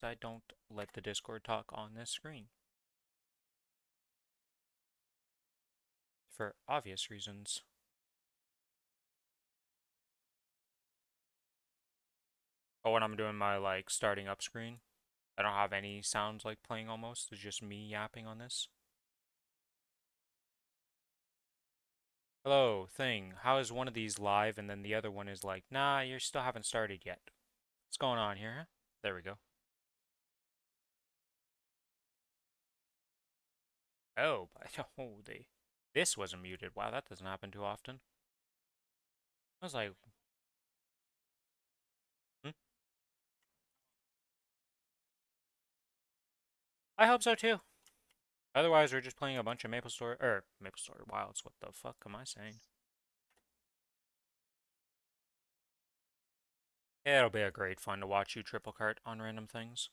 I don't let the Discord talk on this screen. For obvious reasons. Oh, when I'm doing my, like, starting up screen, I don't have any sounds, like, playing almost. It's just me yapping on this. Hello, thing. How is one of these live and then the other one is like, nah, you still haven't started yet. What's going on here, huh? There we go. Oh, this wasn't muted. Wow, that doesn't happen too often. I was like, hmm? I hope so too. Otherwise, we're just playing a bunch of Maplestory Wilds. What the fuck am I saying? Yeah, it'll be a great fun to watch you triple cart on random things.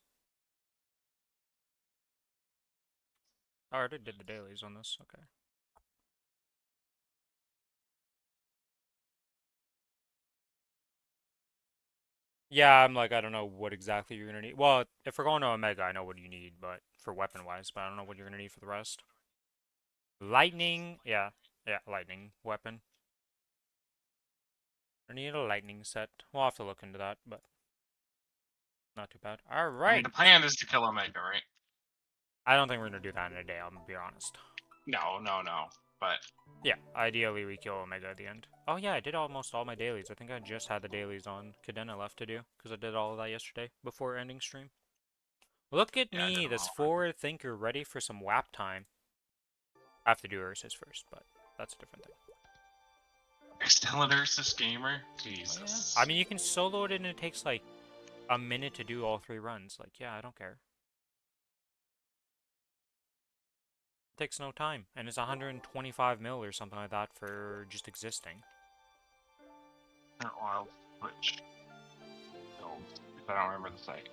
I already did the dailies on this. Okay. Yeah, I'm like, I don't know what exactly you're gonna need. Well, if we're going to Omega, I know what you need, but for weapon-wise, but I don't know what you're gonna need for the rest. Lightning, yeah, lightning weapon. I need a lightning set. We'll have to look into that, but not too bad. All I mean, right. the plan is to kill Omega, right? I don't think we're gonna do that in a day. I'm gonna be honest. No. But Yeah, ideally we kill Omega at the end. Oh yeah, I did almost all my dailies. I think I just had the dailies on Cadena left to do because I did all of that yesterday before ending stream. Look at yeah, I did me, them this all. forward thinker, ready for some WAP time. I have to do Ursus first, but that's a different thing. Still Ursus gamer? Jesus. Oh, yeah. I mean, you can solo it and it takes like a minute to do all 3 runs. Like, yeah, I don't care. It takes no time, and it's 125 mil or something like that for just existing. Wild Switch. I don't remember the site.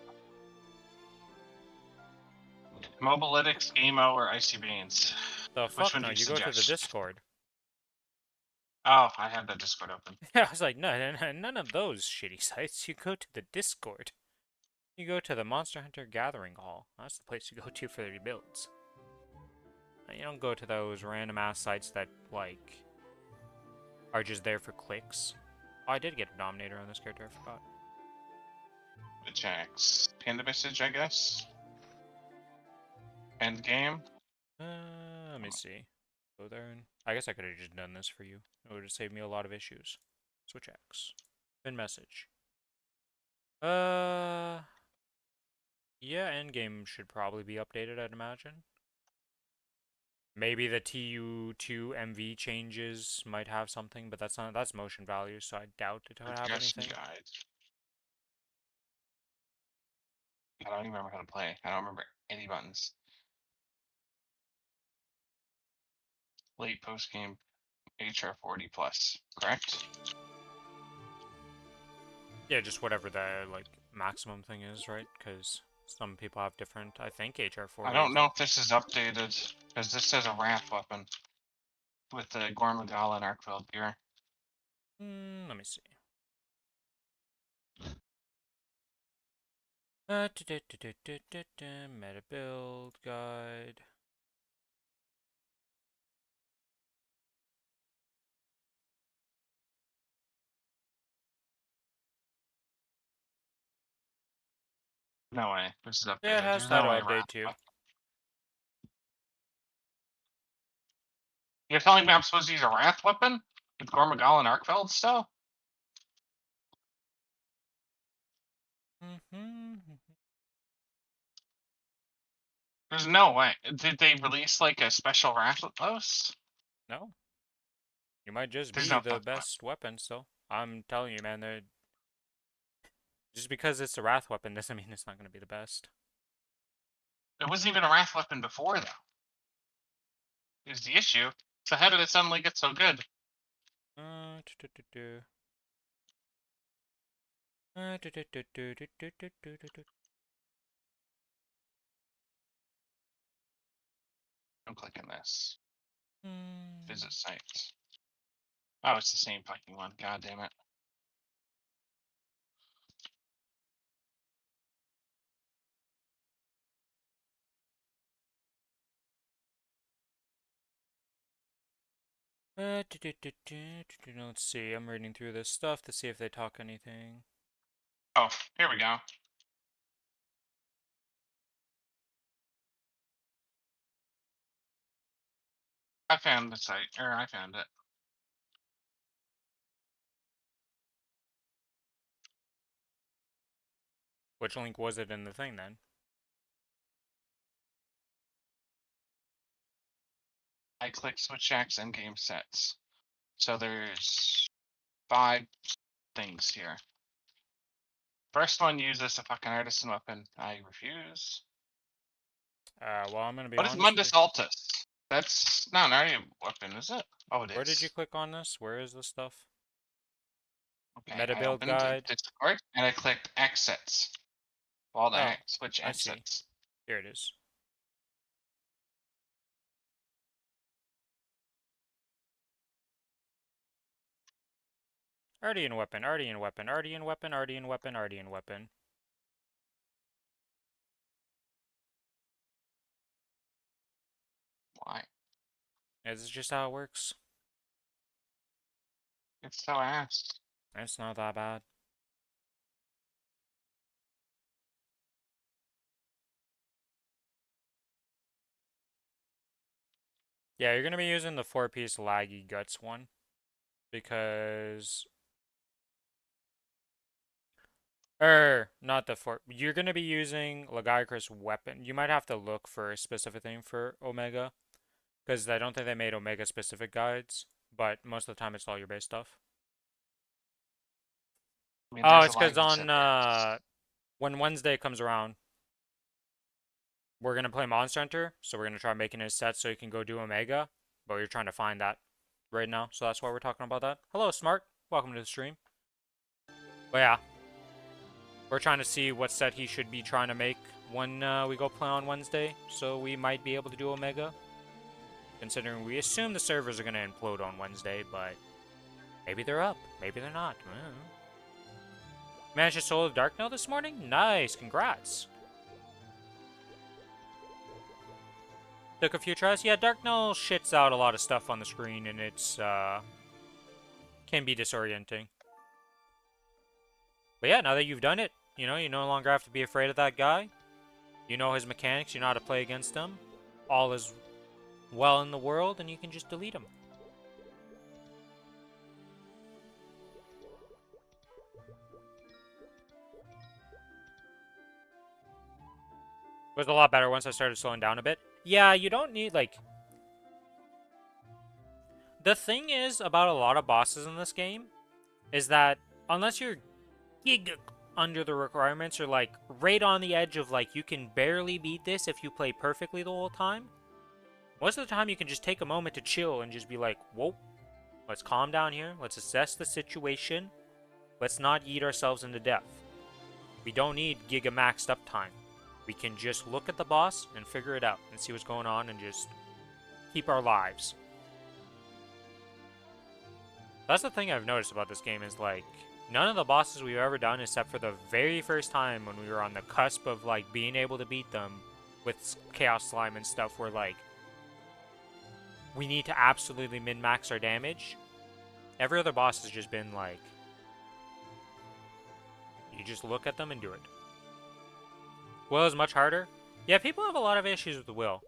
Mobilytics, Gameo, or Icy Veins? The Which fuck one no, do you you go to the suggest? Discord. Oh, I have the Discord open. Yeah, I was like, no, none of those shitty sites. You go to the Discord. You go to the Monster Hunter Gathering Hall. That's the place you go to for the builds. You don't go to those random ass sites that, like, are just there for clicks. Oh, I did get a Dominator on this character, I forgot. The checks. Pin the message, I guess. End game. Let me see. Go there and... I guess I could have just done this for you. It would have saved me a lot of issues. Switch X. Pin message. Yeah, endgame should probably be updated, I'd imagine. Maybe the TU2 MV changes might have something, but that's motion value, so I doubt it would have anything. Guide. I don't even remember how to play. I don't remember any buttons. Late post game HR 40 plus, correct? Yeah, just whatever the, like, maximum thing is, right? Because some people have different, I think, HR40. I don't know if this is updated, because this says a wrath weapon with the Gormagala and Arkfeld gear. Let me see. Meta build guide. No way. This is updated. Yeah, it has There's no title way update too. You're telling me I'm supposed to use a wrath weapon with Gormagala and Arkfeld still? There's no way. Did they release like a special wrath post? No. You might just There's be no the best weapon still. I'm telling you, man, just because it's a wrath weapon doesn't mean it's not going to be the best. It wasn't even a wrath weapon before, though. Is the issue. So how did it suddenly get so good? I'm clicking this. Visit sites. Oh, it's the same fucking one. God damn it. Let's see. I'm reading through this stuff to see if they talk anything. Oh, here we go. I found the site, or I found it. Which link was it in the thing then? I click Switch Acts and game sets. So there's 5 things here. First one uses a fucking artisan weapon. I refuse. Well, I'm gonna be What is honest with Mundus you. Altus? That's not an artisan weapon, is it? Oh, it Where did you is. click on this? Where is this stuff? Okay, Meta I build opened the guide. Discord and I clicked Exits. All the Oh, Switch I see. Exits. Here it is. Ardian weapon, Ardian weapon, Ardian weapon, Ardian weapon, Ardian weapon. Why? Is this just how it works? It's so ass. It's not that bad. Yeah, you're gonna be using the 4-piece laggy guts one. Because... not the 4... You're gonna be using Lagiacrus weapon. You might have to look for a specific thing for Omega. Because I don't think they made Omega specific guides. But most of the time it's all your base stuff. I mean, Oh, there's a it's lot because of good set there. when Wednesday comes around, we're gonna play Monster Hunter, so we're gonna try making a set so you can go do Omega, but we're trying to find that right now, so that's why we're talking about that. Hello, Smart. Welcome to the stream. But yeah, we're trying to see what set he should be trying to make when we go play on Wednesday, so we might be able to do Omega, considering we assume the servers are gonna implode on Wednesday, but maybe they're up, maybe they're not. I don't know. Managed to solo Dark Nail this morning? Nice, congrats. Took a few tries. Yeah, Dark Nail shits out a lot of stuff on the screen, and it's, can be disorienting. But yeah, now that you've done it, you know, you no longer have to be afraid of that guy. You know his mechanics, you know how to play against him. All is well in the world, and you can just delete him. It was a lot better once I started slowing down a bit. Yeah, you don't need, like... The thing is about a lot of bosses in this game is that unless you're gig under the requirements or like right on the edge of like you can barely beat this if you play perfectly the whole time, most of the time you can just take a moment to chill and just be like, whoa, let's calm down here, let's assess the situation, let's not eat ourselves into death. We don't need giga maxed up time. We can just look at the boss and figure it out and see what's going on and just keep our lives. That's the thing I've noticed about this game is like none of the bosses we've ever done except for the very first time when we were on the cusp of like being able to beat them with Chaos Slime and stuff were like we need to absolutely min-max our damage. Every other boss has just been like you just look at them and do it. Will is much harder. Yeah, people have a lot of issues with Will.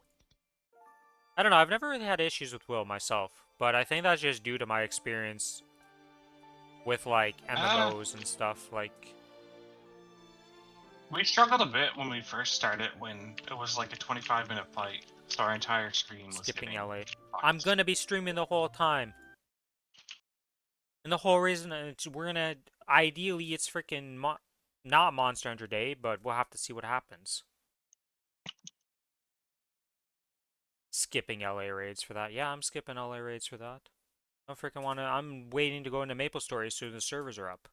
I don't know, I've never really had issues with Will myself, but I think that's just due to my experience with like MMOs and stuff. Like we struggled a bit when we first started when it was like a 25-minute fight, so our entire screen was skipping getting LA. fucked. I'm gonna be streaming the whole time. And the whole reason we're gonna ideally it's freaking not Monster Hunter Day, but we'll have to see what happens. Skipping LA raids for that. Yeah, I'm skipping LA raids for that. I don't freaking wanna. I'm waiting to go into Maplestory as soon as the servers are up.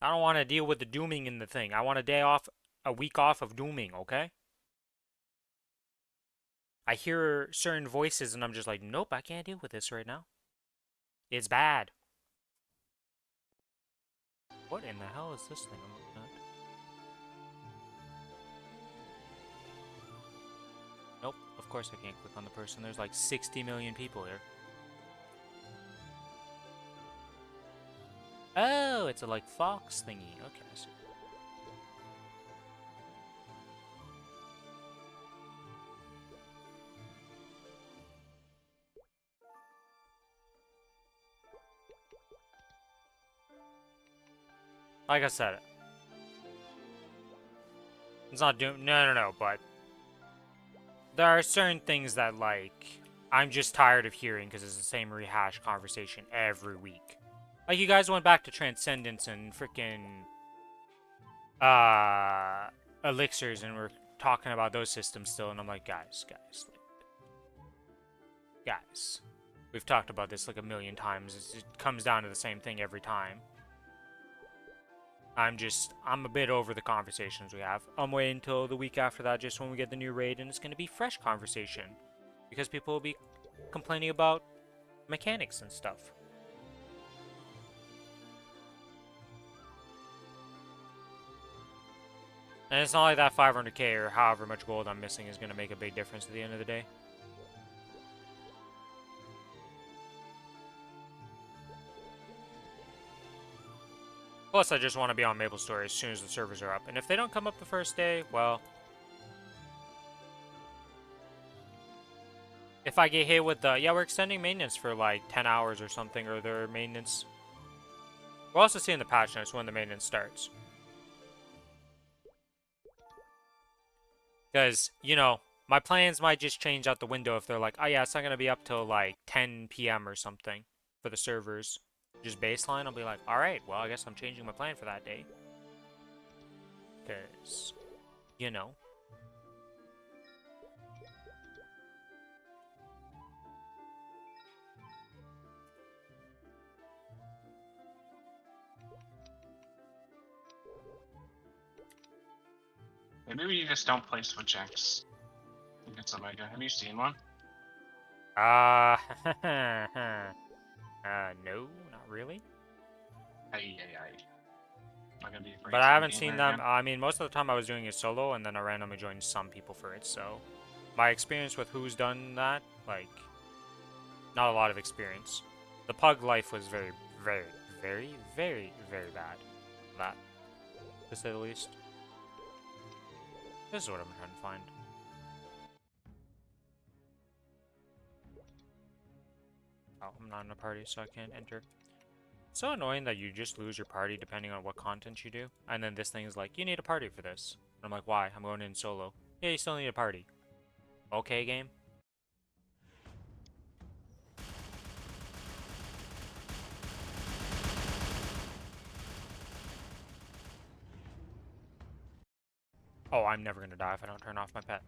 I don't want to deal with the dooming in the thing. I want a day off, a week off of dooming, okay? I hear certain voices and I'm just like, nope, I can't deal with this right now. It's bad. What in the hell is this thing I'm looking course I can't click on the person. There's like 60 million people here. Oh, it's a like fox thingy. Okay, I see. Like I said, it's not doing. No, but there are certain things that, like, I'm just tired of hearing because it's the same rehashed conversation every week. Like, you guys went back to Transcendence and freaking elixirs, and we're talking about those systems still, and I'm like, guys, we've talked about this like a million times. It comes down to the same thing every time. I'm a bit over the conversations we have. I'm waiting until the week after that, just when we get the new raid, and it's going to be fresh conversation. Because people will be complaining about mechanics and stuff. And it's not like that 500k or however much gold I'm missing is going to make a big difference at the end of the day. Plus, I just want to be on Maplestory as soon as the servers are up. And if they don't come up the first day, well... if I get hit with the... yeah, we're extending maintenance for like 10 hours or something, or their maintenance... we'll also see in the patch notes when the maintenance starts. Because, you know, my plans might just change out the window if they're like, oh yeah, it's not going to be up till like 10 p.m. or something for the servers. Just baseline, I'll be like, alright, well, I guess I'm changing my plan for that day. Because, you know. Maybe you just don't play Switch X against Omega. Have you seen one? No, not really. Aye. Not gonna be a great But I haven't gamer seen them. again. I mean, most of the time I was doing it solo, and then I randomly joined some people for it, so... my experience with who's done that, like... not a lot of experience. The pug life was very bad. That, to say the least. This is what I'm trying to find. Oh, I'm not in a party, so I can't enter. It's so annoying that you just lose your party depending on what content you do. And then this thing is like, you need a party for this. And I'm like, why? I'm going in solo. Yeah, you still need a party. Okay, game? Oh, I'm never gonna die if I don't turn off my pet.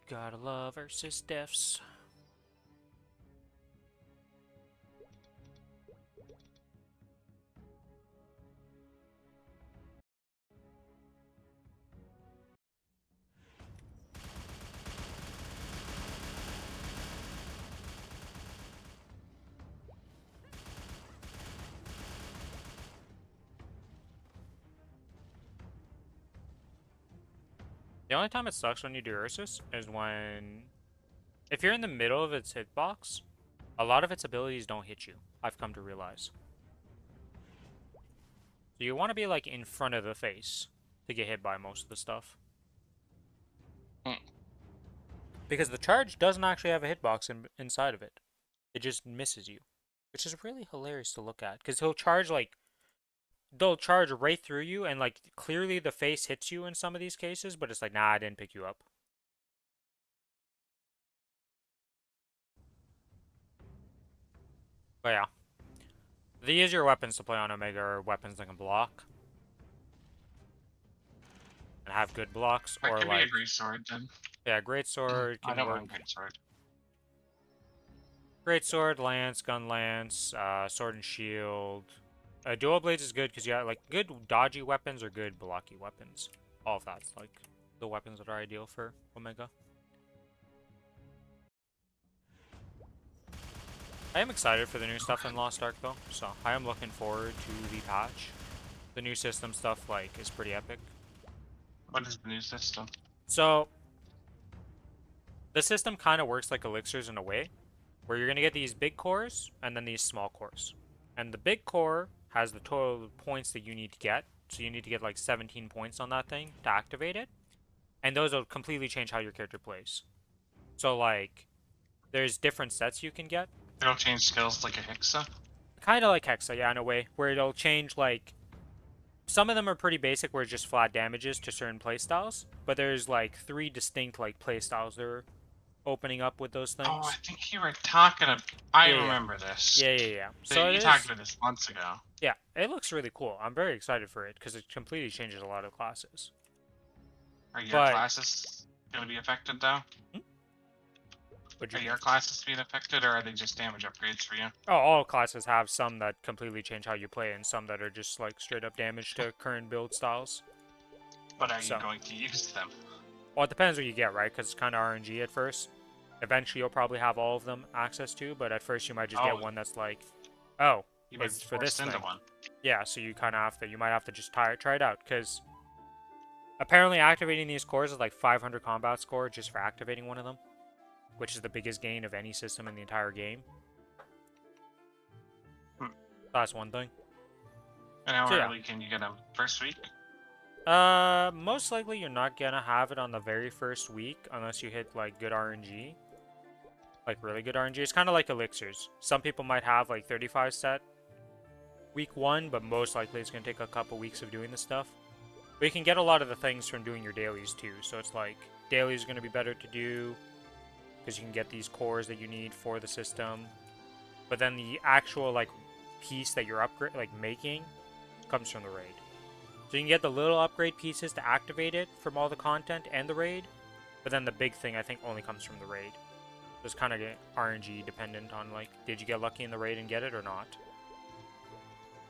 Gotta love versus deaths. The only time it sucks when you do Ursus is when... if you're in the middle of its hitbox, a lot of its abilities don't hit you. I've come to realize. So you want to be like in front of the face to get hit by most of the stuff. Because the charge doesn't actually have a hitbox inside of it. It just misses you. Which is really hilarious to look at. Because he'll charge like they'll charge right through you, and like clearly the face hits you in some of these cases, but it's like, nah, I didn't pick you up. But yeah, the easier weapons to play on Omega are weapons that can block and have good blocks, That or could be a like, great sword then. yeah, great sword I can don't work. mind great sword. Great sword, lance, gun lance, sword and shield. Dual blades is good because you got like good dodgy weapons or good blocky weapons. All of that's like the weapons that are ideal for Omega. I am excited for the new stuff in Lost Ark though, so I am looking forward to the patch. The new system stuff like is pretty epic. What is the new system? So the system kind of works like elixirs in a way, where you're gonna get these big cores and then these small cores. And the big core has the total points that you need to get. So you need to get like 17 points on that thing to activate it. And those will completely change how your character plays. So like there's different sets you can get. It'll change skills like a Hexa? Kind of like Hexa, yeah, in a way, where it'll change like some of them are pretty basic where it's just flat damages to certain playstyles, but there's like 3 distinct like playstyles that are opening up with those Oh, I things. think you were talking about... I Yeah, yeah. remember this. Yeah. So it You talked is. about this months ago. Yeah, it looks really cool. I'm very excited for it because it completely changes a lot of classes. Are your But classes going to be affected though? would Are you? your classes being affected, or are they just damage upgrades for you? Oh, all classes have some that completely change how you play, and some that are just like straight up damage to current build styles. But are you So, going to use them? well, it depends what you get, right? Because it's kind of RNG at first. Eventually, you'll probably have all of them access to, but at first, you might just Oh, get one that's like, oh, you might it's be for this forced into thing. one. Yeah, so you kind of have to. You might have to just try it out because apparently activating these cores is like 500 combat score just for activating one of them, which is the biggest gain of any system in the entire game. That's one thing. And how So, yeah. early can you get them? First week? Most likely you're not gonna have it on the very first week unless you hit like good RNG. Like really good RNG. It's kind of like elixirs. Some people might have like 35 set week 1, but most likely it's gonna take a couple weeks of doing this stuff. But you can get a lot of the things from doing your dailies too. So it's like dailies are gonna be better to do because you can get these cores that you need for the system. But then the actual like piece that you're making comes from the raid. So you can get the little upgrade pieces to activate it from all the content and the raid, but then the big thing I think only comes from the raid. So it's kind of RNG dependent on like, did you get lucky in the raid and get it or not?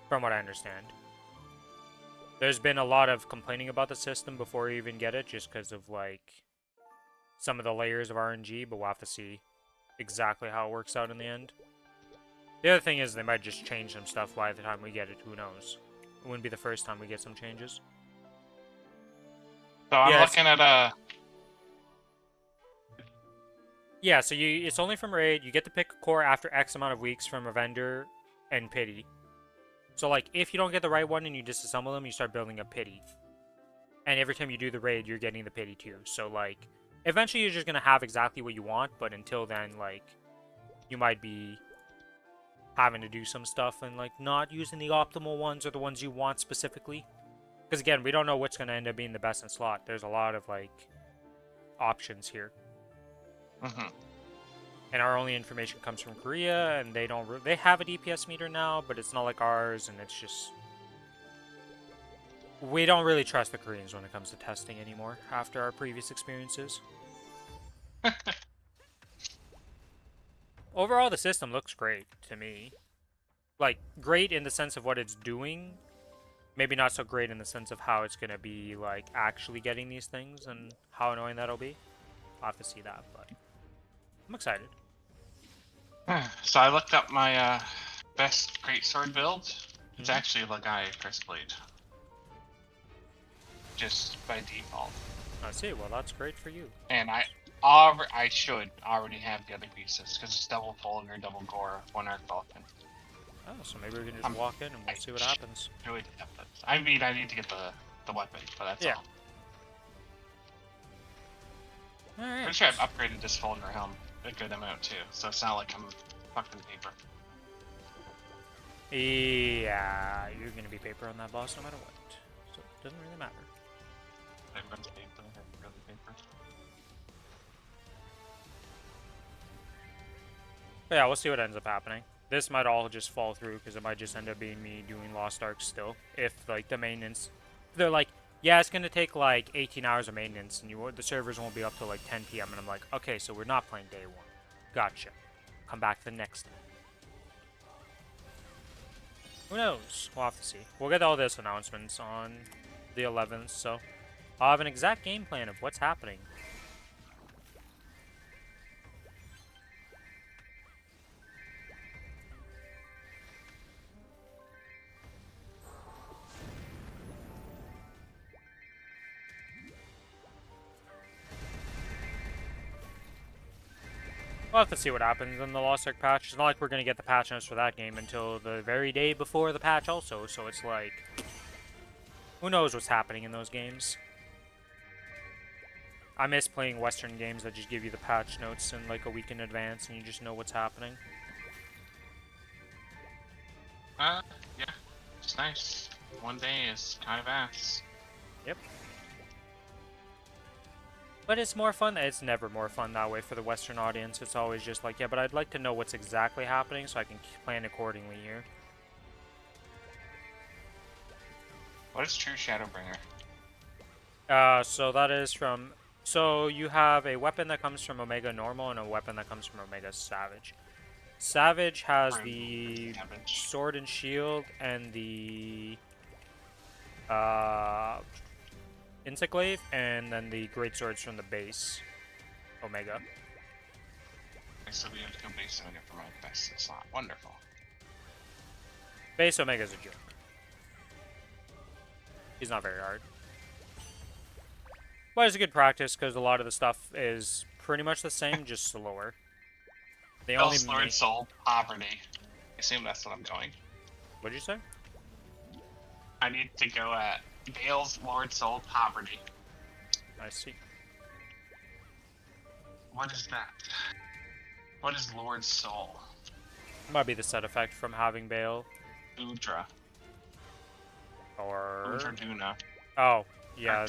From what I understand. There's been a lot of complaining about the system before you even get it, just because of like some of the layers of RNG, but we'll have to see exactly how it works out in the end. The other thing is they might just change some stuff by the time we get it, who knows? It wouldn't be the first time we get some changes. So I'm Yes. looking at Yeah, so it's only from raid. You get to pick a core after X amount of weeks from a vendor and pity. So like if you don't get the right one and you disassemble them, you start building a pity. And every time you do the raid, you're getting the pity too. So like eventually you're just gonna have exactly what you want, but until then, like you might be having to do some stuff and like not using the optimal ones or the ones you want specifically. Because again, we don't know what's gonna end up being the best in slot. There's a lot of like options here. And our only information comes from Korea, and they have a DPS meter now, but it's not like ours, and it's just we don't really trust the Koreans when it comes to testing anymore after our previous experiences. Overall, the system looks great to me. Like, great in the sense of what it's doing. Maybe not so great in the sense of how it's going to be, like, actually getting these things and how annoying that'll be. I'll have to see that, but I'm excited. So I looked up my best greatsword build. It's Mhm. actually Lagai Crestblade. Just by default. I see. Well, that's great for you. And I should already have the other pieces because it's double Fulgur, double Gore, one Arc Vulcan. Oh, so maybe we can just walk in and we'll see what happens. I mean, I need to get the weapon, but that's all. Alright. Pretty sure I've upgraded this Fulgur helm a good amount too, so it's not like I'm fucking paper. Yeah, you're gonna be paper on that boss no matter what. So it doesn't really matter. Everyone's paper, really paper. But yeah, we'll see what ends up happening. This might all just fall through because it might just end up being me doing Lost Ark still. If like the maintenance, they're like, yeah, it's gonna take like 18 hours of maintenance, and the servers won't be up till like 10 p.m. And I'm like, okay, so we're not playing day one. Gotcha. Come back the next day. Who knows? We'll have to see. We'll get all this announcements on the 11th, so I'll have an exact game plan of what's happening. We'll have to see what happens in the Lost Ark patch. It's not like we're going to get the patch notes for that game until the very day before the patch also, so it's like, who knows what's happening in those games. I miss playing Western games that just give you the patch notes in like a week in advance and you just know what's happening. Yeah, it's nice. One day is kind of ass. Yep. But it's more fun. It's never more fun that way for the Western audience. It's always just like, yeah, but I'd like to know what's exactly happening so I can plan accordingly here. What is True Shadowbringer? So that is from... So you have a weapon that comes from Omega Normal and a weapon that comes from Omega Savage. Savage has the Sword and Shield and the... Insect Glaive, and then the Great Swords from the base Omega. Okay, so we have to go base Omega for my best slot. Wonderful. Base Omega's a joke. He's not very hard. But it's a good practice because a lot of the stuff is pretty much the same, just slower. They only Lord Soul Poverty. I assume that's what I'm going. What'd you say? I need to go at Bale's Lord Soul Poverty. I see. What is that? What is Lord Soul? Might be the set effect from having Bale. Udra. Or... Duna. Oh, yeah.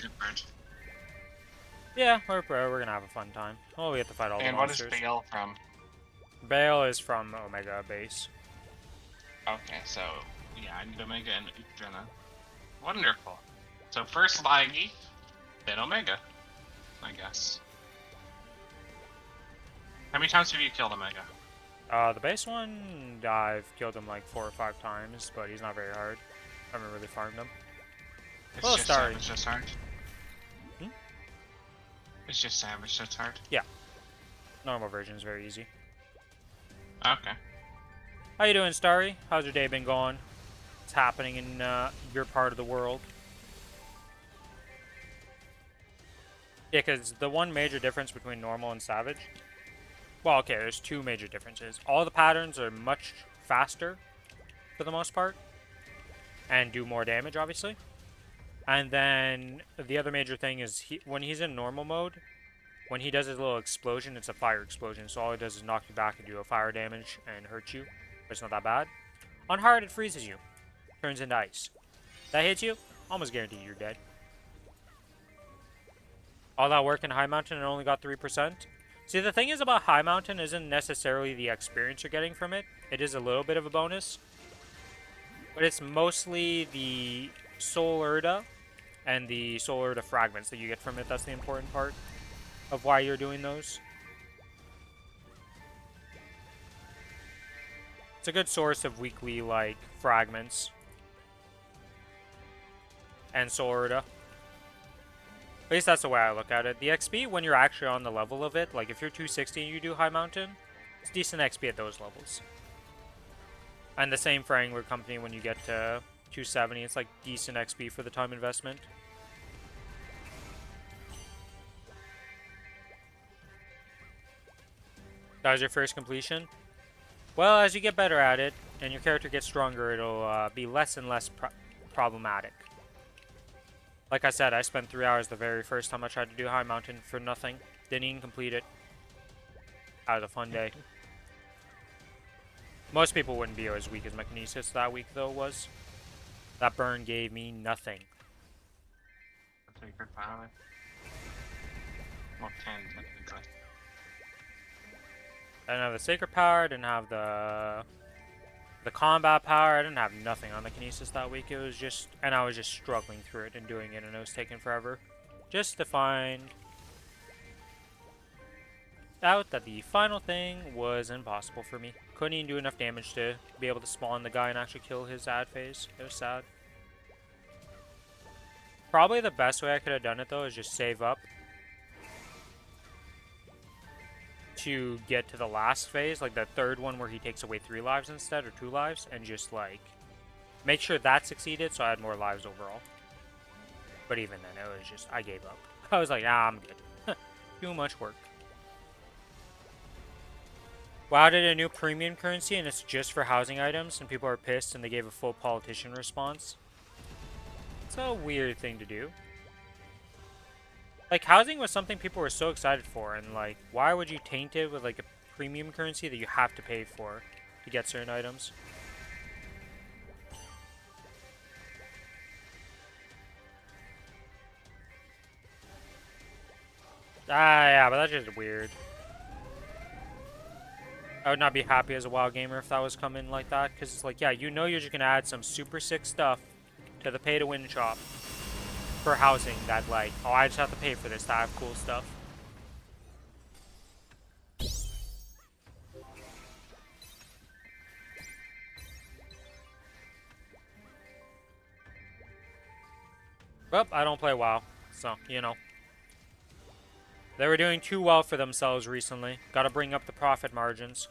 Yeah, we're gonna have a fun time. Oh, we have to fight all the monsters. And what is Bale from? Bale is from Omega base. Okay, so yeah, I need Omega and Udra. Wonderful. So first Laggy, then Omega, I guess. How many times have you killed Omega? The base one, I've killed him like 4 or 5 times, but he's not very hard. I haven't really farmed him. It's well, just sorry. Savage that's hard. Hmm? It's just Savage that's hard. Yeah. Normal version is very easy. Okay. How you doing, Starry? How's your day been going? What's happening in your part of the world? Yeah, because the one major difference between normal and savage... Well, okay, there's 2 major differences. All the patterns are much faster, for the most part. And do more damage, obviously. And then the other major thing is when he's in normal mode, when he does his little explosion, it's a fire explosion. So all it does is knock you back and do a fire damage and hurt you. But it's not that bad. On hard, it freezes you. Turns into ice. That hits you, almost guaranteed you're dead. All that work in High Mountain and only got 3%. See, the thing is about High Mountain isn't necessarily the experience you're getting from it. It is a little bit of a bonus. But it's mostly the Soul Urda and the Soul Urda fragments that you get from it. That's the important part of why you're doing those. It's a good source of weekly, like, fragments. And Soul Urda. At least that's the way I look at it. The XP, when you're actually on the level of it, like if you're 260 and you do High Mountain, it's decent XP at those levels. And the same for Angler Company when you get to 270, it's like decent XP for the time investment. That was your first completion? Well, as you get better at it, and your character gets stronger, it'll be less and less problematic. Like I said, I spent 3 hours the very first time I tried to do High Mountain for nothing. Didn't even complete it. That was a fun day. Most people wouldn't be as weak as my Kinesis that week, though, was. That burn gave me nothing. Sacred power. Well, 10, technically. I didn't have the Sacred Power, I didn't have the combat power, I didn't have nothing on the Kinesis that week. It was just, and I was just struggling through it and doing it, and it was taking forever. Just to find out that the final thing was impossible for me. Couldn't even do enough damage to be able to spawn the guy and actually kill his ad phase. It was sad. Probably the best way I could have done it, though, is just save up to get to the last phase, like the third one where he takes away 3 lives instead, or 2 lives, and just, like, make sure that succeeded so I had more lives overall. But even then, it was just, I gave up. I was like, ah, I'm good. Too much work. WoW did a new premium currency, and it's just for housing items, and people are pissed, and they gave a full politician response. It's a weird thing to do. Like, housing was something people were so excited for, and, like, why would you taint it with, like, a premium currency that you have to pay for to get certain items? Ah, yeah, but that's just weird. I would not be happy as a WoW gamer if that was coming like that, because it's like, yeah, you know you're just going to add some super sick stuff to the pay-to-win shop for housing that, like, oh, I just have to pay for this to have cool stuff. Well, I don't play WoW, so, you know. They were doing too well for themselves recently. Gotta bring up the profit margins.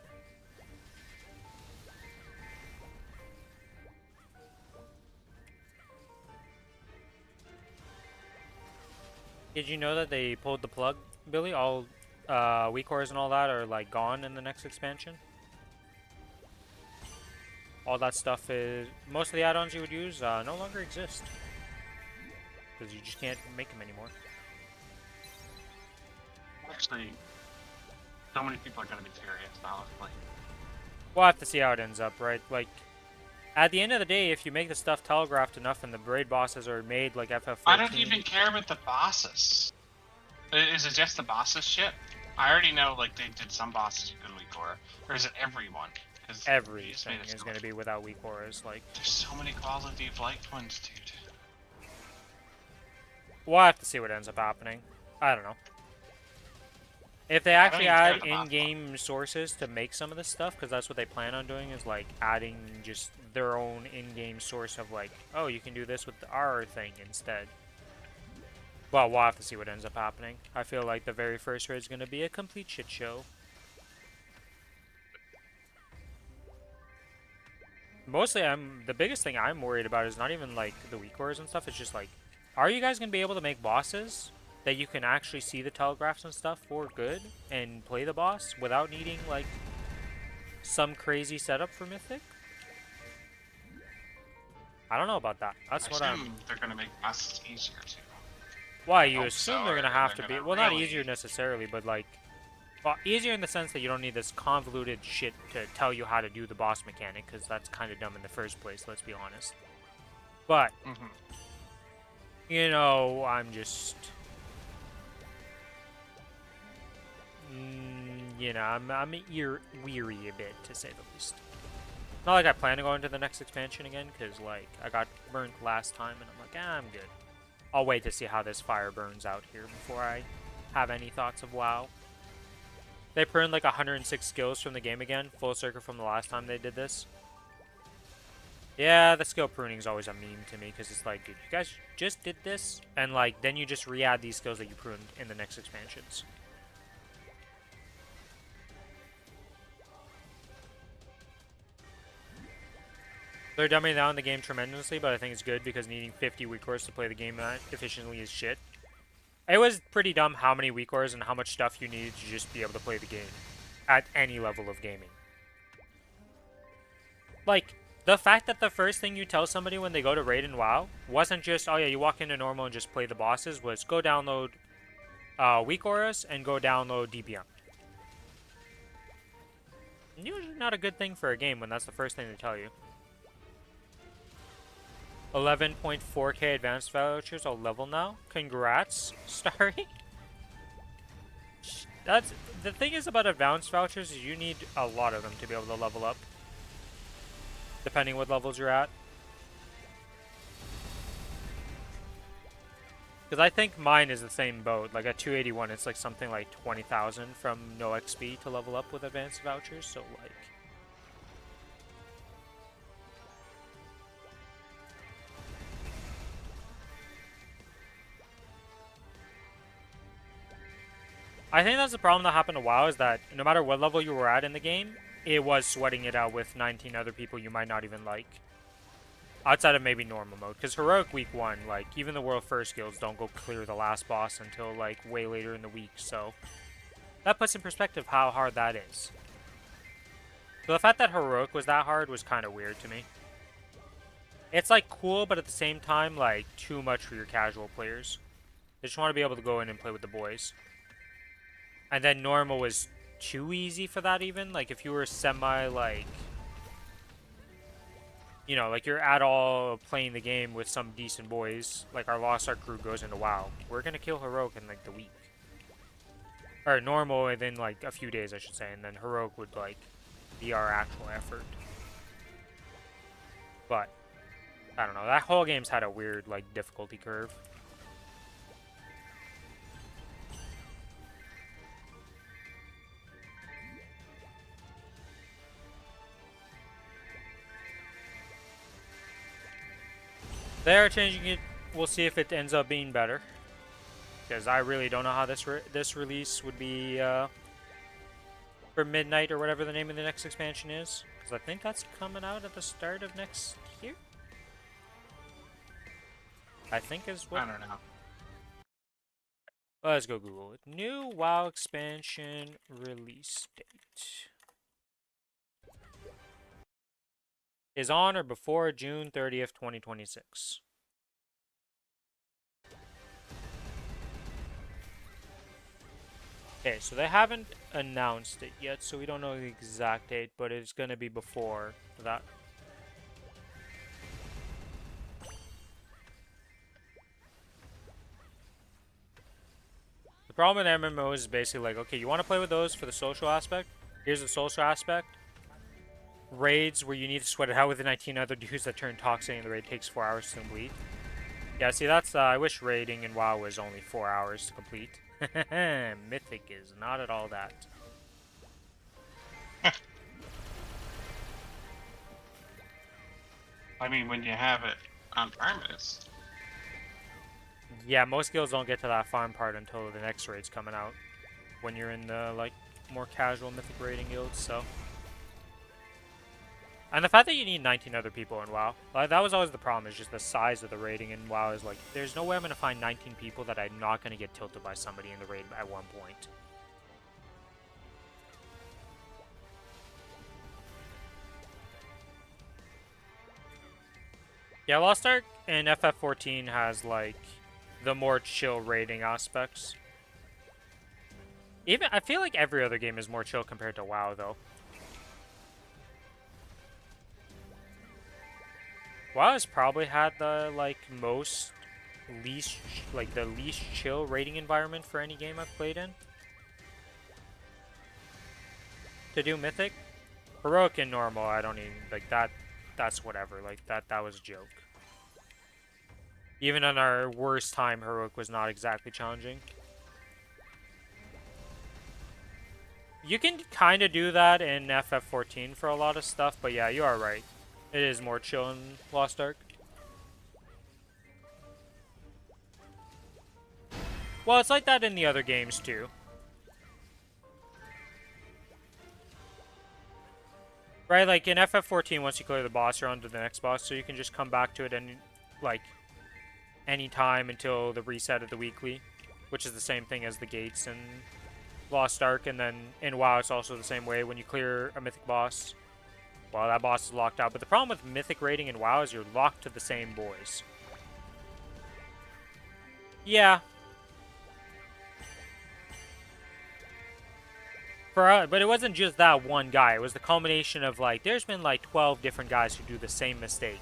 Did you know that they pulled the plug, Billy? All weak cores and all that are, like, gone in the next expansion? All that stuff is... Most of the add-ons you would use no longer exist. Because you just can't make them anymore. Actually, so many people are going to be furious, honestly. We'll have to see how it ends up, right? Like, at the end of the day, if you make the stuff telegraphed enough and the raid bosses are made like FF14... I don't even care about the bosses. Is it just the bosses shit? I already know, like, they did some bosses you couldn't weak core. Or is it everyone? Everything is going to be without weak cores, like... There's so many quality of life ones, dude. We'll have to see what ends up happening. I don't know. If they actually add in-game sources to make some of this stuff, because that's what they plan on doing, is like adding just their own in-game source of like, oh, you can do this with our thing instead. Well, we'll have to see what ends up happening. I feel like the very first raid is going to be a complete shit show. Mostly, the biggest thing I'm worried about is not even like the weak cores and stuff. It's just like, are you guys going to be able to make bosses that you can actually see the telegraphs and stuff for good and play the boss without needing like some crazy setup for Mythic? I don't know about that. That's what I'm... they're gonna make bosses easier too. Why, you assume they're gonna have to be... Well, not easier necessarily, but like... Well, easier in the sense that you don't need this convoluted shit to tell you how to do the boss mechanic, because that's kind of dumb in the first place, let's be honest. But, you know, I'm just... you know, I'm weary a bit, to say the least. Not like I plan to go into the next expansion again, because, like, I got burnt last time, and I'm like, ah, I'm good. I'll wait to see how this fire burns out here before I have any thoughts of WoW. They pruned, like, 106 skills from the game again, full circle from the last time they did this. Yeah, the skill pruning is always a meme to me, because it's like, dude, you guys just did this, and, like, then you just re-add these skills that you pruned in the next expansions. They're dumbing down the game tremendously, but I think it's good because needing 50 weak cores to play the game efficiently is shit. It was pretty dumb how many weak cores and how much stuff you needed to just be able to play the game at any level of gaming. Like, the fact that the first thing you tell somebody when they go to raid in WoW wasn't just, oh yeah, you walk into normal and just play the bosses, was go download weak auras and go download DPM. Usually not a good thing for a game when that's the first thing they tell you. 11.4k advanced vouchers all level now. Congrats, Starry. That's the thing is about advanced vouchers is you need a lot of them to be able to level up. Depending what levels you're at. Because I think mine is the same boat. Like at 281, it's like something like 20,000 from no XP to level up with advanced vouchers. So like, I think that's the problem that happened a while is that no matter what level you were at in the game, it was sweating it out with 19 other people you might not even like. Outside of maybe normal mode. Because Heroic Week 1, like, even the World First guilds don't go clear the last boss until, like, way later in the week, so that puts in perspective how hard that is. So the fact that Heroic was that hard was kind of weird to me. It's, like, cool, but at the same time, like, too much for your casual players. They just want to be able to go in and play with the boys. And then normal was too easy for that even. Like, if you were semi, like, you know, like you're at all playing the game with some decent boys, like our Lost Ark crew goes into WoW. We're gonna kill Heroic in like the week. Or normal within like a few days I should say, and then Heroic would like be our actual effort. But I don't know, that whole game's had a weird like difficulty curve. They are changing it. We'll see if it ends up being better. Because I really don't know how this release would be for Midnight or whatever the name of the next expansion is. Because I think that's coming out at the start of next year. I think is what. I don't know. Let's go Google it. New WoW expansion release date. Is on or before June 30th, 2026. Okay, so they haven't announced it yet, so we don't know the exact date, but it's going to be before that. The problem with MMOs is basically like, okay, you want to play with those for the social aspect? Here's the social aspect. Raids where you need to sweat it out with the 19 other dudes that turn toxic and the raid takes 4 hours to complete. Yeah, see, that's, I wish raiding in WoW was only 4 hours to complete. Mythic is not at all that. I mean, when you have it on premise. Yeah, most guilds don't get to that farm part until the next raid's coming out. When you're in the, like, more casual Mythic raiding guilds, so. And the fact that you need 19 other people in WoW, like, that was always the problem, is just the size of the raiding in WoW is like, there's no way I'm going to find 19 people that I'm not going to get tilted by somebody in the raid at one point. Yeah, Lost Ark in FF14 has, like, the more chill raiding aspects. Even, I feel like every other game is more chill compared to WoW, though. WoW has probably had the, like, the least chill raiding environment for any game I've played in. To do Mythic. Heroic and normal, I don't even, like, that's whatever, like, that was a joke. Even on our worst time, Heroic was not exactly challenging. You can kind of do that in FF14 for a lot of stuff, but yeah, you are right. It is more chill in Lost Ark. Well, it's like that in the other games too. Right, like in FF14, once you clear the boss, you're on to the next boss, so you can just come back to it and, like, any time until the reset of the weekly, which is the same thing as the gates in Lost Ark, and then in WoW it's also the same way when you clear a mythic boss. Well, that boss is locked out, but the problem with mythic raiding in WoW is you're locked to the same boys. Yeah. But it wasn't just that one guy. It was the culmination of like, there's been like 12 different guys who do the same mistake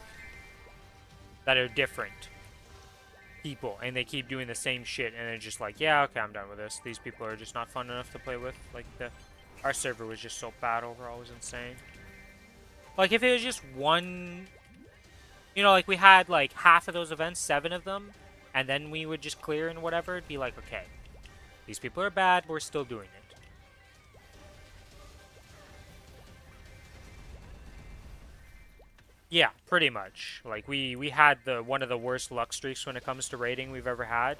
that are different people, and they keep doing the same shit, and it's just like, yeah, okay, I'm done with this. These people are just not fun enough to play with. Like our server was just so bad overall, it was insane. Like if it was just one, you know, like we had like half of those events, 7 of them, and then we would just clear and whatever, it'd be like, okay, these people are bad, but we're still doing it. Yeah, pretty much. Like we had one of the worst luck streaks when it comes to rating we've ever had.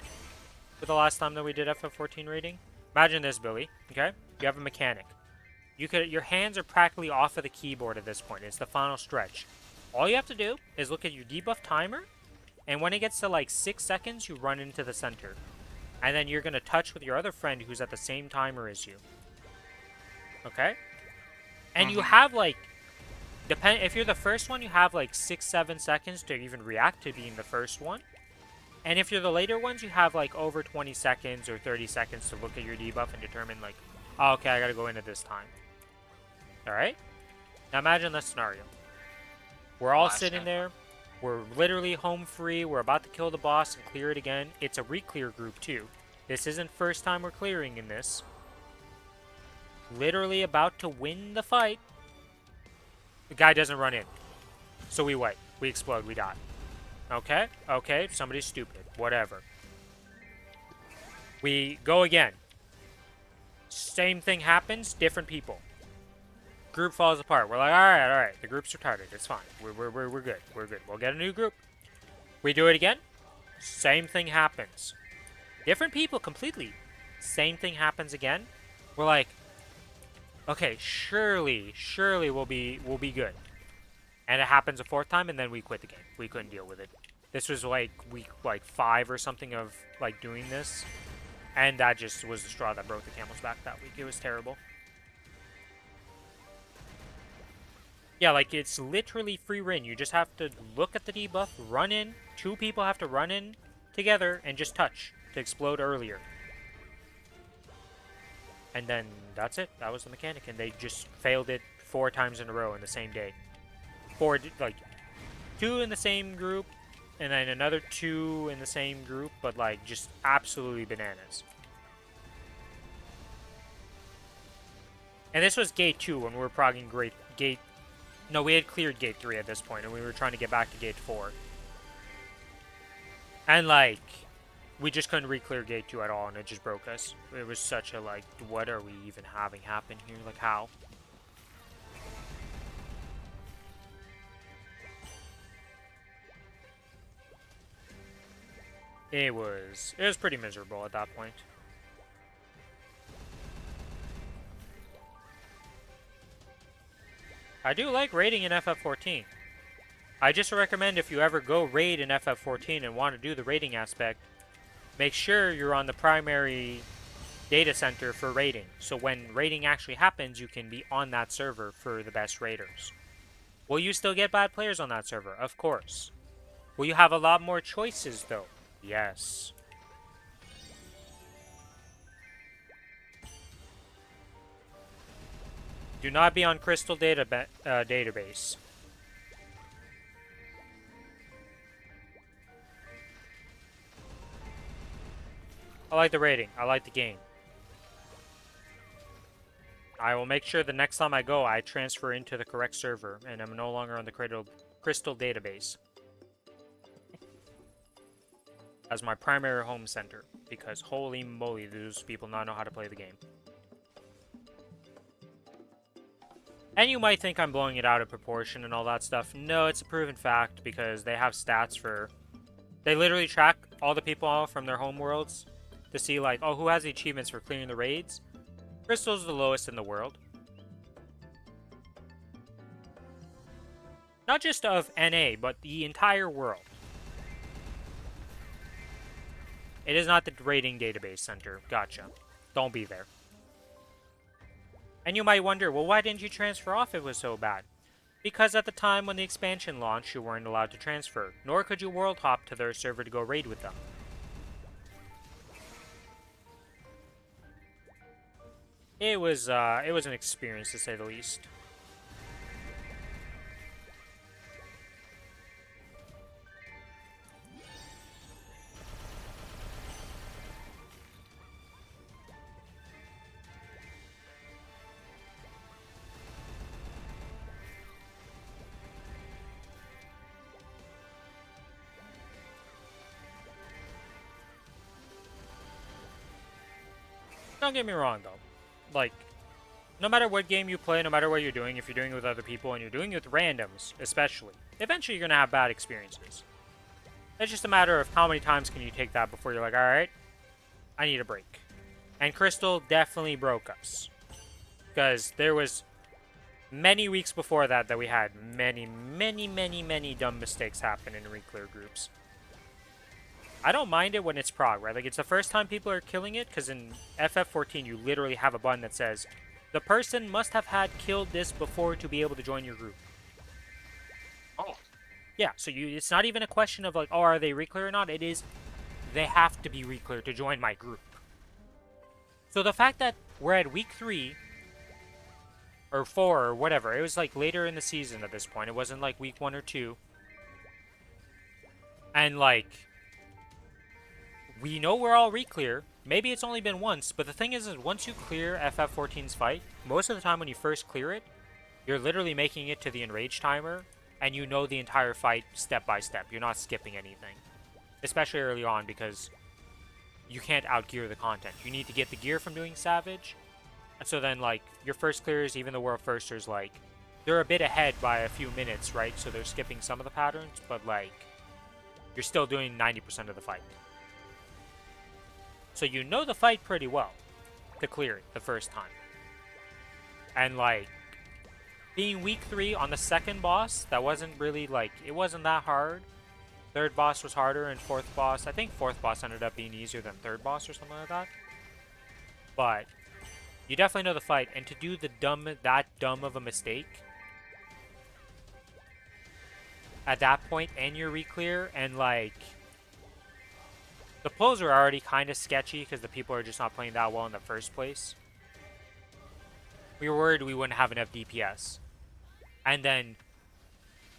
For the last time that we did FF14 rating. Imagine this, Billy. Okay, you have a mechanic. Your hands are practically off of the keyboard at this point. It's the final stretch. All you have to do is look at your debuff timer, and when it gets to like 6 seconds, you run into the center, and then you're gonna touch with your other friend who's at the same timer as you. Okay, and you have like. If you're the first one, you have like 6-7 seconds to even react to being the first one. And if you're the later ones, you have like over 20 seconds or 30 seconds to look at your debuff and determine like, oh, okay, I gotta go into this time. Alright? Now imagine this scenario. We're all sitting there. We're literally home free. We're about to kill the boss and clear it again. It's a re-clear group too. This isn't first time we're clearing in this. Literally about to win the fight. The guy doesn't run in. So we wait. We explode. We die. Okay? Okay. Somebody's stupid. Whatever. We go again. Same thing happens. Different people. Group falls apart. We're like, alright, alright. The group's retarded. It's fine. We're good. We're good. We'll get a new group. We do it again. Same thing happens. Different people completely. Same thing happens again. We're like, okay, surely we'll be good. And it happens a 4th time, and then we quit the game. We couldn't deal with it. This was like week 5 or something of like doing this, and that just was the straw that broke the camel's back that week. It was terrible. Yeah, like it's literally free reign. You just have to look at the debuff, run in. 2 people have to run in together and just touch to explode earlier. And then that's it. That was the mechanic, and they just failed it 4 times in a row in the same day. 4, like 2 in the same group, and then another 2 in the same group, but like just absolutely bananas. And this was gate 2 when we were progging gate. No, we had cleared gate 3 at this point, and we were trying to get back to gate 4. And like, we just couldn't re-clear gate 2 at all, and it just broke us. It was such a, like, what are we even having happen here? Like, how? It was pretty miserable at that point. I do like raiding in FF14. I just recommend if you ever go raid in FF14 and want to do the raiding aspect, make sure you're on the primary data center for raiding. So when raiding actually happens, you can be on that server for the best raiders. Will you still get bad players on that server? Of course. Will you have a lot more choices, though? Yes. Do not be on Crystal database. I like the rating. I like the game. I will make sure the next time I go, I transfer into the correct server, and I'm no longer on the Crystal database as my primary home center, because holy moly, those people not know how to play the game. And you might think I'm blowing it out of proportion and all that stuff. No, it's a proven fact, because they have stats for... They literally track all the people from their home worlds to see, like, oh, who has the achievements for clearing the raids? Crystal's the lowest in the world. Not just of NA, but the entire world. It is not the rating database center. Gotcha. Don't be there. And you might wonder, well, why didn't you transfer off if it was so bad? Because at the time when the expansion launched, you weren't allowed to transfer, nor could you world hop to their server to go raid with them. It was an experience to say the least. Don't get me wrong though. Like, no matter what game you play, no matter what you're doing, if you're doing it with other people and you're doing it with randoms, especially, eventually you're gonna have bad experiences. It's just a matter of how many times can you take that before you're like, alright, I need a break. And Crystal definitely broke us. Because there was many weeks before that that we had many dumb mistakes happen in reclear groups. I don't mind it when it's prog, right? Like, it's the first time people are killing it, because in FF14 you literally have a button that says, the person must have had killed this before to be able to join your group. Oh. Yeah, so it's not even a question of like, oh, are they reclear or not? It is, they have to be reclear to join my group. So the fact that we're at week 3, or 4, or whatever, it was like later in the season at this point. It wasn't like week 1 or 2. And like, we know we're all reclear. Maybe it's only been once, but the thing is once you clear FF14's fight, most of the time when you first clear it, you're literally making it to the enrage timer, and you know the entire fight step by step. You're not skipping anything. Especially early on, because you can't outgear the content. You need to get the gear from doing Savage. And so then, like, your first clears, even the World Firsters, like, they're a bit ahead by a few minutes, right? So they're skipping some of the patterns, but, like, you're still doing 90% of the fight. So you know the fight pretty well to clear it the first time. And, like, being week 3 on the second boss, that wasn't really, like, it wasn't that hard. Third boss was harder, and fourth boss, I think fourth boss ended up being easier than third boss or something like that. But you definitely know the fight, and to do that dumb of a mistake at that point, and you're reclear, and like, the pulls are already kind of sketchy because the people are just not playing that well in the first place. We were worried we wouldn't have enough DPS. And then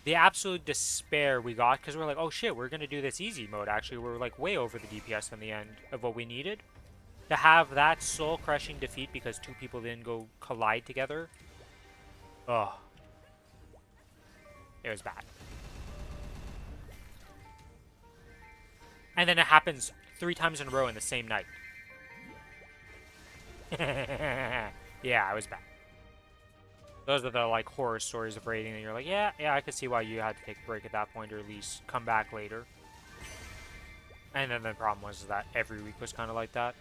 the absolute despair we got, because we're like, oh shit, we're going to do this easy mode. Actually, we're like way over the DPS in the end of what we needed. To have that soul-crushing defeat because 2 people didn't go collide together. Ugh. It was bad. And then it happens 3 times in a row in the same night. Yeah, it was bad. Those are the, like, horror stories of raiding that you're like, yeah, I could see why you had to take a break at that point, or at least come back later. And then the problem was that every week was kind of like that.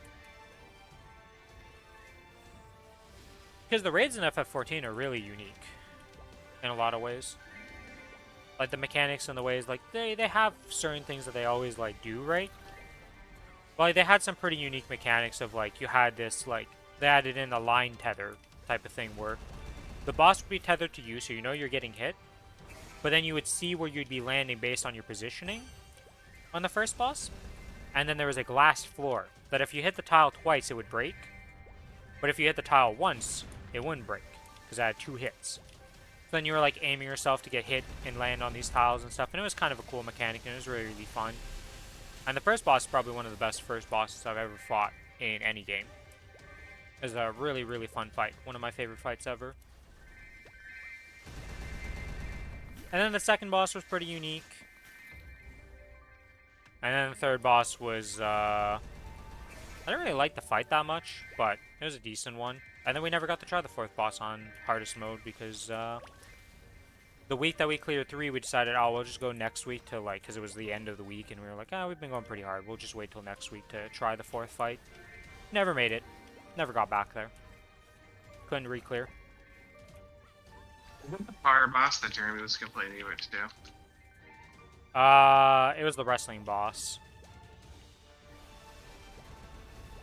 Because the raids in FF14 are really unique in a lot of ways. Like, the mechanics and the ways, like, they have certain things that they always, like, do, right? But, like, they had some pretty unique mechanics of, like, you had this, like, they added in a line tether type of thing where the boss would be tethered to you, so you know you're getting hit. But then you would see where you'd be landing based on your positioning on the first boss. And then there was a glass floor that if you hit the tile twice, it would break. But if you hit the tile once, it wouldn't break, because I had 2 hits. So then you were like aiming yourself to get hit and land on these tiles and stuff, and it was kind of a cool mechanic, and it was really, really fun. And the first boss is probably one of the best first bosses I've ever fought in any game. It was a really, really fun fight. One of my favorite fights ever. And then the second boss was pretty unique. And then the third boss was, I didn't really like the fight that much, but it was a decent one. And then we never got to try the fourth boss on hardest mode because the week that we cleared 3, we decided, oh, we'll just go next week to, like, because it was the end of the week, and we were like, oh, we've been going pretty hard. We'll just wait till next week to try the 4th fight. Never made it. Never got back there. Couldn't re-clear. Was it the fire boss that Jeremy was complaining about too? It was the wrestling boss.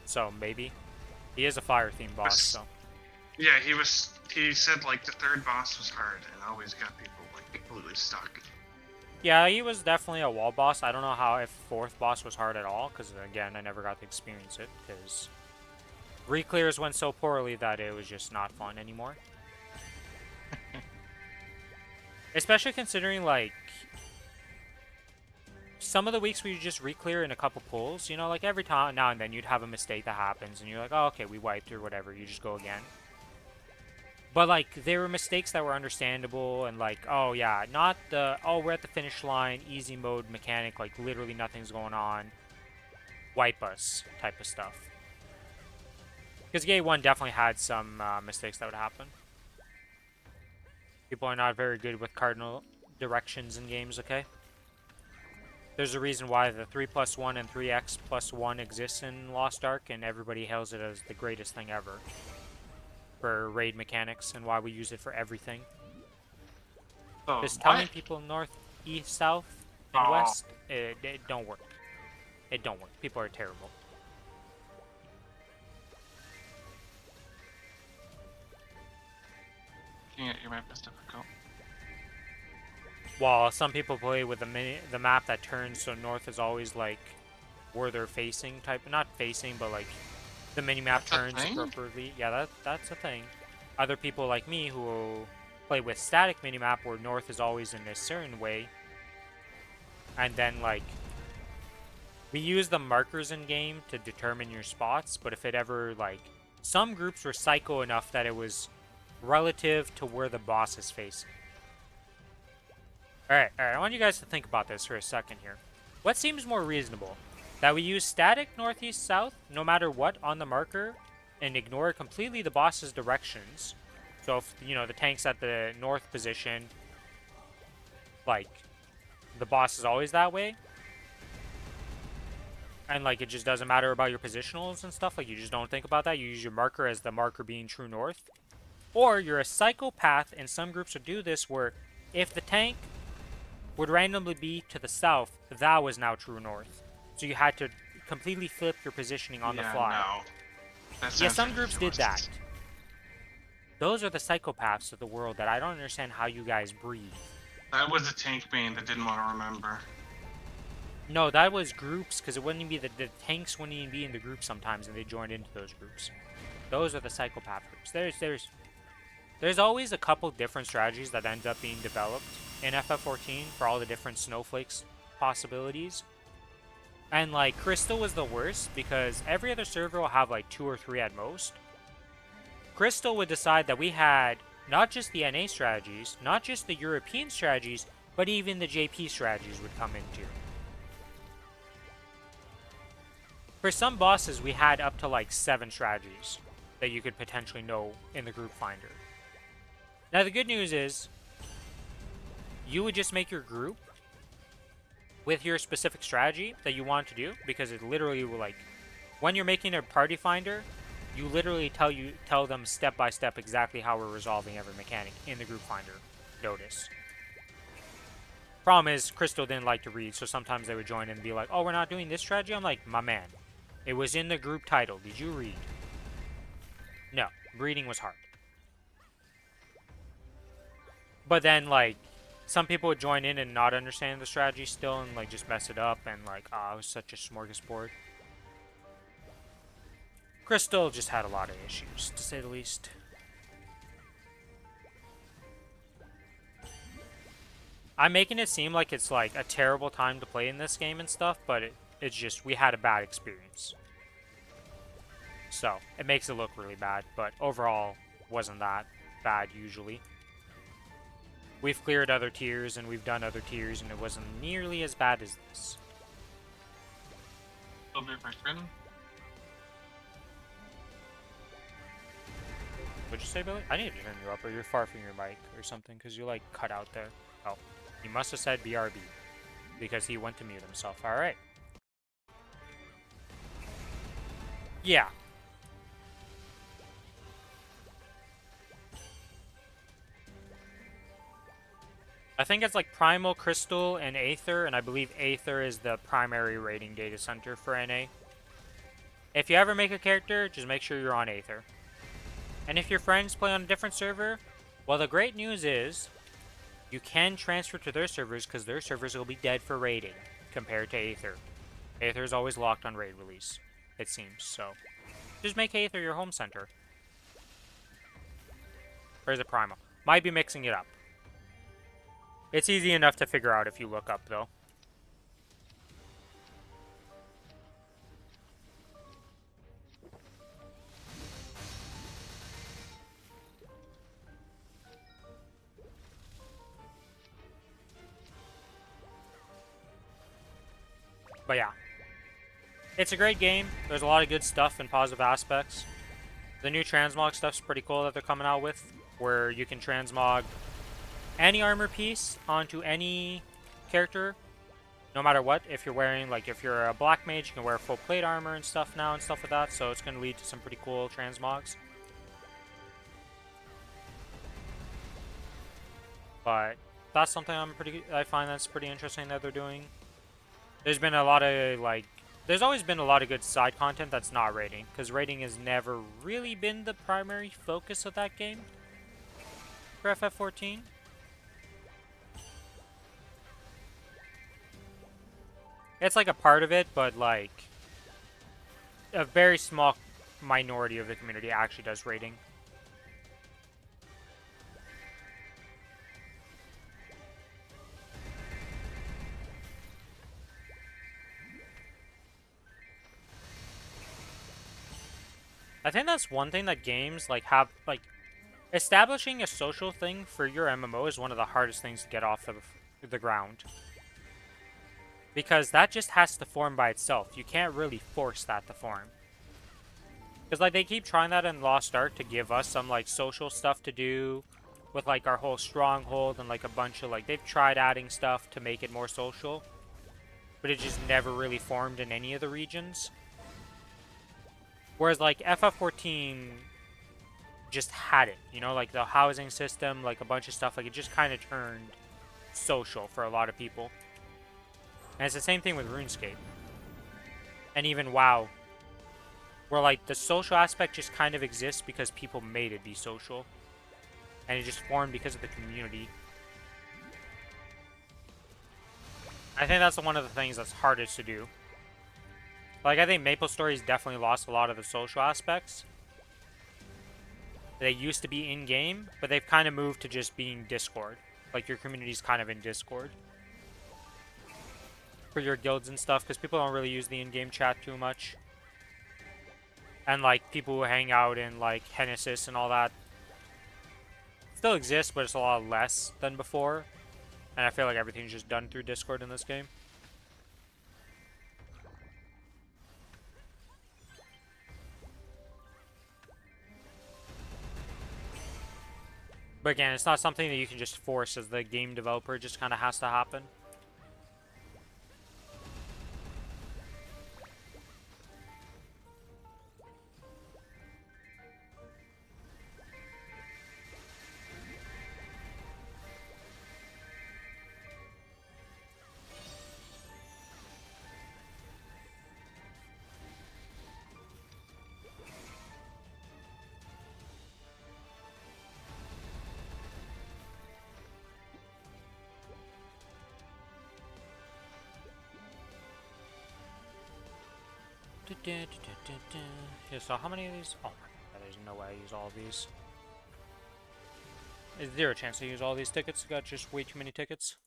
So, maybe. He is a fire-themed boss, so. Yeah, he said, like, the 3rd boss was hard and always got people, like, completely stuck. Yeah, he was definitely a wall boss. I don't know how if 4th boss was hard at all, because, again, I never got to experience it, because Reclears went so poorly that it was just not fun anymore. Especially considering, like, some of the weeks we just reclear in a couple pulls, you know, like every time now and then you'd have a mistake that happens and you're like, oh, okay, we wiped or whatever, you just go again. But, like, there were mistakes that were understandable and, like, oh, yeah, not the, oh, we're at the finish line, easy mode mechanic, like, literally nothing's going on, wipe us type of stuff. Because Gay 1 definitely had some mistakes that would happen. People are not very good with cardinal directions in games, okay? There's a reason why the 3+1 and 3x+1 exists in Lost Ark, and everybody hails it as the greatest thing ever for raid mechanics, and why we use it for everything. Oh, Just what? telling people north, east, south, and west, it don't work. It don't work. People are terrible. Looking at your map is difficult. While some people play with the map that turns so north is always like where they're facing type, not facing, but like the mini map turns appropriately. Yeah, that's a thing. Other people like me who play with static mini map where north is always in a certain way, and then like we use the markers in game to determine your spots. But if it ever like some groups were psycho enough that it was relative to where the boss is facing. Alright, I want you guys to think about this for a second here. What seems more reasonable? That we use static northeast-south, no matter what, on the marker, and ignore completely the boss's directions. So if, you know, the tank's at the north position, like, the boss is always that way. And, like, it just doesn't matter about your positionals and stuff. Like, you just don't think about that. You use your marker as the marker being true north. Or you're a psychopath, and some groups would do this where if the tank would randomly be to the south, that was now true north. So you had to completely flip your positioning on the fly. No. Yeah, some groups did that. Those are the psychopaths of the world that I don't understand how you guys breathe. That was a tank main that didn't want to remember. No, that was groups, because it wouldn't even be the tanks wouldn't even be in the group sometimes, and they joined into those groups. Those are the psychopath groups. There's always a couple different strategies that end up being developed in FF14 for all the different snowflakes possibilities. And like Crystal was the worst because every other server will have like 2 or 3 at most. Crystal would decide that we had not just the NA strategies, not just the European strategies, but even the JP strategies would come into. For some bosses, we had up to like 7 strategies that you could potentially know in the group finder. Now the good news is, you would just make your group with your specific strategy that you want to do, because it literally will, like, when you're making a party finder, you literally tell them step by step exactly how we're resolving every mechanic in the group finder notice. Problem is, Crystal didn't like to read, so sometimes they would join in and be like, oh, we're not doing this strategy? I'm like, my man, it was in the group title. Did you read? No, reading was hard. But then, like, some people would join in and not understand the strategy still and, like, just mess it up and, like, ah, it was such a smorgasbord. Crystal just had a lot of issues, to say the least. I'm making it seem like it's, like, a terrible time to play in this game and stuff, but it's just, we had a bad experience. So, it makes it look really bad, but overall, wasn't that bad usually. We've cleared other tiers, and we've done other tiers, and it wasn't nearly as bad as this. What'd you say, Billy? I need to turn you up, or you're far from your mic or something, because you, like, cut out there. Oh, he must have said BRB, because he went to mute himself. Alright. Yeah. I think it's like Primal, Crystal, and Aether, and I believe Aether is the primary raiding data center for NA. If you ever make a character, just make sure you're on Aether. And if your friends play on a different server, well, the great news is you can transfer to their servers because their servers will be dead for raiding compared to Aether. Aether is always locked on raid release, it seems, so. Just make Aether your home center. Or is it Primal? Might be mixing it up. It's easy enough to figure out if you look up, though. But yeah. It's a great game. There's a lot of good stuff and positive aspects. The new transmog stuff's pretty cool that they're coming out with, where you can transmog any armor piece onto any character, no matter what. If you're wearing, like, if you're a black mage, you can wear full plate armor and stuff now and stuff like that, so it's going to lead to some pretty cool transmogs. But that's something I find that's pretty interesting that they're doing. There's been a lot of, like, there's always been a lot of good side content that's not raiding, because raiding has never really been the primary focus of that game for FF14. It's like a part of it, but like a very small minority of the community actually does raiding. I think that's one thing that games like have, like, establishing a social thing for your MMO is one of the hardest things to get off of the ground. Because that just has to form by itself. You can't really force that to form. Because, like, they keep trying that in Lost Ark to give us some, like, social stuff to do with, like, our whole stronghold and, like, a bunch of, like, they've tried adding stuff to make it more social. But it just never really formed in any of the regions. Whereas, like, FF14 just had it, you know, like the housing system, like a bunch of stuff, like it just kind of turned social for a lot of people. And it's the same thing with RuneScape. And even WoW. Where, like, the social aspect just kind of exists because people made it be social. And it just formed because of the community. I think that's one of the things that's hardest to do. Like, I think Maplestory's definitely lost a lot of the social aspects. They used to be in-game, but they've kind of moved to just being Discord. Like, your community's kind of in Discord. For your guilds and stuff, because people don't really use the in-game chat too much. And, like, people who hang out in, like, Genesis and all that still exists, but it's a lot less than before. And I feel like everything's just done through Discord in this game. But again, it's not something that you can just force as the game developer. It just kind of has to happen. Yeah, so how many of these? Oh my god, there's no way I use all of these. Is there a chance to use all these tickets? I got just way too many tickets.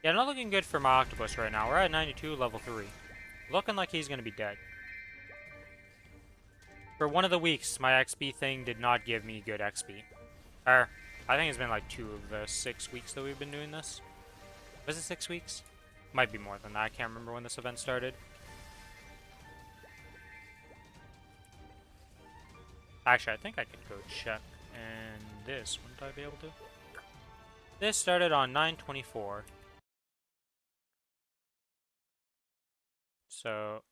Yeah, not looking good for my octopus right now. We're at 92, level 3. Looking like he's gonna be dead. For one of the weeks, my XP thing did not give me good XP. I think it's been like 2 of the 6 weeks that we've been doing this. Was it 6 weeks? Might be more than that. I can't remember when this event started. Actually, I think I could go check. And this, wouldn't I be able to? This started on 9/24. So...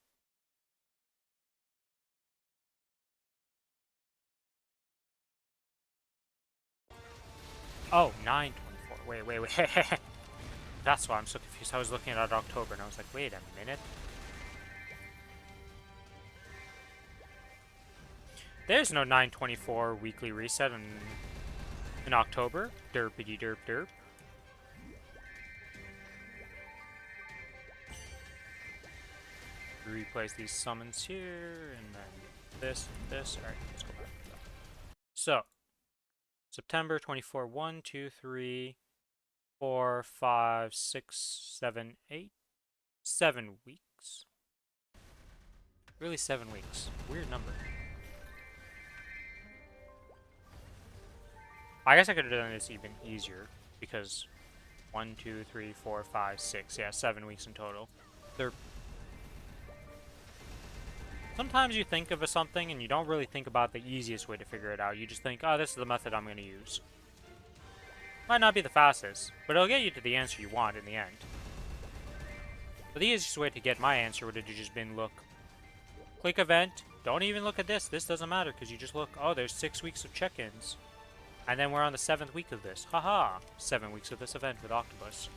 Oh, 9/24. Wait. That's why I'm so confused. I was looking at October and I was like, wait a minute. There's no 9/24 weekly reset in October. Derpity derp derp. Replace these summons here, and then this. Alright, let's go back. So, September 24, 1, 2, 3, 4, 5, 6, 7, 8. 7 weeks. Really, 7 weeks. Weird number. I guess I could have done this even easier, because 1, 2, 3, 4, 5, 6. Yeah, 7 weeks in total. They're... Sometimes you think of something and you don't really think about the easiest way to figure it out. You just think, oh, this is the method I'm going to use. Might not be the fastest, but it'll get you to the answer you want in the end. But the easiest way to get my answer would have just been, look, click event, don't even look at this doesn't matter, because you just look, oh, there's 6 weeks of check-ins. And then we're on the 7th week of this. Haha! 7 weeks of this event with Octopus.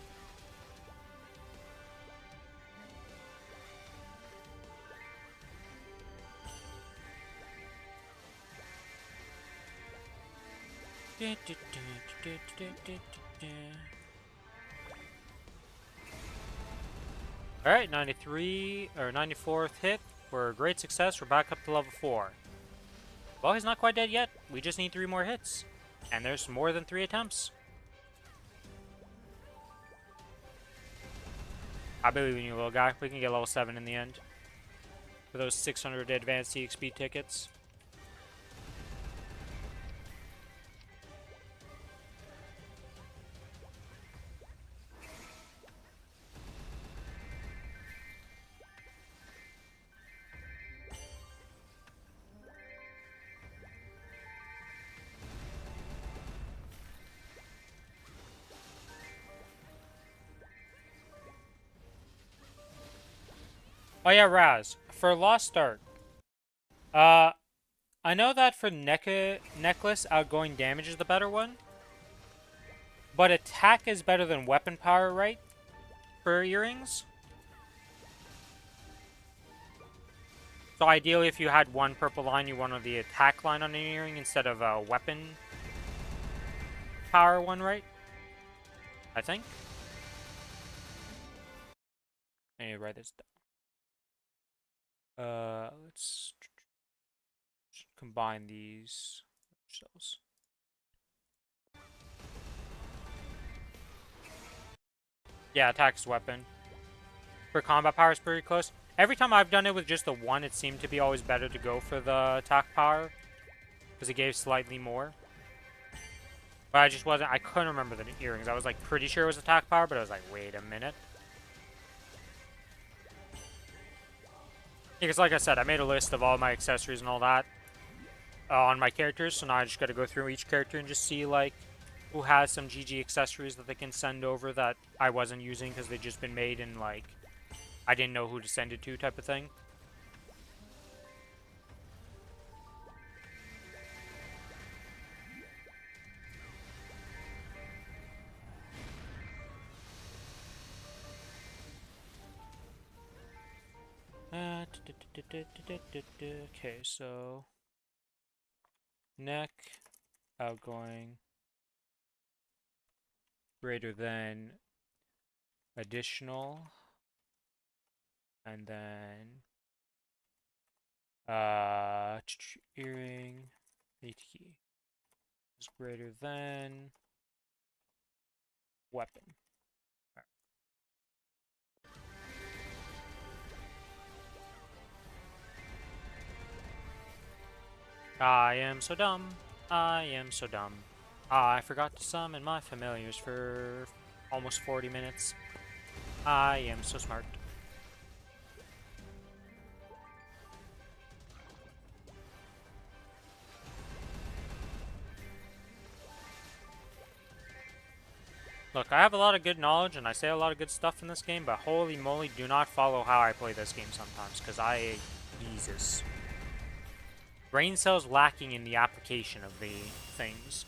Alright, 93 or 94th hit. We're a great success. We're back up to level 4. Well, he's not quite dead yet. We just need 3 more hits. And there's more than 3 attempts. I believe in you, little guy. We can get level 7 in the end. For those 600 advanced EXP tickets. Oh yeah, Raz. For Lost Ark. I know that for necklace, outgoing damage is the better one. But attack is better than weapon power, right? For earrings? So ideally, if you had one purple line, you wanted the attack line on an earring instead of a weapon power one, right? I think. I need to write this down. Let's combine these shells. Yeah, attack's weapon. For combat power, it's pretty close. Every time I've done it with just the one, it seemed to be always better to go for the attack power. Because it gave slightly more. But I just wasn't, I couldn't remember the earrings. I was like pretty sure it was attack power, but I was like, wait a minute. Because like I said, I made a list of all my accessories and all that on my characters. So now I just got to go through each character and just see like who has some GG accessories that they can send over that I wasn't using because they've just been made and like I didn't know who to send it to type of thing. Okay, so neck, outgoing, greater than, additional, and then earring, AT key is greater than weapon. I am so dumb. I am so dumb. I forgot to summon my familiars for almost 40 minutes. I am so smart. Look, I have a lot of good knowledge and I say a lot of good stuff in this game, but holy moly, do not follow how I play this game sometimes, because Jesus. Brain cells lacking in the application of the things.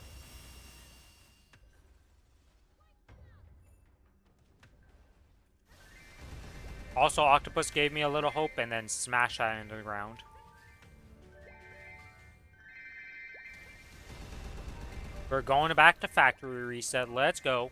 Also, Octopus gave me a little hope and then smashed that into the ground. We're going back to factory reset. Let's go.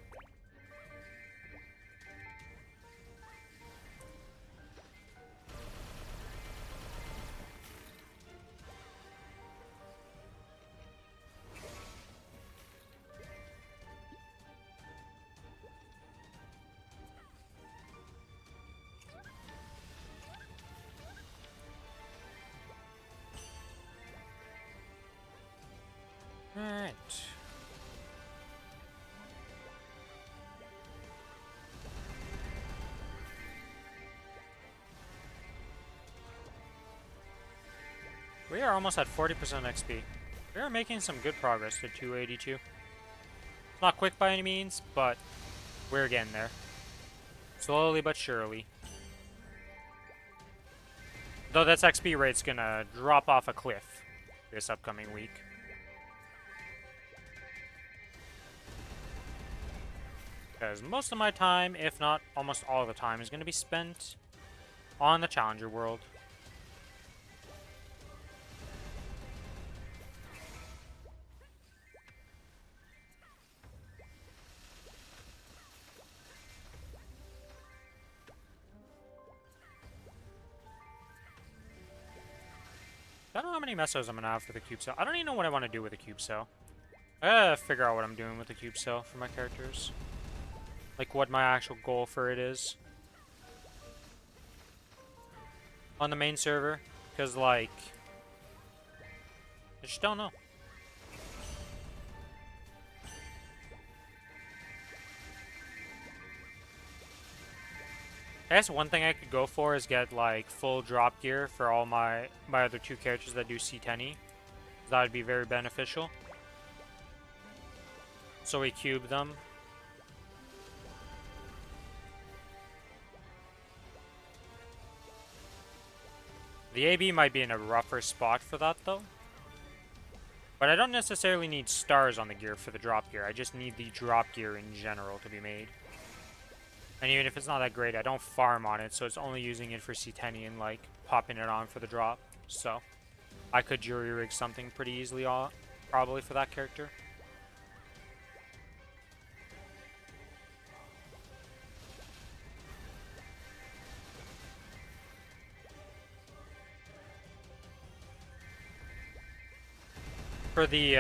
Alright. We are almost at 40% XP. We are making some good progress to 282. It's not quick by any means, but we're getting there. Slowly but surely. Though this XP rate's gonna drop off a cliff this upcoming week. Because most of my time, if not almost all the time, is gonna be spent on the Challenger world. I don't know how many mesos I'm gonna have for the cube cell. I don't even know what I want to do with the cube cell. I gotta figure out what I'm doing with the cube cell for my characters. Like what my actual goal for it is. On the main server. Because like... I just don't know. I guess one thing I could go for is get like full drop gear for all my other two characters that do C10E. That would be very beneficial. So we cube them. The AB might be in a rougher spot for that though. But I don't necessarily need stars on the gear for the drop gear. I just need the drop gear in general to be made. And even if it's not that great, I don't farm on it, so it's only using it for C10 and like popping it on for the drop. So I could jury rig something pretty easily, probably for that character. For the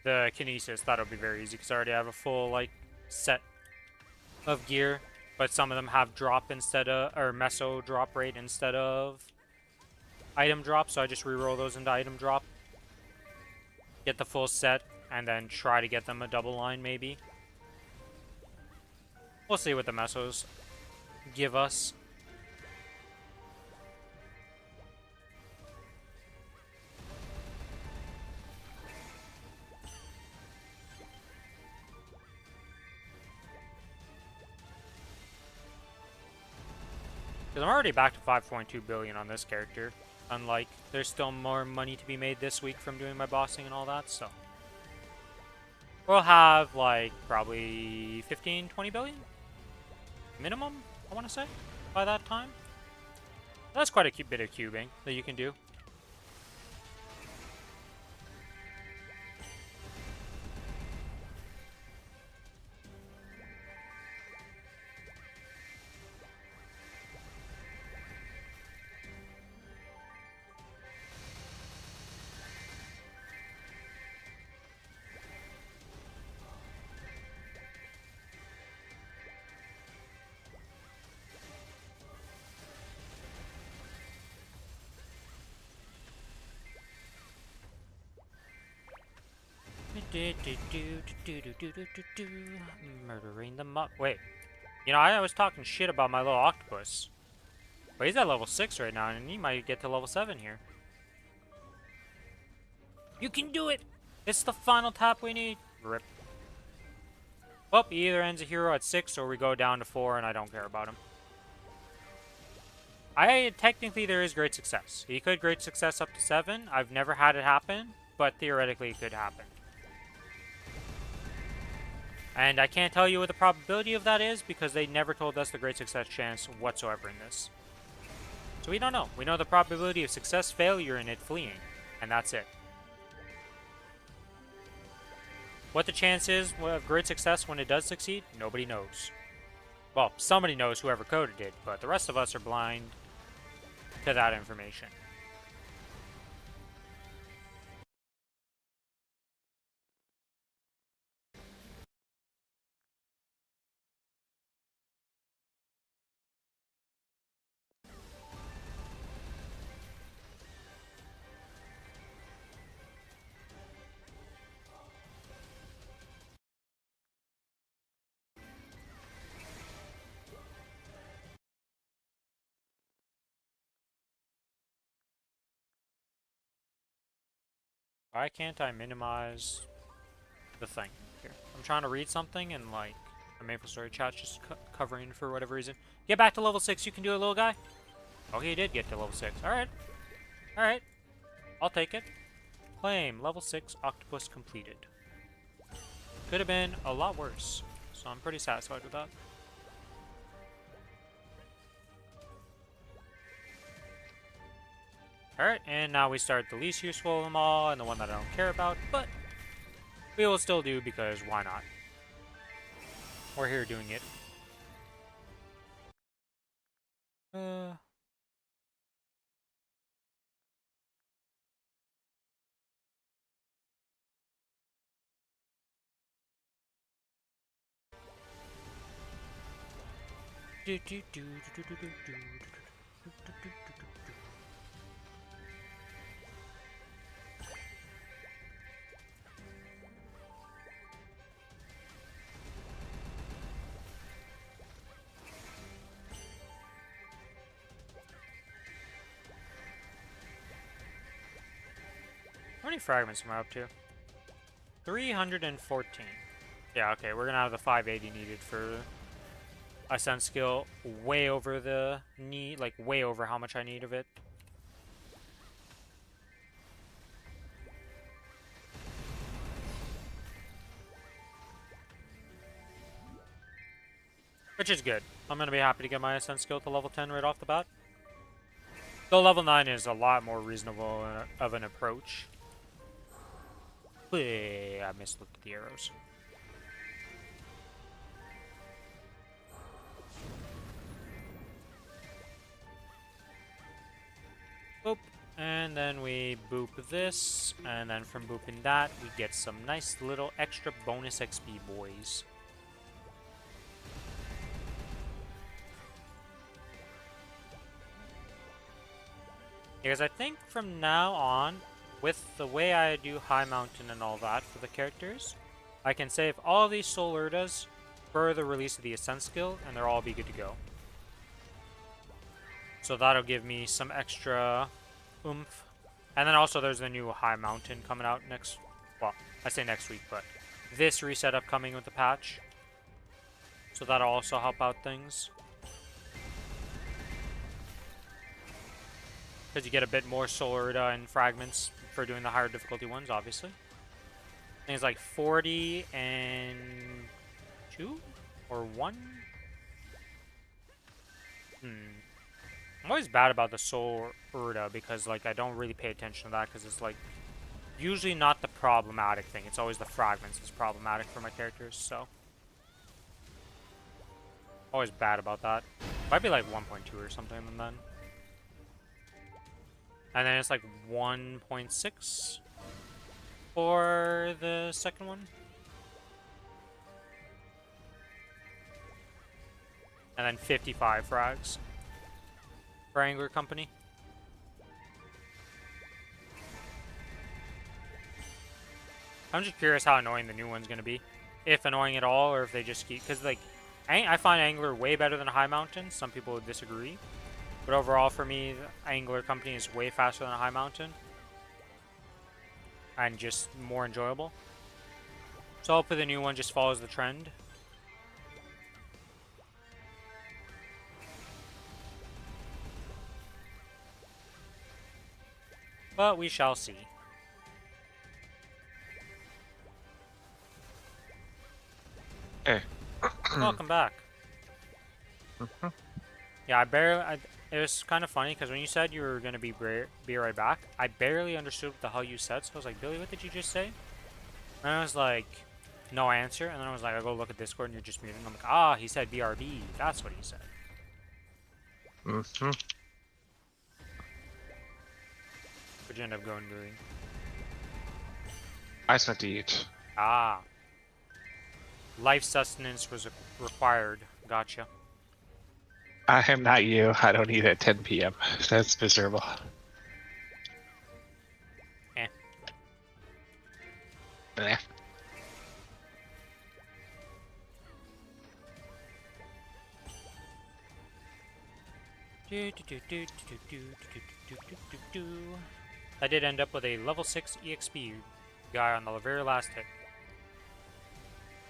kinesis, that'll be very easy because I already have a full like set of gear, but some of them have drop instead of, or meso drop rate instead of item drop, so I just reroll those into item drop. Get the full set, and then try to get them a double line maybe. We'll see what the mesos give us. Because I'm already back to 5.2 billion on this character. Unlike, there's still more money to be made this week from doing my bossing and all that, so. We'll have, like, probably 15, 20 billion? Minimum, I want to say, by that time. That's quite a bit of cubing that you can do. Murdering them up. Wait. You know, I was talking shit about my little octopus. But he's at level 6 right now, and he might get to level 7 here. You can do it! It's the final tap we need. Rip. Well, he either ends a hero at 6 or we go down to 4 and I don't care about him. Technically, there is great success. He could great success up to 7. I've never had it happen, but theoretically it could happen. And I can't tell you what the probability of that is because they never told us the great success chance whatsoever in this. So we don't know. We know the probability of success, failure, and it fleeing. And that's it. What the chance is of great success when it does succeed, nobody knows. Well, somebody knows, whoever coded it, but the rest of us are blind to that information. Why can't I minimize the thing here? I'm trying to read something and like a Maplestory chat's just covering for whatever reason. Get back to level 6, you can do it, little guy. Okay, you did get to level 6. Alright. Alright. I'll take it. Claim, level 6, octopus completed. Could have been a lot worse, so I'm pretty satisfied with that. Alright, and now we start the least useful of them all, and the one that I don't care about, but we will still do because why not? We're here doing it. How many fragments am I up to? 314. Yeah, okay, we're gonna have the 580 needed for Ascent skill way over the need, like way over how much I need of it. Which is good. I'm gonna be happy to get my Ascent skill to level 10 right off the bat. Though level 9 is a lot more reasonable of an approach. I mislooked at the arrows. Boop. And then we boop this, and then from booping that, we get some nice little extra bonus XP, boys. Because I think from now on, with the way I do High Mountain and all that for the characters, I can save all of these Soul Urdas for the release of the Ascent skill, and they'll all be good to go. So that'll give me some extra oomph. And then also there's the new High Mountain coming out next, well, I say next week, but this reset upcoming with the patch. So that'll also help out things. Because you get a bit more Soul Urda and fragments for doing the higher difficulty ones, obviously. I think it's like 40 and 2 or 1. I'm always bad about the Soul Urda because like I don't really pay attention to that because it's like usually not the problematic thing. It's always the fragments that's problematic for my characters, so always bad about that. Might be like 1.2 or something and then. And then it's like 1.6 for the second one. And then 55 frags for Angler Company. I'm just curious how annoying the new one's going to be. If annoying at all, or if they just keep... Because, like, I find Angler way better than High Mountain. Some people would disagree. But overall, for me, the Angler Company is way faster than a High Mountain. And just more enjoyable. So hopefully the new one just follows the trend But we shall see. Hey. Welcome back. Mhm. Yeah, it was kind of funny because when you said you were gonna be right back, I barely understood what the hell you said. So I was like, Billy, what did you just say? And I was like, no answer. And then I was like, I go look at Discord and you're just muted. And I'm like, ah, he said BRB. That's what he said. Mhm. What'd you end up going doing? I just went to eat. Ah, life sustenance was required. Gotcha. I am not you. I don't eat at 10 p.m. That's miserable. Eh. Bleh. I did end up with a level 6 EXP guy on the very last hit.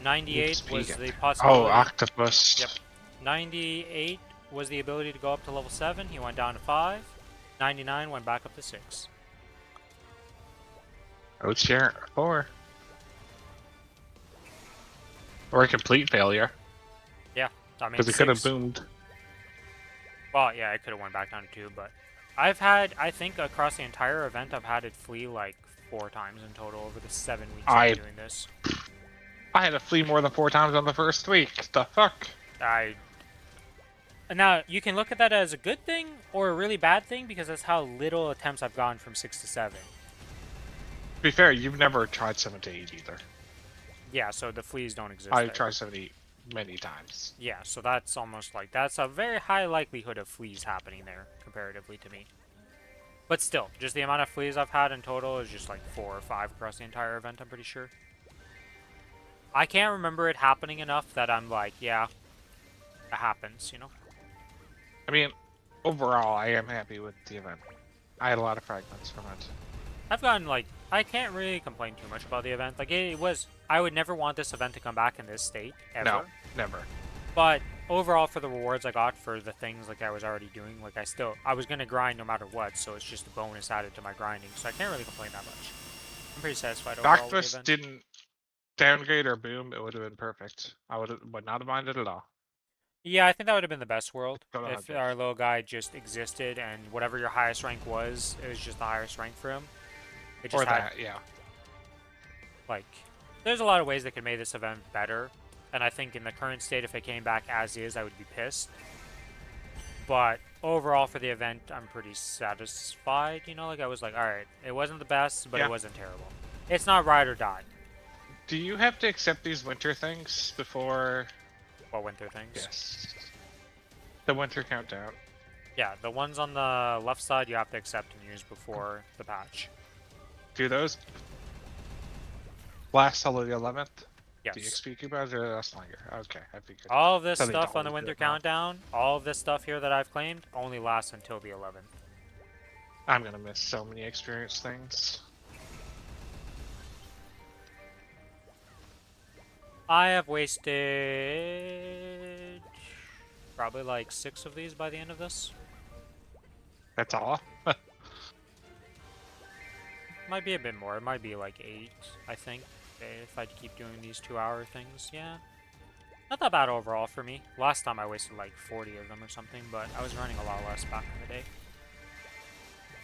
98 was the Oh, possibility. octopus. Yep. 98 was the ability to go up to level 7. He went down to 5. 99 went back up to 6. Road share 4. Or a complete failure. Yeah, I mean, Because it could have 6. boomed. Well, yeah, it could have went back down to 2, but I've had, I think across the entire event, I've had it flee like 4 times in total over the 7 weeks I've been doing this. I had to flee more than 4 times on the first week. The fuck? Now, you can look at that as a good thing or a really bad thing because that's how little attempts I've gone from 6 to 7. To be fair, you've never tried 7 to 8 either. Yeah, so the fleas don't exist I've there. tried 7 to 8 many times. Yeah, so that's almost like, that's a very high likelihood of fleas happening there, comparatively to me. But still, just the amount of fleas I've had in total is just like 4 or 5 across the entire event, I'm pretty sure. I can't remember it happening enough that I'm like, yeah, it happens, you know? I mean, overall, I am happy with the event. I had a lot of fragments from it. I've gotten, like, I can't really complain too much about the event. Like, it was, I would never want this event to come back in this state, ever. No, never. But overall, for the rewards I got for the things, like, I was already doing, like, I was going to grind no matter what, so it's just a bonus added to my grinding, so I can't really complain that much. I'm pretty satisfied overall with the Octopus event. didn't downgrade or boom, it would have been perfect. I would not have minded at all. Yeah, I think that would have been the best world Don't if have our little guy just existed and whatever your highest rank was, it was just the highest rank for him. It just Or had, that, yeah. like, there's a lot of ways that could make this event better, and I think in the current state, if it came back as is, I would be pissed. But overall for the event, I'm pretty satisfied, you know, like I was like, alright, it wasn't the best, but Yeah. it wasn't terrible. It's not ride or die. Do you have to accept these winter things before... What winter things? Yes. The winter countdown. Yeah, the ones on the left side you have to accept and use before the patch. Do those last till the 11th? Yes. The XP coupons or last longer? Okay, I figured. All of this So they stuff don't on the do winter it now. countdown, all of this stuff here that I've claimed, only lasts until the 11th. I'm gonna miss so many experience things. I have wasted probably like 6 of these by the end of this. That's all? Might be a bit more. It might be like 8, I think, if I keep doing these 2-hour things. Yeah. Not that bad overall for me. Last time I wasted like 40 of them or something, but I was running a lot less back in the day.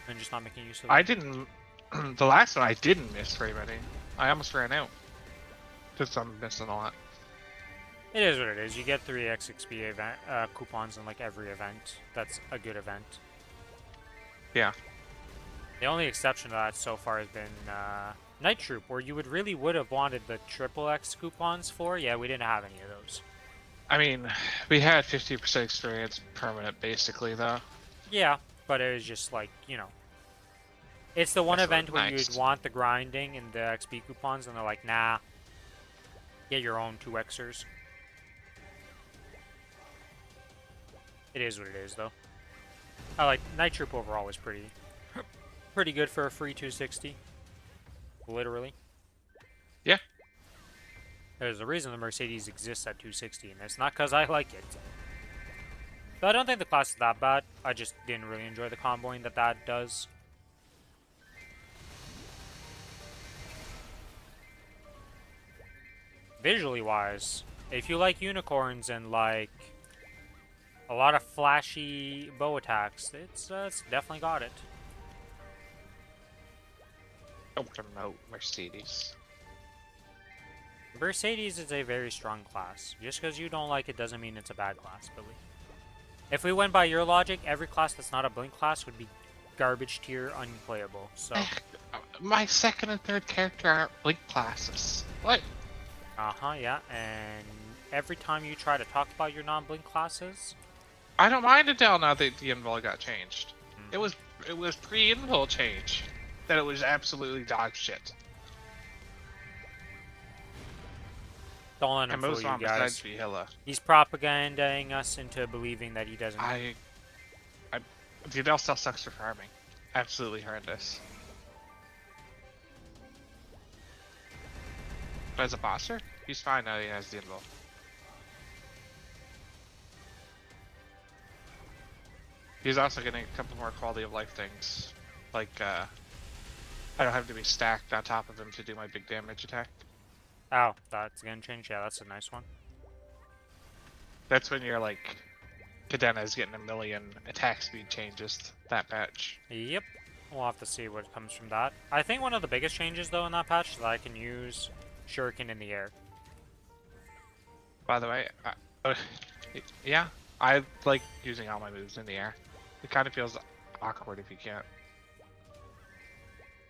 And just not making use of them. I didn't... the last one I didn't miss very many. I almost ran out. Just I'm missing a lot. It is what it is. You get 3x XP event, coupons in like every event. That's a good event. Yeah. The only exception to that so far has been Night Troop, where you would have wanted the triple X coupons for. Yeah, we didn't have any of those. I mean, we had 50% experience permanent, basically, though. Yeah, but it was just like, you know. It's the one That's event where nice. you'd want the grinding and the XP coupons, and they're like, nah. Get your own 2Xers. It is what it is, though. I like Night Troop overall was pretty good for a free 260. Literally. Yeah. There's a reason the Mercedes exists at 260, and it's not because I like it. But I don't think the class is that bad. I just didn't really enjoy the comboing that does. visually wise, if you like unicorns and like a lot of flashy bow attacks, it's definitely got it. Don't promote Mercedes. Mercedes is a very strong class. Just because you don't like it doesn't mean it's a bad class, Billy. If we went by your logic, every class that's not a Blink class would be garbage tier, unplayable. So, My second and third character aren't Blink classes. What? yeah. And every time you try to talk about your non-Blink classes, I don't mind until now that the invul got changed. Mhm. It was pre-invul change that it was absolutely dog shit. don't let him And fool most you on besides guys. Vihilla. He's propagandaing us into believing that he doesn't. Vidal still sucks for farming. Absolutely horrendous. But as a bosser, he's fine now that he has the invul. He's also getting a couple more quality of life things. Like, I don't have to be stacked on top of him to do my big damage attack. Oh, that's gonna change. Yeah, that's a nice one. That's when you're like, Cadena is getting a million attack speed changes that patch. Yep. We'll have to see what comes from that. I think one of the biggest changes, though, in that patch is that I can use Shuriken in the air. By the way, yeah, I like using all my moves in the air. It kind of feels awkward if you can't.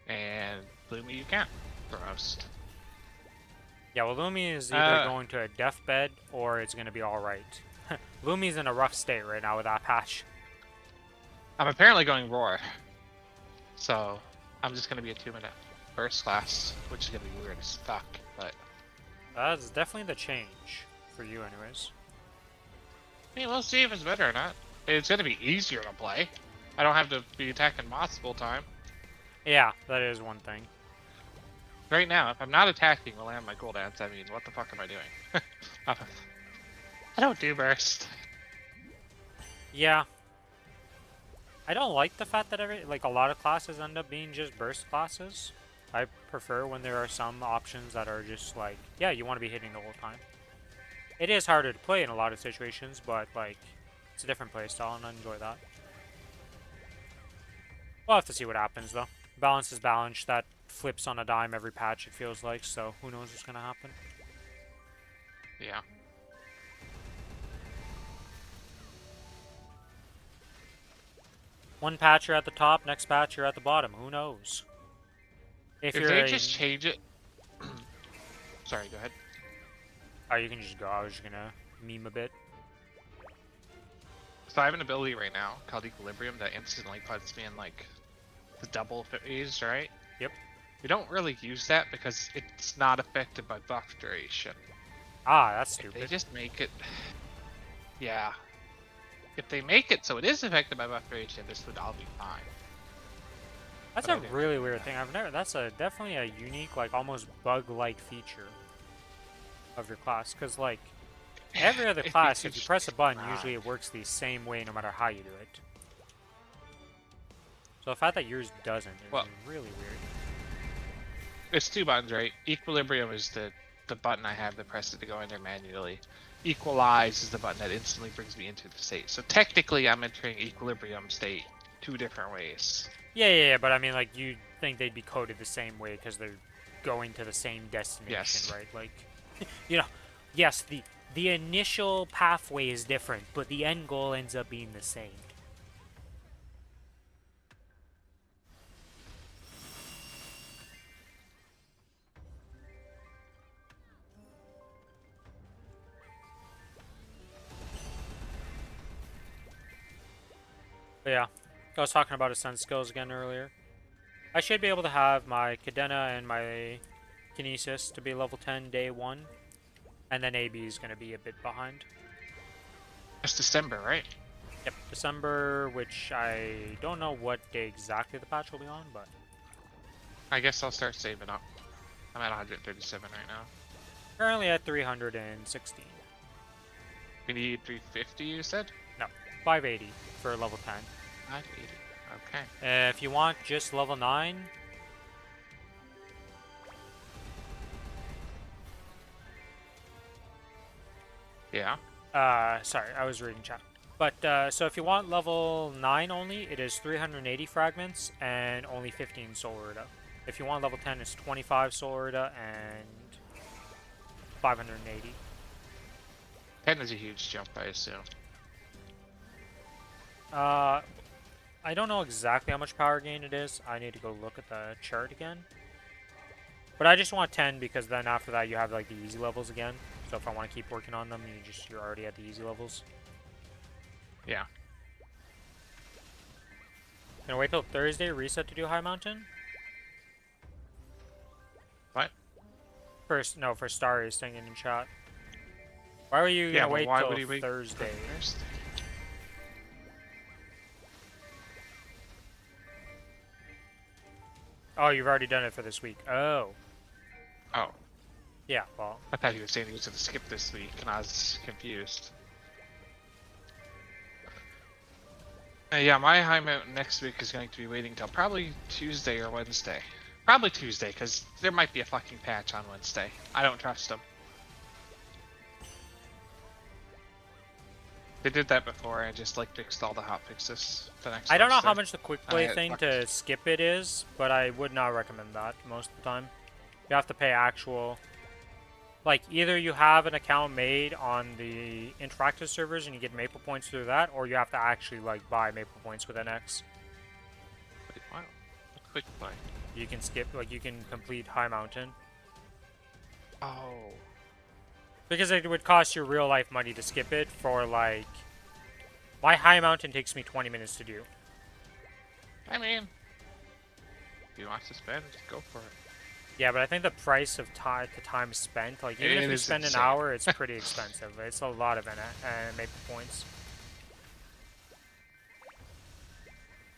And Lumi, you can't. Gross. Yeah, well, Lumi is either going to a deathbed or it's going to be alright. Lumi's in a rough state right now with that patch. I'm apparently going Roar. So, I'm just going to be a 2-minute burst class, which is going to be weird as fuck, but... That's definitely the change for you anyways. I mean, we'll see if it's better or not. It's going to be easier to play. I don't have to be attacking moths full time. Yeah, that is one thing. Right now, if I'm not attacking while I have my cooldowns, I mean, what the fuck am I doing? I don't do burst. Yeah. I don't like the fact that a lot of classes end up being just burst classes. I prefer when there are some options that are just like, yeah, you want to be hitting the whole time. It is harder to play in a lot of situations, but like, it's a different playstyle and I enjoy that. We'll have to see what happens though. Balance is balance. That flips on a dime every patch, it feels like, so who knows what's gonna happen. Yeah. One patch you're at the top, next patch you're at the bottom. Who knows? If they just change it... Sorry, go ahead. Oh, you can just go. I was just gonna meme a bit. So I have an ability right now called Equilibrium that instantly puts me in like the double phase, right? Yep. We don't really use that because it's not affected by buff duration. Ah, that's If stupid. they just make it... Yeah. If they make it so it is affected by buff duration, this would all be fine. That's But a really weird thing. That's definitely a unique, like almost bug-like feature of your class. Cause like every other If you class, could if you press a button, try. usually it works the same way no matter how you do it. So the fact that yours doesn't is Well- really weird. It's two buttons, right? Equilibrium is the button I have that presses it to go in there manually. Equalize is the button that instantly brings me into the state. So technically I'm entering equilibrium state two different ways. Yeah, but I mean, like, you think they'd be coded the same way because they're going to the same destination, Yes. right? Like, you know, yes, the initial pathway is different, but the end goal ends up being the same. But yeah, I was talking about Ascend skills again earlier. I should be able to have my Cadena and my Kinesis to be level 10 day 1, and then AB is going to be a bit behind. It's December, right? Yep, December, which I don't know what day exactly the patch will be on, but I guess I'll start saving up. I'm at 137 right now. currently at 316. We need 350, you said? No, 580 for level 10. 580. Okay. If you want just level 9, Yeah. Sorry, I was reading chat. But, so if you want level 9 only, it is 380 fragments and only 15 soul Irida. If you want level 10, it's 25 soul Irida and 580. 10 is a huge jump, I assume. I don't know exactly how much power gain it is. I need to go look at the chart again. But I just want 10 because then after that you have like the easy levels again. So if I want to keep working on them, you're already at the easy levels. Yeah. Gonna wait till Thursday, reset to do High Mountain? What? First, no, for Starry saying in chat. Why were you Yeah, gonna but wait why till would he wait till Thursday? Thursday? Oh, you've already done it for this week. Oh. Oh. Yeah, well. I thought he was saying he was going to skip this week, and I was confused. Yeah, my high mountain next week is going to be waiting till probably Tuesday or Wednesday. Probably Tuesday, because there might be a fucking patch on Wednesday. I don't trust them. They did that before and just like fixed all the hot fixes the next I don't know Wednesday. how much the quick play it thing fucked. to skip it is, but I would not recommend that most of the time. You have to pay actual... Like, either you have an account made on the interactive servers and you get Maple Points through that, or you have to actually, like, buy Maple Points with NX. Wait, wow. A quick play. You can skip, like, you can complete High Mountain. Oh. Because it would cost you real life money to skip it for, like... My High Mountain takes me 20 minutes to do. I mean, if you want to spend, go for it. Yeah, but I think the price of the time spent, like, even if you spend an hour, it's pretty expensive. It's a lot of Maple Points.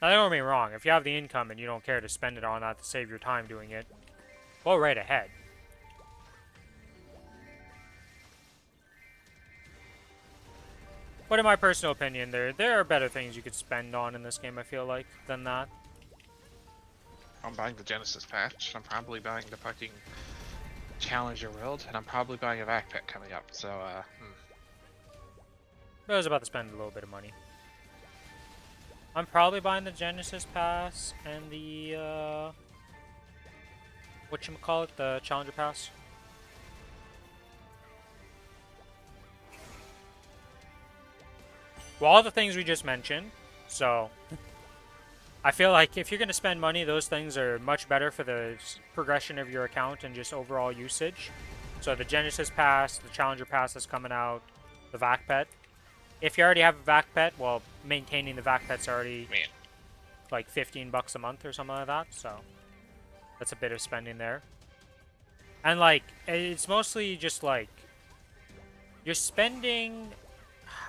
Now, don't get me wrong. If you have the income and you don't care to spend it on that to save your time doing it, go right ahead. But in my personal opinion, there are better things you could spend on in this game, I feel like, than that. I'm buying the Genesis patch. I'm probably buying the fucking Challenger World, and I'm probably buying a backpack coming up, so, I was about to spend a little bit of money. I'm probably buying the Genesis Pass and the, whatchamacallit, the Challenger Pass. Well, all the things we just mentioned, so... I feel like if you're going to spend money, those things are much better for the progression of your account and just overall usage. So the Genesis Pass, the Challenger Pass that's coming out, the VAC Pet. If you already have a VAC Pet, well, maintaining the VAC Pet's already like $15 a month or something like that. So that's a bit of spending there. And like, it's mostly just like, you're spending,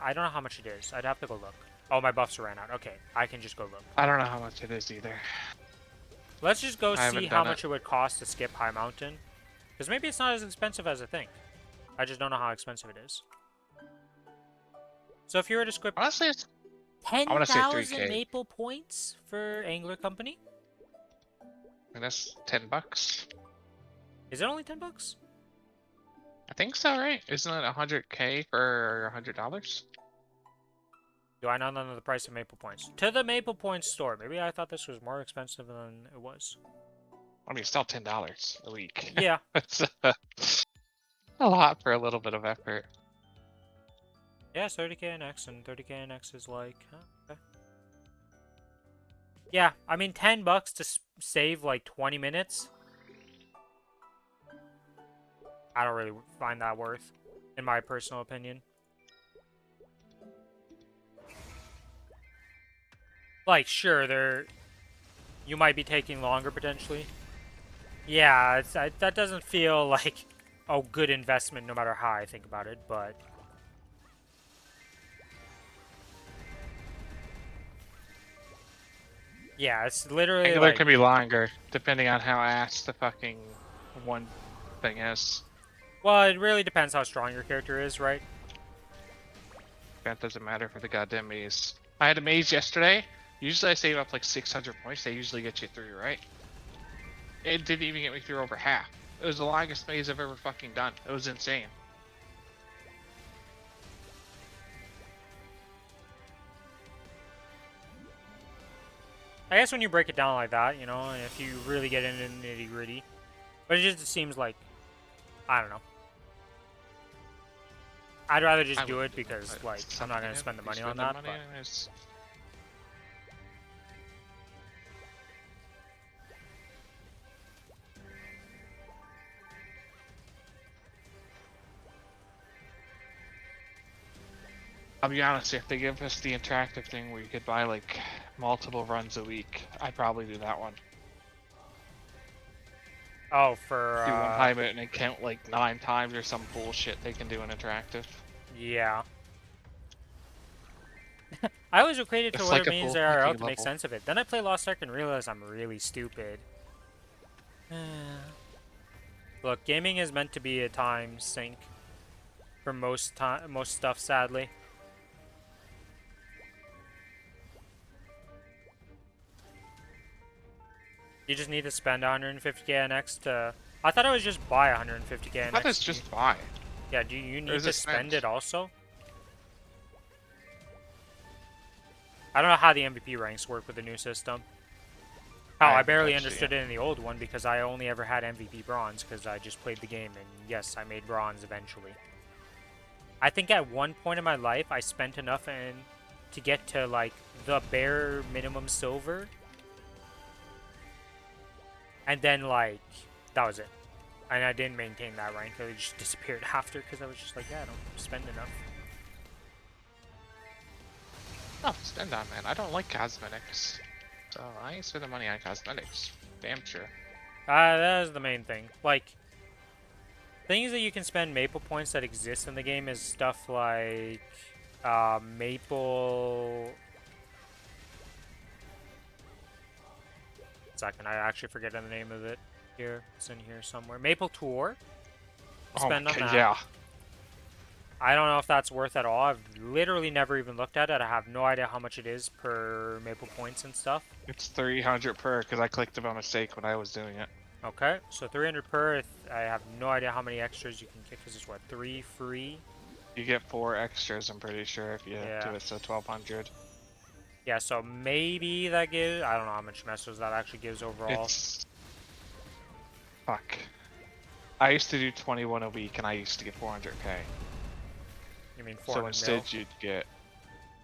I don't know how much it is. I'd have to go look. Oh, my buffs ran out. Okay, I can just go look. I don't know how much it is either. Let's just go see how much it it would cost to skip High Mountain. Because maybe it's not as expensive as I think. I just don't know how expensive it is. So if you were to skip Honestly, it's... 10,000 Maple Points for Angler Company? And that's $10. Is it only $10? I think so, right? Isn't it 100k for $100? Do I not know the price of Maple Points? To the Maple Points store. Maybe I thought this was more expensive than it was. I mean, it's still $10 a week. Yeah. It's a lot for a little bit of effort. Yeah, it's 30k NX, and 30k NX is like... okay. Yeah, I mean, $10 to save like 20 minutes. I don't really find that worth, in my personal opinion. Like, sure, you might be taking longer potentially. Yeah, that doesn't feel like a good investment no matter how I think about it, but... Yeah, it's literally Angler like... can be longer, depending on how ass the fucking one thing is. Well, it really depends how strong your character is, right? That doesn't matter for the goddamn maze. I had a maze yesterday. Usually I save up like 600 points. They usually get you through, right? It didn't even get me through over half. It was the longest maze I've ever fucking done. It was insane. I guess when you break it down like that, you know, and if you really get into the nitty gritty, but it just seems like, I don't know. I'd rather just I do wouldn't it do that, because, but like, it's I'm not up to gonna him. spend the If money you on spend the that. money But anyways. I'll be honest, if they give us the interactive thing where you could buy like multiple runs a week, I'd probably do that one. oh, for Do one time it and then count like 9 times or some bullshit they can do in interactive. yeah. I always equate it to It's what like it a means full IRL fucking to make level. sense of it. Then I play Lost Ark and realize I'm really stupid. Look, gaming is meant to be a time sink for most stuff, sadly. You just need to spend 150k NX to. I thought I was just buy 150k I thought that's NX. just buy. Yeah, do you Or need is to it spend spent? it also? I don't know how the MVP ranks work with the new system. Hell, I haven't barely touched it understood yet. it in the old one because I only ever had MVP bronze because I just played the game and yes, I made bronze eventually. I think at one point in my life I spent enough to get to like the bare minimum silver. And then like that was it. And I didn't maintain that rank. It just disappeared after because I was just like, yeah, I don't spend enough. Oh, spend on man. I don't like cosmetics. So I ain't spending money on cosmetics. Damn sure. That is the main thing. Like, things that you can spend maple points that exist in the game is stuff like maple. Second, I actually forget the name of it. Here, it's in here somewhere. Maple Tour. Oh my Spend on god, that. yeah. I don't know if that's worth at all. I've literally never even looked at it. I have no idea how much it is per maple points and stuff. It's 300 per because I clicked it by mistake when I was doing it. Okay, so 300 per. I have no idea how many extras you can get because it's what, 3 free? You get 4 extras, I'm pretty sure, if you Yeah. do it, so 1200. Yeah, so maybe that gives. I don't know how much messages that actually gives overall. It's. Fuck. I used to do 21 a week and I used to get 400k. You mean So 400 mil? instead you'd get.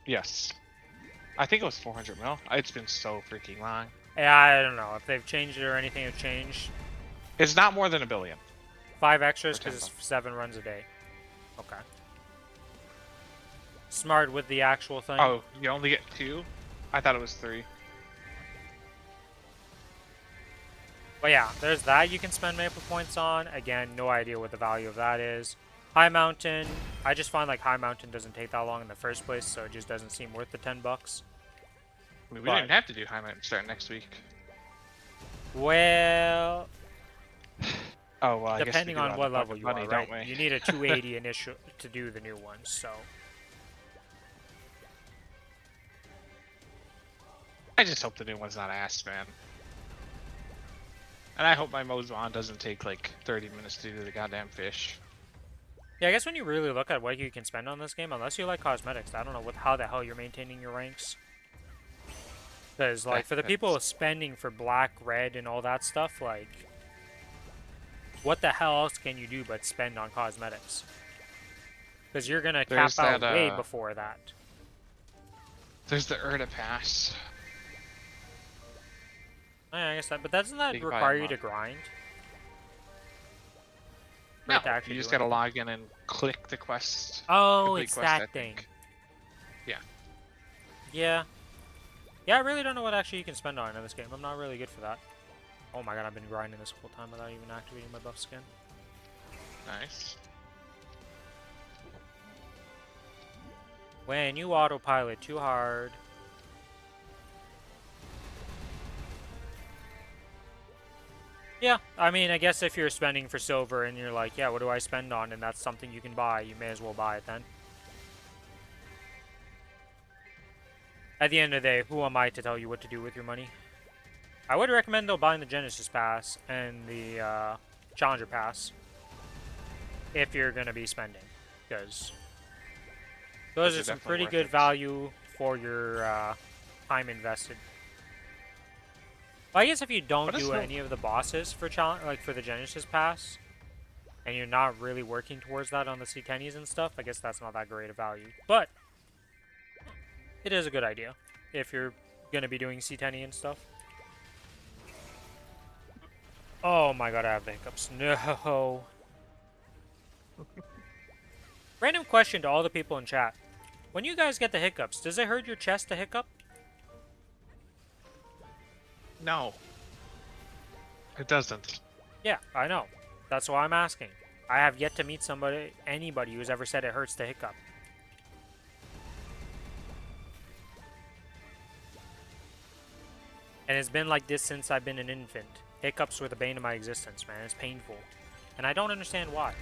Yes. I think it was 400 mil. It's been so freaking long. Yeah, I don't know if they've changed it or anything have changed. It's not more than $1 billion. 5 extras For because it's 10 7 runs a day. Okay. Smart with the actual thing. Oh, you only get 2? I thought it was 3. But yeah, there's that you can spend maple points on. Again, no idea what the value of that is. High Mountain, I just find like High Mountain doesn't take that long in the first place, so it just doesn't seem worth the $10. I mean, we But- didn't have to do High Mountain start next week. Well, Oh, well, I guess we depending do on have what the level fucking you money, are, don't right? we? You need a 280 initial to do the new one, so. I just hope the new one's not ass, man. And I hope my Mozwan doesn't take like 30 minutes to do the goddamn fish. Yeah, I guess when you really look at what you can spend on this game, unless you like cosmetics, I don't know how the hell you're maintaining your ranks. Because, like, for the people spending for black, red, and all that stuff, like, what the hell else can you do but spend on cosmetics? Because you're gonna cap There's out that, way before that. There's the Erda Pass. Yeah, I guess that, but doesn't that You can buy a require you month. to grind? No, to actually you just do gotta anything? log in and click the quest. Oh, complete it's quest, I that thing. think. Yeah. Yeah. Yeah, I really don't know what actually you can spend on in this game. I'm not really good for that. Oh my god, I've been grinding this whole time without even activating my buff skin. Nice. When you autopilot too hard. Yeah, I mean, I guess if you're spending for silver and you're like, yeah, what do I spend on? And that's something you can buy, you may as well buy it then. At the end of the day, who am I to tell you what to do with your money? I would recommend, though, buying the Genesis Pass and the Challenger Pass if you're going to be spending. Because those Those are are some definitely pretty worth good it. value for your time invested. Well, I guess if you don't What is do the- any of the bosses for challenge, like for the Genesis Pass, and you're not really working towards that on the C10s and stuff, I guess that's not that great a value. But it is a good idea if you're gonna be doing C10 and stuff. Oh my god, I have the hiccups. No. Random question to all the people in chat. When you guys get the hiccups, does it hurt your chest to hiccup? No. It doesn't. Yeah, I know. That's why I'm asking. I have yet to meet anybody who's ever said it hurts to hiccup. And it's been like this since I've been an infant. Hiccups were the bane of my existence, man. It's painful. And I don't understand why.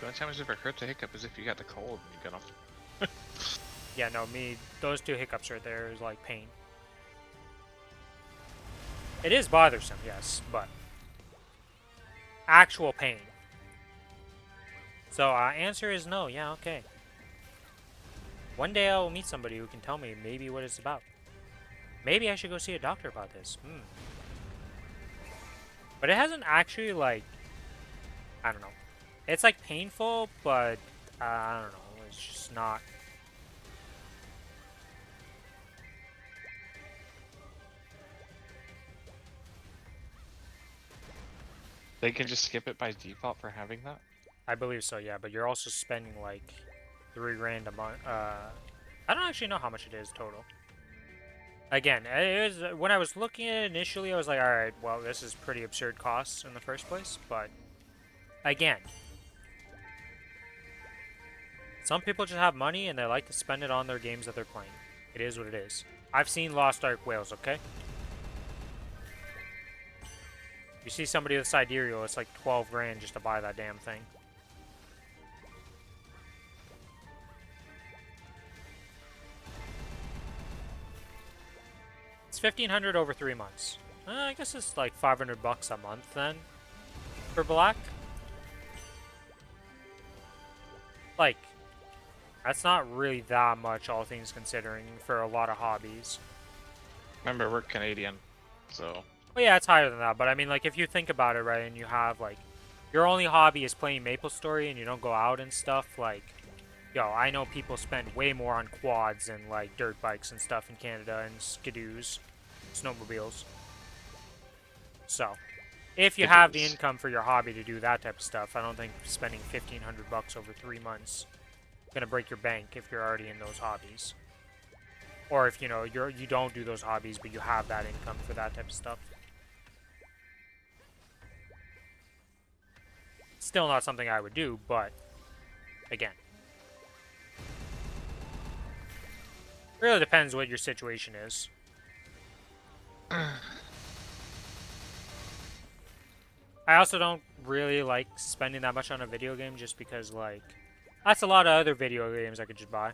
The only time it's ever hurt to hiccup is if you got the cold and you got off. Yeah, no, those 2 hiccups right there is like pain. It is bothersome, yes, but actual pain. So, answer is no. Yeah, okay. One day I will meet somebody who can tell me maybe what it's about. Maybe I should go see a doctor about this. But it hasn't actually, like, I don't know. It's, like, painful, but, I don't know. It's just not. They can just skip it by default for having that? I believe so, yeah. But you're also spending, like, 3 grand a month. I don't actually know how much it is total. Again, it was, when I was looking at it initially, I was like, alright, well, this is pretty absurd costs in the first place, but again, some people just have money and they like to spend it on their games that they're playing. It is what it is. I've seen Lost Ark Whales, okay? You see somebody with Sidereal, it's like 12 grand just to buy that damn thing. It's 1,500 over 3 months. I guess it's like 500 bucks a month then for Black. Like, that's not really that much, all things considering, for a lot of hobbies. Remember, we're Canadian, so... Well, yeah, it's higher than that, but I mean, like, if you think about it, right, and you have, like, your only hobby is playing Maplestory and you don't go out and stuff, like, yo, I know people spend way more on quads and, like, dirt bikes and stuff in Canada and skidoos, snowmobiles. So, if you have the income for your hobby to do that type of stuff, I don't think spending 1,500 bucks over 3 months is gonna break your bank if you're already in those hobbies. Or if, you know, you don't do those hobbies, but you have that income for that type of stuff. Still not something I would do, but again, really depends what your situation is. I also don't really like spending that much on a video game just because, like, that's a lot of other video games I could just buy.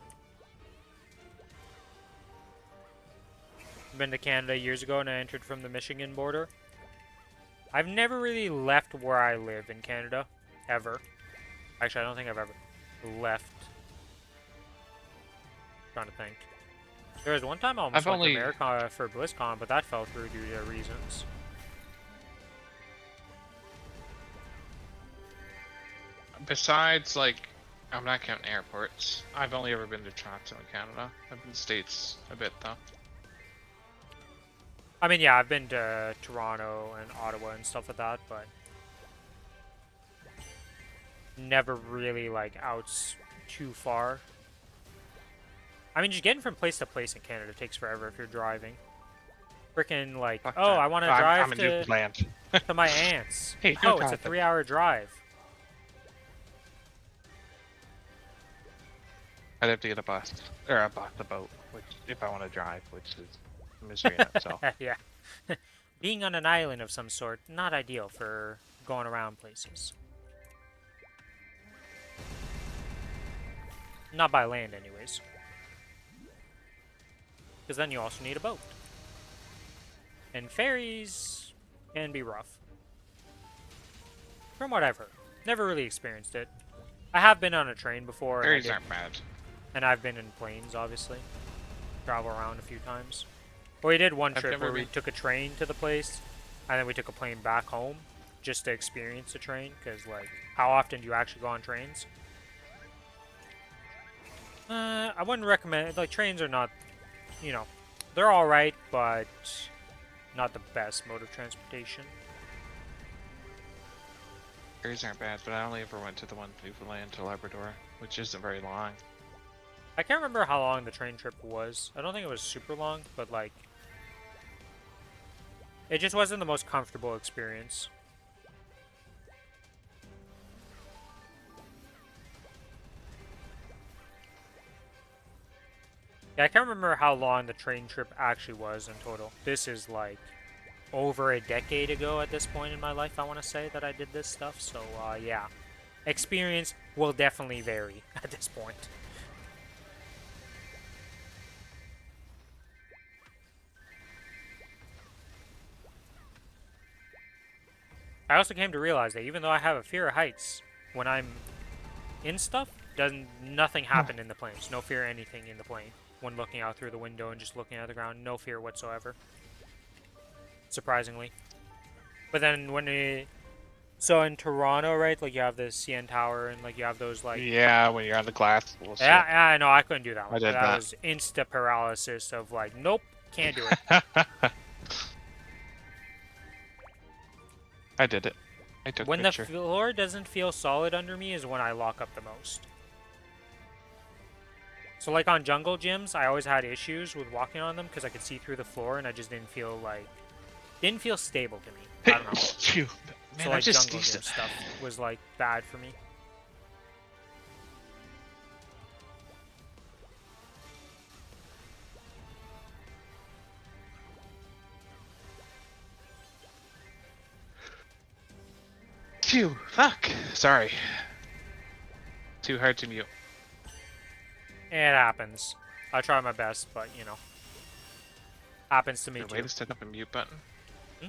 Been to Canada years ago and I entered from the Michigan border. I've never really left where I live in Canada, ever. Actually, I don't think I've ever left. Trying to think. There was one time I almost went to America for BlizzCon, but that fell through due to reasons. Besides, like, I'm not counting airports. I've only ever been to Toronto in Canada. I've been to the States a bit, though. I mean, yeah, I've been to Toronto and Ottawa and stuff like that, but never really, like, out too far. I mean, just getting from place to place in Canada takes forever if you're driving. Freaking, like, Fuck oh, that. I want to drive I'm in Newfoundland. to my aunt's. Hey, oh, it's a 3-hour drive. I'd have to get a bus. Or a boat, which, if I want to drive, which is misery in itself. Yeah. Being on an island of some sort, not ideal for going around places. Not by land, anyways. Because then you also need a boat. And ferries can be rough. From what I've heard. Never really experienced it. I have been on a train before. Ferries aren't bad. And I've been in planes, obviously. Travel around a few times. We did one I've trip never where we been- took a train to the place, and then we took a plane back home, just to experience the train. Cause like, how often do you actually go on trains? I wouldn't recommend. Like, trains are not, you know, they're all right, but not the best mode of transportation. Ferries aren't bad, but I only ever went to the one Newfoundland to Labrador, which isn't very long. I can't remember how long the train trip was. I don't think it was super long, but like, it just wasn't the most comfortable experience. Yeah, I can't remember how long the train trip actually was in total. This is like over a decade ago at this point in my life, I want to say, that I did this stuff. So, yeah. Experience will definitely vary at this point. I also came to realize that even though I have a fear of heights, when I'm in stuff, nothing happen in the plane. There's no fear of anything in the plane. When looking out through the window and just looking at the ground, no fear whatsoever. Surprisingly. But then so in Toronto, right, like you have the CN Tower and like you have those like... Yeah, when you're on the glass. We'll Yeah, I know, I couldn't do that one. I did that that. was insta paralysis of like, nope, can't do it. I did it. I took When a the picture. floor doesn't feel solid under me is when I lock up the most. So like on jungle gyms, I always had issues with walking on them because I could see through the floor and I just didn't feel stable to me. I don't know. Phew. Man, So I like just jungle gym stuff was like bad for me. Phew. Fuck. Sorry. Too hard to mute. It happens. I try my best, but you know. Happens to me Is too. there a way to set up a mute button? Hmm?